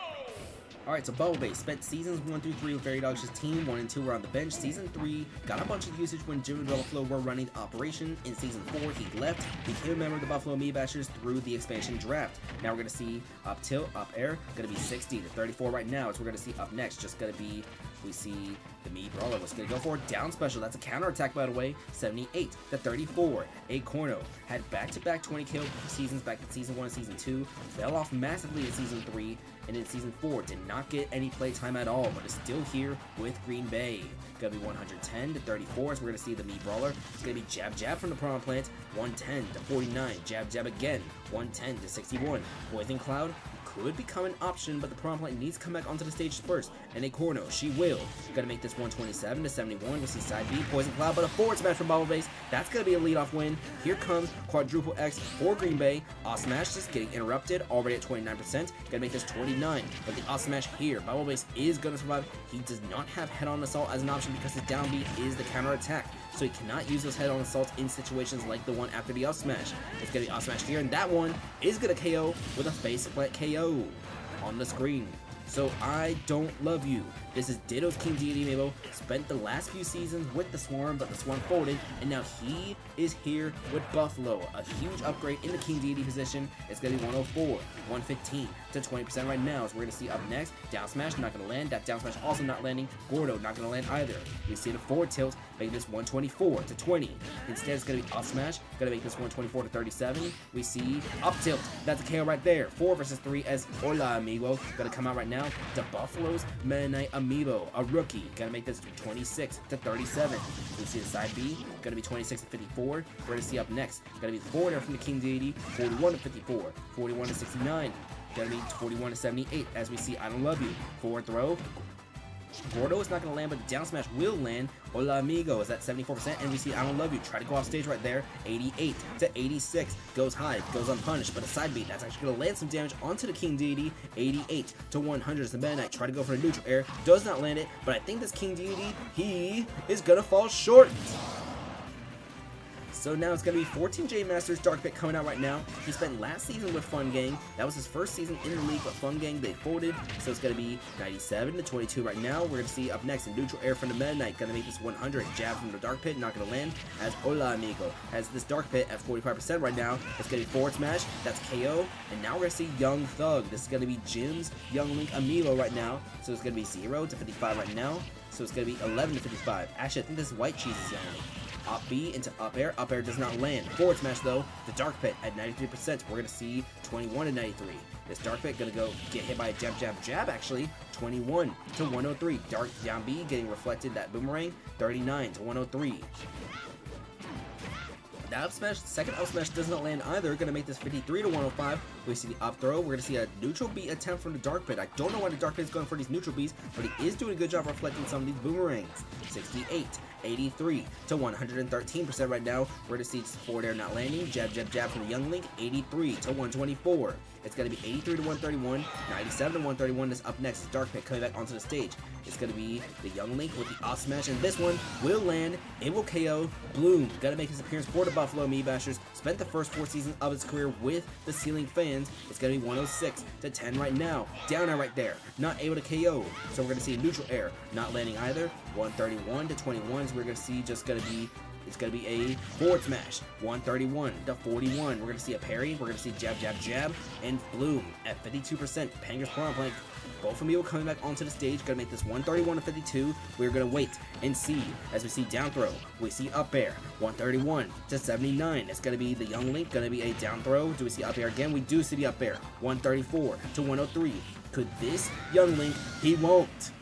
Alright, so Bubble Base spent seasons 1 through 3 with Fairy Dog's team. 1 and 2 were on the bench. Season 3 got a bunch of usage when Jim and Dabuffalo were running the operation. In Season 4, he left, became a member of the Buffalo Amiibashers through the expansion draft. Now we're going to see up tilt, up air, going to be 60 to 34 right now. So we're going to see up next, just going to be, we see the Mii Brawler was going to go for a down special. That's a counter attack, by the way. 78 to 34. A Corno had back-to-back 20 kill seasons back in Season 1 and Season 2. Fell off massively in Season 3. And in Season 4, did not get any playtime at all, but is still here with Green Bay. Gonna be 110 to 34, so we're gonna see the Mii Brawler. It's gonna be Jab Jab from the Piranha Plant, 110 to 49. Jab Jab again, 110 to 61. Poison Cloud could become an option, but the Piranha Plant needs to come back onto the stage first. And a Corno, she will. Gonna make this 127 to 71. We'll see side B, Poison Cloud, but a forward smash from Bubble Base. That's gonna be a leadoff win. Here comes Quadruple X for Green Bay. Smash just getting interrupted, already at 29%. Gonna make this 29, but the Smash here, Bubble Base is gonna survive. He does not have head-on assault as an option because his down B is the counter attack. So he cannot use those head-on assaults in situations like the one after the Smash. It's gonna be Smash here, and that one is gonna KO with a face plant KO on the screen. So I Don't Love You. This is Ditto's King Deity Amiibo. Spent the last few seasons with the Swarm, but the Swarm folded, and now he is here with Buffalo. A huge upgrade in the King Deity position. It's going to be 104, 115 to 20% right now. So we're going to see up next, down smash, not going to land. That down smash also not landing. Gordo, not going to land either. We see the forward tilt, making this 124 to 20. Instead, it's going to be up smash, going to make this 124 to 37. We see up tilt. That's a KO right there. 4 versus 3 as Hola Amigo. Going to come out right now. Dabuffalo's Mennonite Amiibo, a rookie. Gonna make this 26 to 37. We see the side B, gonna be 26 to 54. We're gonna see up next, gonna be the forwarder from the King Deity, 41 to 54, 41 to 69. Gonna be 41 to 78 as we see I Don't Love You. Forward throw. Gordo is not going to land, but the down smash will land. Hola Amigo is at 74%, and we see I Don't Love You. Try to go off stage right there. 88 to 86. Goes high, goes unpunished, but a side beat. That's actually going to land some damage onto the King Deity. 88 to 100 is the Meta Knight. Try to go for a neutral air. Does not land it, but I think this King Deity, he is going to fall short. So now it's going to be 14 J Masters Dark Pit coming out right now. He spent last season with Fun Gang. That was his first season in the league, but Fun Gang, they folded. So it's going to be 97 to 22 right now. We're going to see up next in neutral air from the Meta Knight. Going to make this 100. Jab from the Dark Pit, not going to land. As Hola Amigo has this Dark Pit at 45% right now. It's going to be forward smash. That's KO. And now we're going to see Young Thug. This is going to be Jim's Young Link Amiibo right now. So it's going to be 0 to 55 right now. So it's going to be 11 to 55. Actually, I think this is White Cheese's Young Link. Up B into up air. Up air does not land. Forward smash though. The Dark Pit at 93%. We're going to see 21 to 93. This Dark Pit going to go get hit by a jab, jab, jab actually. 21 to 103. Dark down B getting reflected. That boomerang. 39 to 103. The up smash, second up smash does not land either. Going to make this 53 to 105. We see the up throw. We're going to see a neutral B attempt from the Dark Pit. I don't know why the Dark Pit is going for these neutral Bs, but he is doing a good job reflecting some of these boomerangs. 68, 83 to 113% right now. We're going to see forward air not landing. Jab, jab, jab from the Young Link. 83 to 124. It's going to be 83 to 131, 97 to 131 is up next. Dark Pit coming back onto the stage. It's going to be the Young Link with the up smash, and this one will land. It will KO. Bloom got to make his appearance for the Buffalo Amiibashers. Spent the first 4 seasons of his career with the Ceiling fans. It's going to be 106 to 10 right now. Down air right there. Not able to KO. So we're going to see neutral air not landing either. 131 to 21. So we're going to see just going to be it's going to be a forward smash. 131 to 41. We're going to see a parry. We're going to see jab, jab, jab. And Bloom at 52%. Penguhr's Prime Plank. Both Amiibo coming back onto the stage. Going to make this 131 to 52. We're going to wait and see. As we see down throw. We see up air. 131 to 79. It's going to be the Young Link. Going to be a down throw. Do we see up air again? We do see the up air. 134 to 103. Could this Young Link? He won't.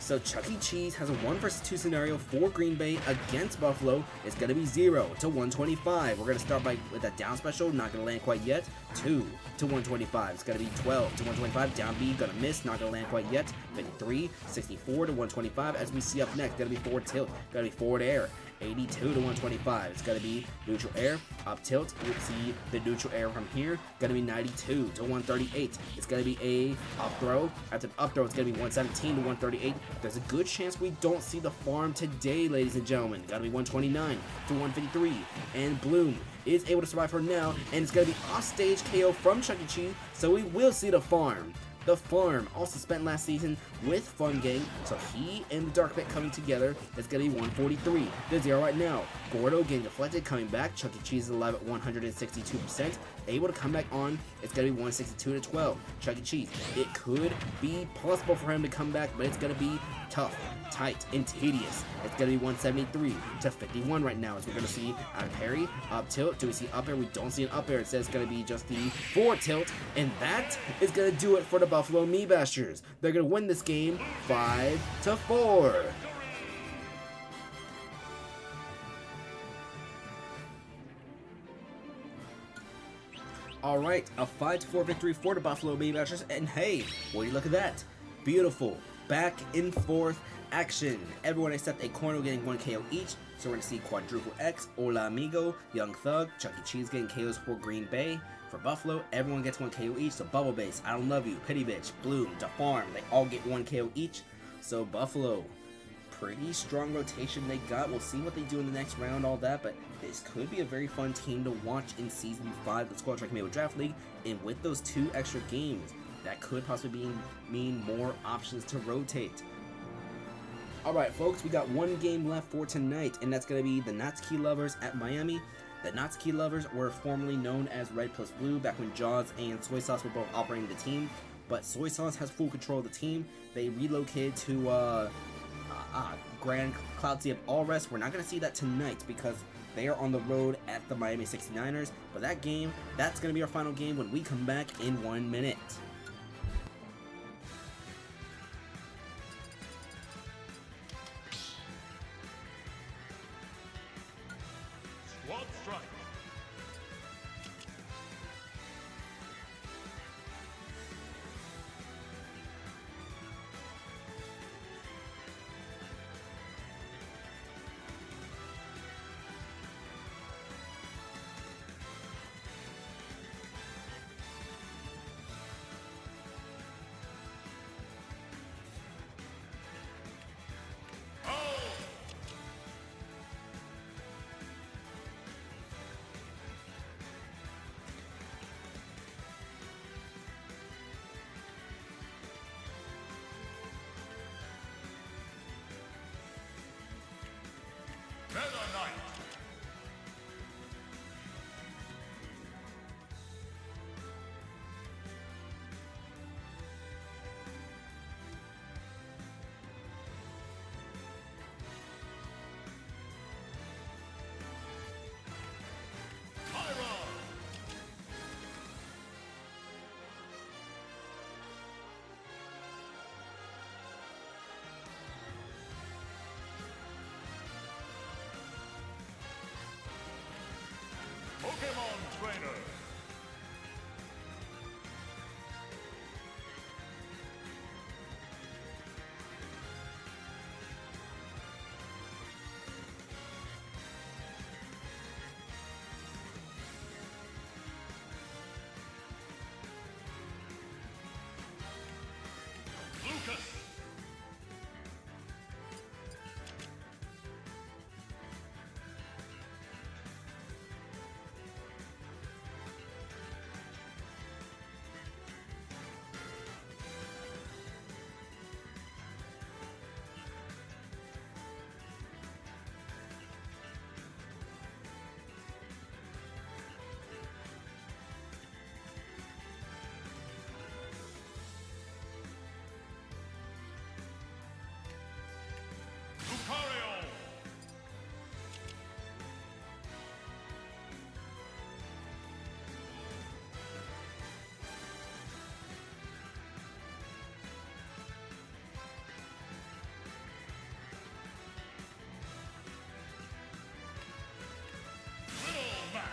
So Chuck E. Cheese has a 1 vs 2 scenario for Green Bay against Buffalo. It's going to be 0 to 125. We're going to start with that down special. Not going to land quite yet. 2 to 125. It's going to be 12 to 125. Down B. Going to miss. Not going to land quite yet. 53, 64 to 125. As we see up next. Going to be forward tilt. Going to be forward air. 82 to 125. It's going to be neutral air, up tilt. You see the neutral air from here. Going to be 92 to 138. It's going to be a up throw. After the up throw, it's going to be 117 to 138. There's a good chance we don't see the farm today, ladies and gentlemen. Got to be 129 to 153. And Bloom is able to survive for now. And it's going to be off-stage KO from Chuck E. Cheese. So we will see the farm. The farm also spent last season with Fun Gang, so he and the Dark Pit coming together. It's going to be 143 to 0 right now. Gordo getting deflected, coming back. Chuck E. Cheese is alive at 162%. Able to come back on. It's going to be 162 to 12. Chuck E. Cheese. It could be possible for him to come back, but it's going to be tough, tight, and tedious. It's going to be 173 to 51 right now, as we're going to see a parry, up tilt. Do we see up air? We don't see an up air. It says it's going to be just the forward tilt, and that is going to do it for the Buffalo Amiibashers. They're going to win this game 5 to 4. Alright, a 5-4 victory for the Buffalo Amiibashers, and hey, what do you look at that? Beautiful, back and forth action. Everyone except a corner getting 1 KO each, so we're going to see Quadruple X, Hola Amigo, Young Thug, Chuck E. Cheese getting KOs for Green Bay. For Buffalo, everyone gets 1 KO each, so Bubble Base, I Don't Love You, Pity Bitch, Bloom, Da Farm, they all get 1 KO each. So Buffalo, pretty strong rotation they got. We'll see what they do in the next round, all that, but this could be a very fun team to watch in Season 5 of the Squad Track Amiibo Draft League, and with those 2 extra games, that could possibly mean more options to rotate. Alright folks, we got 1 game left for tonight, and that's going to be the Natsuki Lovers at Miami. The Natsuki Lovers were formerly known as Red plus Blue back when Jaws and Soy Sauce were both operating the team, but Soy Sauce has full control of the team. They relocated to Grand Cloud Sea of Alrest. We're not going to see that tonight because they are on the road at the Miami 69ers, but that game, that's going to be our final game when we come back in 1 minute. Squad strike. Feather Knight. Pokemon Trainer. Lucas. Lucario. Little Mac.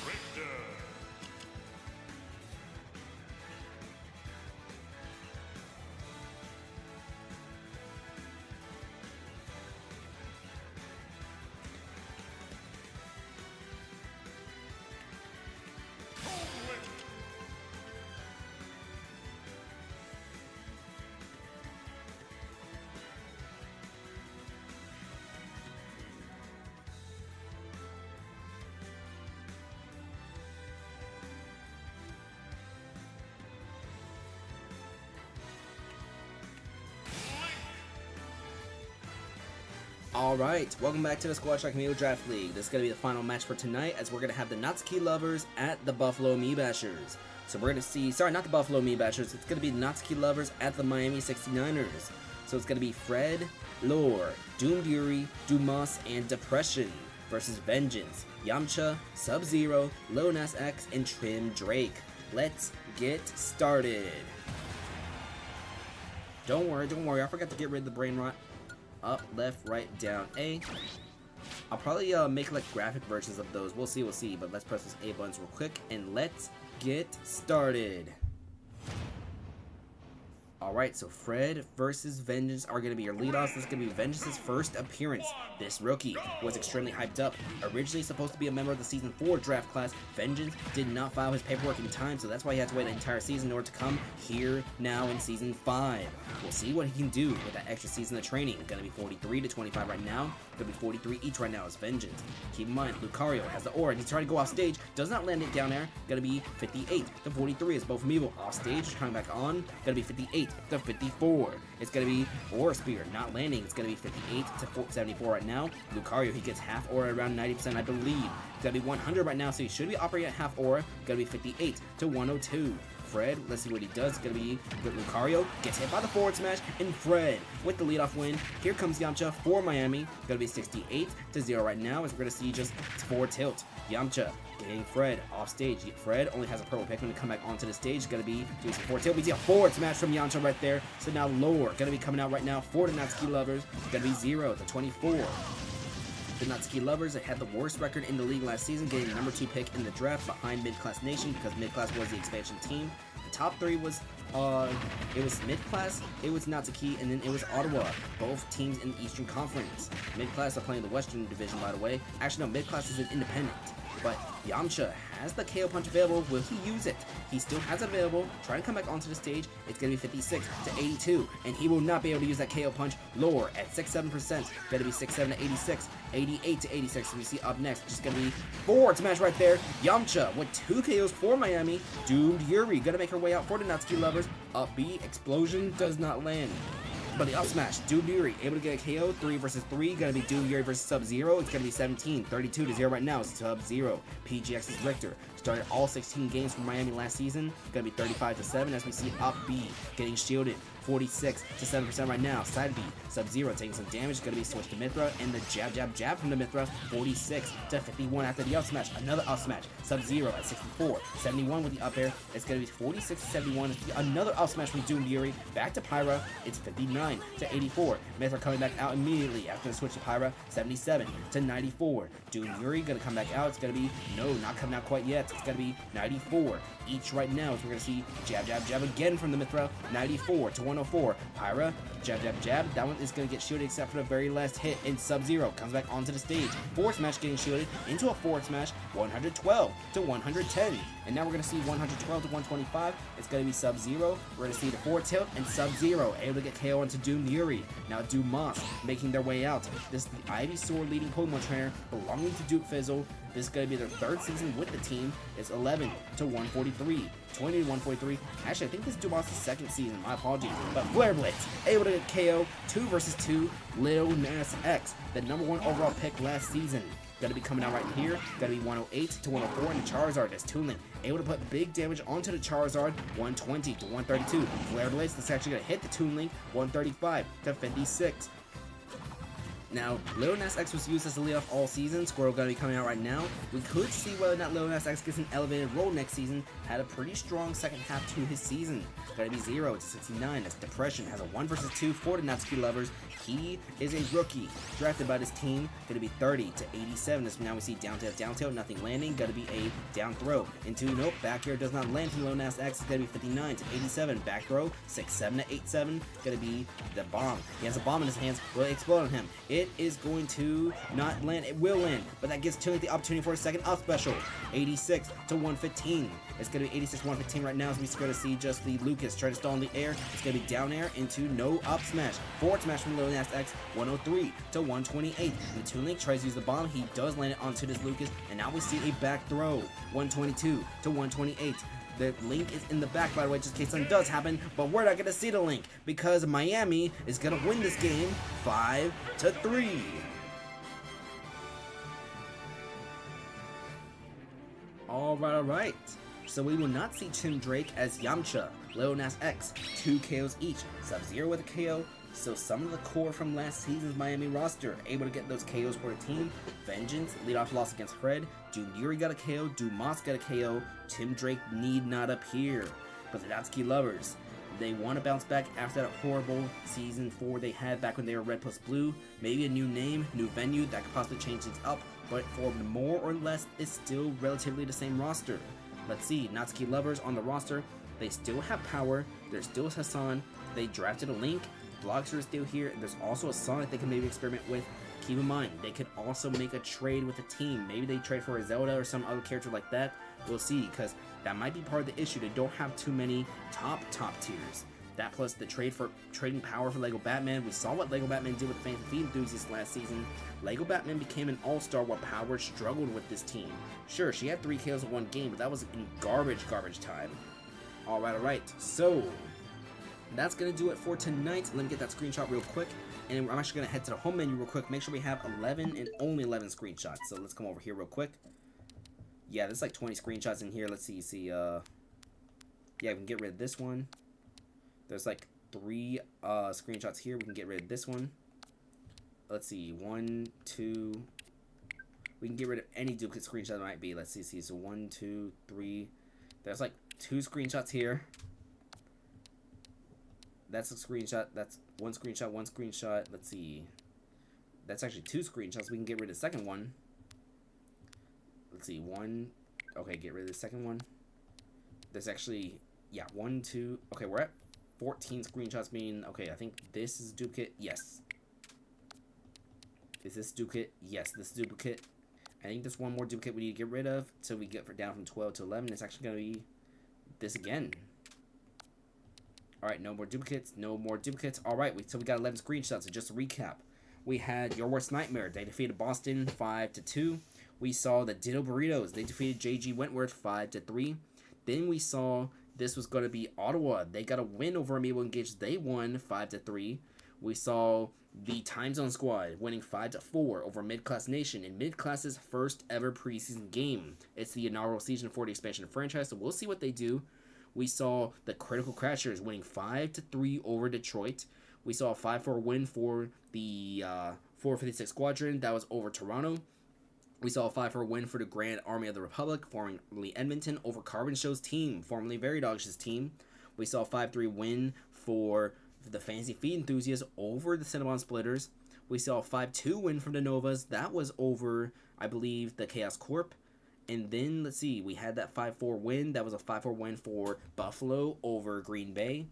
Richter. Coldwind. Alright, welcome back to the Squad Strike Amiibo Draft League. This is going to be the final match for tonight, as we're going to have the Natsuki lovers at the Buffalo Amiibashers. So we're going to see, sorry, not the Buffalo Amiibashers, it's going to be the Natsuki lovers at the Miami 69ers. So it's going to be Fred, Lore, Doomed Yuri, Dumas, and Depression versus Vengeance, Yamcha, Sub-Zero, Lil Nas X, and Trim Drake. Let's get started. Don't worry, I forgot to get rid of the brain rot. Up, left, right, down, A. I'll probably make like graphic versions of those. We'll see, but let's press those A buttons real quick and let's get started. Alright, so Fred versus Vengeance are going to be your leadoffs. This is going to be Vengeance's first appearance. This rookie was extremely hyped up. Originally supposed to be a member of the Season 4 draft class, Vengeance did not file his paperwork in time, so that's why he had to wait an entire season in order to come here now in Season 5. We'll see what he can do with that extra season of training. Going to be 43 to 25 right now. Going to be 43 each right now as Vengeance. Keep in mind, Lucario has the aura, and he's trying to go off stage. Does not land it down there. Going to be 58 to 43 as both Amiibo off stage. Coming back on. Going to be 58 to 54. It's going to be Aura Spear not landing. It's going to be 58 to 74 right now. Lucario, he gets half aura around 90%, I believe. It's going to be 100 right now, so he should be operating at half aura. Going to be 58 to 102. Fred, let's see what he does. It's going to be good. Lucario gets hit by the forward smash, and Fred with the leadoff win. Here comes Yamcha for Miami. Going to be 68 to 0 right now, as we're going to see just 4 tilt. Yamcha getting Fred off stage. Fred only has a purple Pikmin to come back onto the stage. Going to be doing some 4 tilt. We see a forward smash from Yamcha right there. So now Lore going to be coming out right now for the Natsuki lovers. Going to be 0 to 24. The Natsuki lovers had the worst record in the league last season, getting the number 2 pick in the draft behind Mid-Class Nation because Mid-Class was the expansion team. The top 3 was it was Mid-Class, it was Natsuki, and then it was Ottawa, both teams in the Eastern Conference. Mid-Class are playing the Western Division, by the way. Actually, no, Mid-Class is an independent. But Yamcha has the KO punch available. Will he use it? He still has it available. Trying to come back onto the stage. It's going to be 56 to 82, and he will not be able to use that KO punch. Lore at 6-7%. Going to be 6-7 to 86, 88 to 86. So we see up next, just going to be forward smash right there. Yamcha with 2 KOs for Miami. Doomed Yuri going to make her way out for the Natsuki lovers. Up B, explosion does not land. But the up smash, Doomed Yuri able to get a KO, 3 versus 3, gonna be Doomed Yuri versus Sub-Zero. It's gonna be 17, 32 to 0 right now. Sub-Zero, PGX's Richter. Started all 16 games for Miami last season. Gonna be 35 to 7 as we see up B getting shielded. 46 to 7% right now. Side B, Sub-Zero taking some damage. Gonna be switched to Mithra, and the jab from the Mithra. 46 to 51 after the up smash. Another up smash. Sub-Zero at 64, 71 with the up air. It's gonna be 46 to 71. Another up smash from Doomed Yuri. Back to Pyra. It's 59 to 84. Mithra coming back out immediately after the switch to Pyra. 77 to 94. Doomed Yuri gonna come back out. It's gonna be not coming out quite yet. It's gonna be 94 each right now. So we're gonna see jab again from the Mithra. 94 to 104. Pyra, jab. That one is gonna get shielded except for the very last hit. And Sub-Zero comes back onto the stage. Forward smash getting shielded into a forward smash. 112 to 110. And now we're gonna see 112 to 125. It's gonna be Sub-Zero. We're gonna see the forward tilt and Sub-Zero able to get KO into Doomed Yuri. Now Dumas making their way out. This is the Ivysaur leading Pokemon trainer belonging to Duke Fizzle. This is going to be their 3rd season with the team. It's 11 to 143, 20 to 143. Actually, I think this is Dumas' 2nd season. My apologies. But Flare Blitz, able to get KO. 2 versus 2. Lil Nas X, the #1 overall pick last season. Going to be coming out right here. Going to be 108 to 104. And the Charizard is Toon Link, able to put big damage onto the Charizard. 120 to 132. Flare Blitz, that's actually going to hit the Toon Link. 135 to 56. Now, Lil Nas X was used as a leadoff all season. Squirrel gonna be coming out right now. We could see whether or not Lil Nas X gets an elevated role next season. Had a pretty strong second half to his season. Gonna be 0 to 69. That's Depression. Has a 1 versus 2 for the Natsuki lovers. He is a rookie drafted by this team. Gonna be 30 to 87. As now we see down tilt, nothing landing. Gonna be a down throw into nope. Back air does not land from Lil Nas X. It's gonna be 59 to 87. Back throw 6-7 to 8-7. Gonna be the bomb. He has a bomb in his hands. Will it explode on him? It is going to not land. It will land, but that gives Tunic the opportunity for a second up special. 86 to 115. It's going to be 86 to 115 right now, as we're going to see just the Lucas try to stall in the air. It's going to be down air into no up smash. Forward smash from Lil Nas X. 103 to 128. And Tunic tries to use the bomb. He does land it onto this Lucas, and now we see a back throw. 122 to 128. The Link is in the back, by the way, just in case something does happen, but we're not going to see the Link because Miami is going to win this game 5 to 3. All right. So we will not see Tim Drake as Yamcha, Lil Nas X, 2 KOs each, Sub-Zero with a KO. So some of the core from last season's Miami roster able to get those KOs for the team. Vengeance, leadoff loss against Fred. Doomed Yuri got a KO. Dumas got a KO. Tim Drake need not appear. But the Natsuki lovers, they want to bounce back after that horrible season 4 they had back when they were Red plus Blue. Maybe a new name, new venue that could possibly change things up. But for more or less, it's still relatively the same roster. Let's see, Natsuki lovers on the roster. They still have power. There's still Hassan. They drafted a Link. Bloxer is still here, and there's also a Sonic they can maybe experiment with. Keep in mind, they could also make a trade with the team. Maybe they trade for a Zelda or some other character like that. We'll see, because that might be part of the issue. They don't have too many top tiers. That plus the trading power for Lego Batman. We saw what Lego Batman did with Phantom Feet enthusiasts last season. Lego Batman became an all-star while Power struggled with this team. Sure, she had 3 KOs in 1 game, but that was in garbage time. Alright. So that's going to do it for tonight. Let me get that screenshot real quick. And I'm actually going to head to the home menu real quick. Make sure we have 11 and only 11 screenshots. So let's come over here real quick. Yeah, there's like 20 screenshots in here. Let's see. Yeah, we can get rid of this one. There's like 3 screenshots here. We can get rid of this one. Let's see. 1, 2. We can get rid of any duplicate screenshot that might be. Let's see. So 1, 2, 3. There's like 2 screenshots here. That's a screenshot. That's 1 screenshot, 1 screenshot. Let's see. That's actually 2 screenshots. We can get rid of the second one. Let's see. 1. Okay, get rid of the second one. There's actually, yeah, 1, 2. Okay, we're at 14 screenshots, meaning, okay, I think this is duplicate. Yes. Is this duplicate? Yes, this is duplicate. I think there's one more duplicate we need to get rid of, so we get down from 12 to 11. It's actually going to be this again. Alright, no more duplicates, no more duplicates. Alright, so we got 11 screenshots, so just to recap. We had Your Worst Nightmare, they defeated Bastion 5-2. We saw the Ditto Burritos, they defeated JG Wentworth 5-3. Then we saw this was going to be Ottawa, they got a win over Amiibo Engage, they won 5-3. We saw the Time Zone Squad winning 5-4 over Mid-Class Nation in Mid-Class's first ever preseason game. It's the inaugural season for the expansion franchise, so we'll see what they do. We saw the Critical Crashers winning 5-3 over Detroit. We saw a 5-4 win for the 456 Squadron. That was over Toronto. We saw a 5-4 win for the Grand Army of the Republic, formerly Edmonton, over Carbon Show's team, formerly Veridog's team. We saw a 5-3 win for the Fantasy Feed Enthusiasts over the Cinnabon Splitters. We saw a 5-2 win from the Novas. That was over, I believe, the Chaos Corp. And then, let's see, we had that 5-4 win. That was a 5-4 win for Buffalo over Green Bay.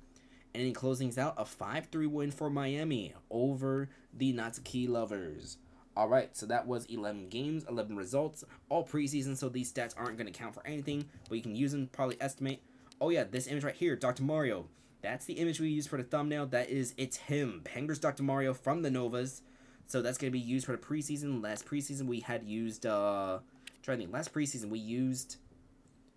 And in closings out, a 5-3 win for Miami over the Natsuki Lovers. Alright, so that was 11 games, 11 results, all preseason, so these stats aren't going to count for anything, but you can use them, probably estimate. Oh yeah, this image right here, Dr. Mario. That's the image we use for the thumbnail. It's him, Penguhr's Dr. Mario from the Novas. So that's going to be used for the preseason. Last preseason we had used, last preseason we used,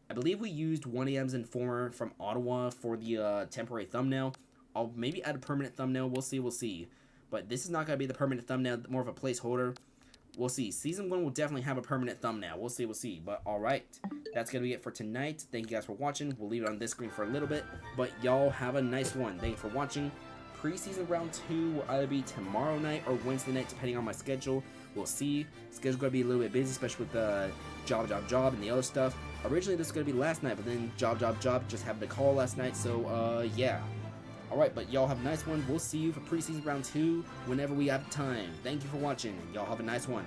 I believe we used 1AM's Informer from Ottawa for the temporary thumbnail. I'll maybe add a permanent thumbnail. We'll see. But this is not going to be the permanent thumbnail, more of a placeholder. We'll see. Season 1 will definitely have a permanent thumbnail. We'll see. But alright, that's going to be it for tonight. Thank you guys for watching. We'll leave it on this screen for a little bit. But y'all have a nice one. Thank you for watching. Preseason round 2 will either be tomorrow night or Wednesday night, depending on my schedule. We'll see. Schedule's going to be a little bit busy, especially with the job, and the other stuff. Originally, this was going to be last night, but then job, just happened to call last night. So, yeah. Alright, but y'all have a nice one. We'll see you for preseason round 2 whenever we have time. Thank you for watching. Y'all have a nice one.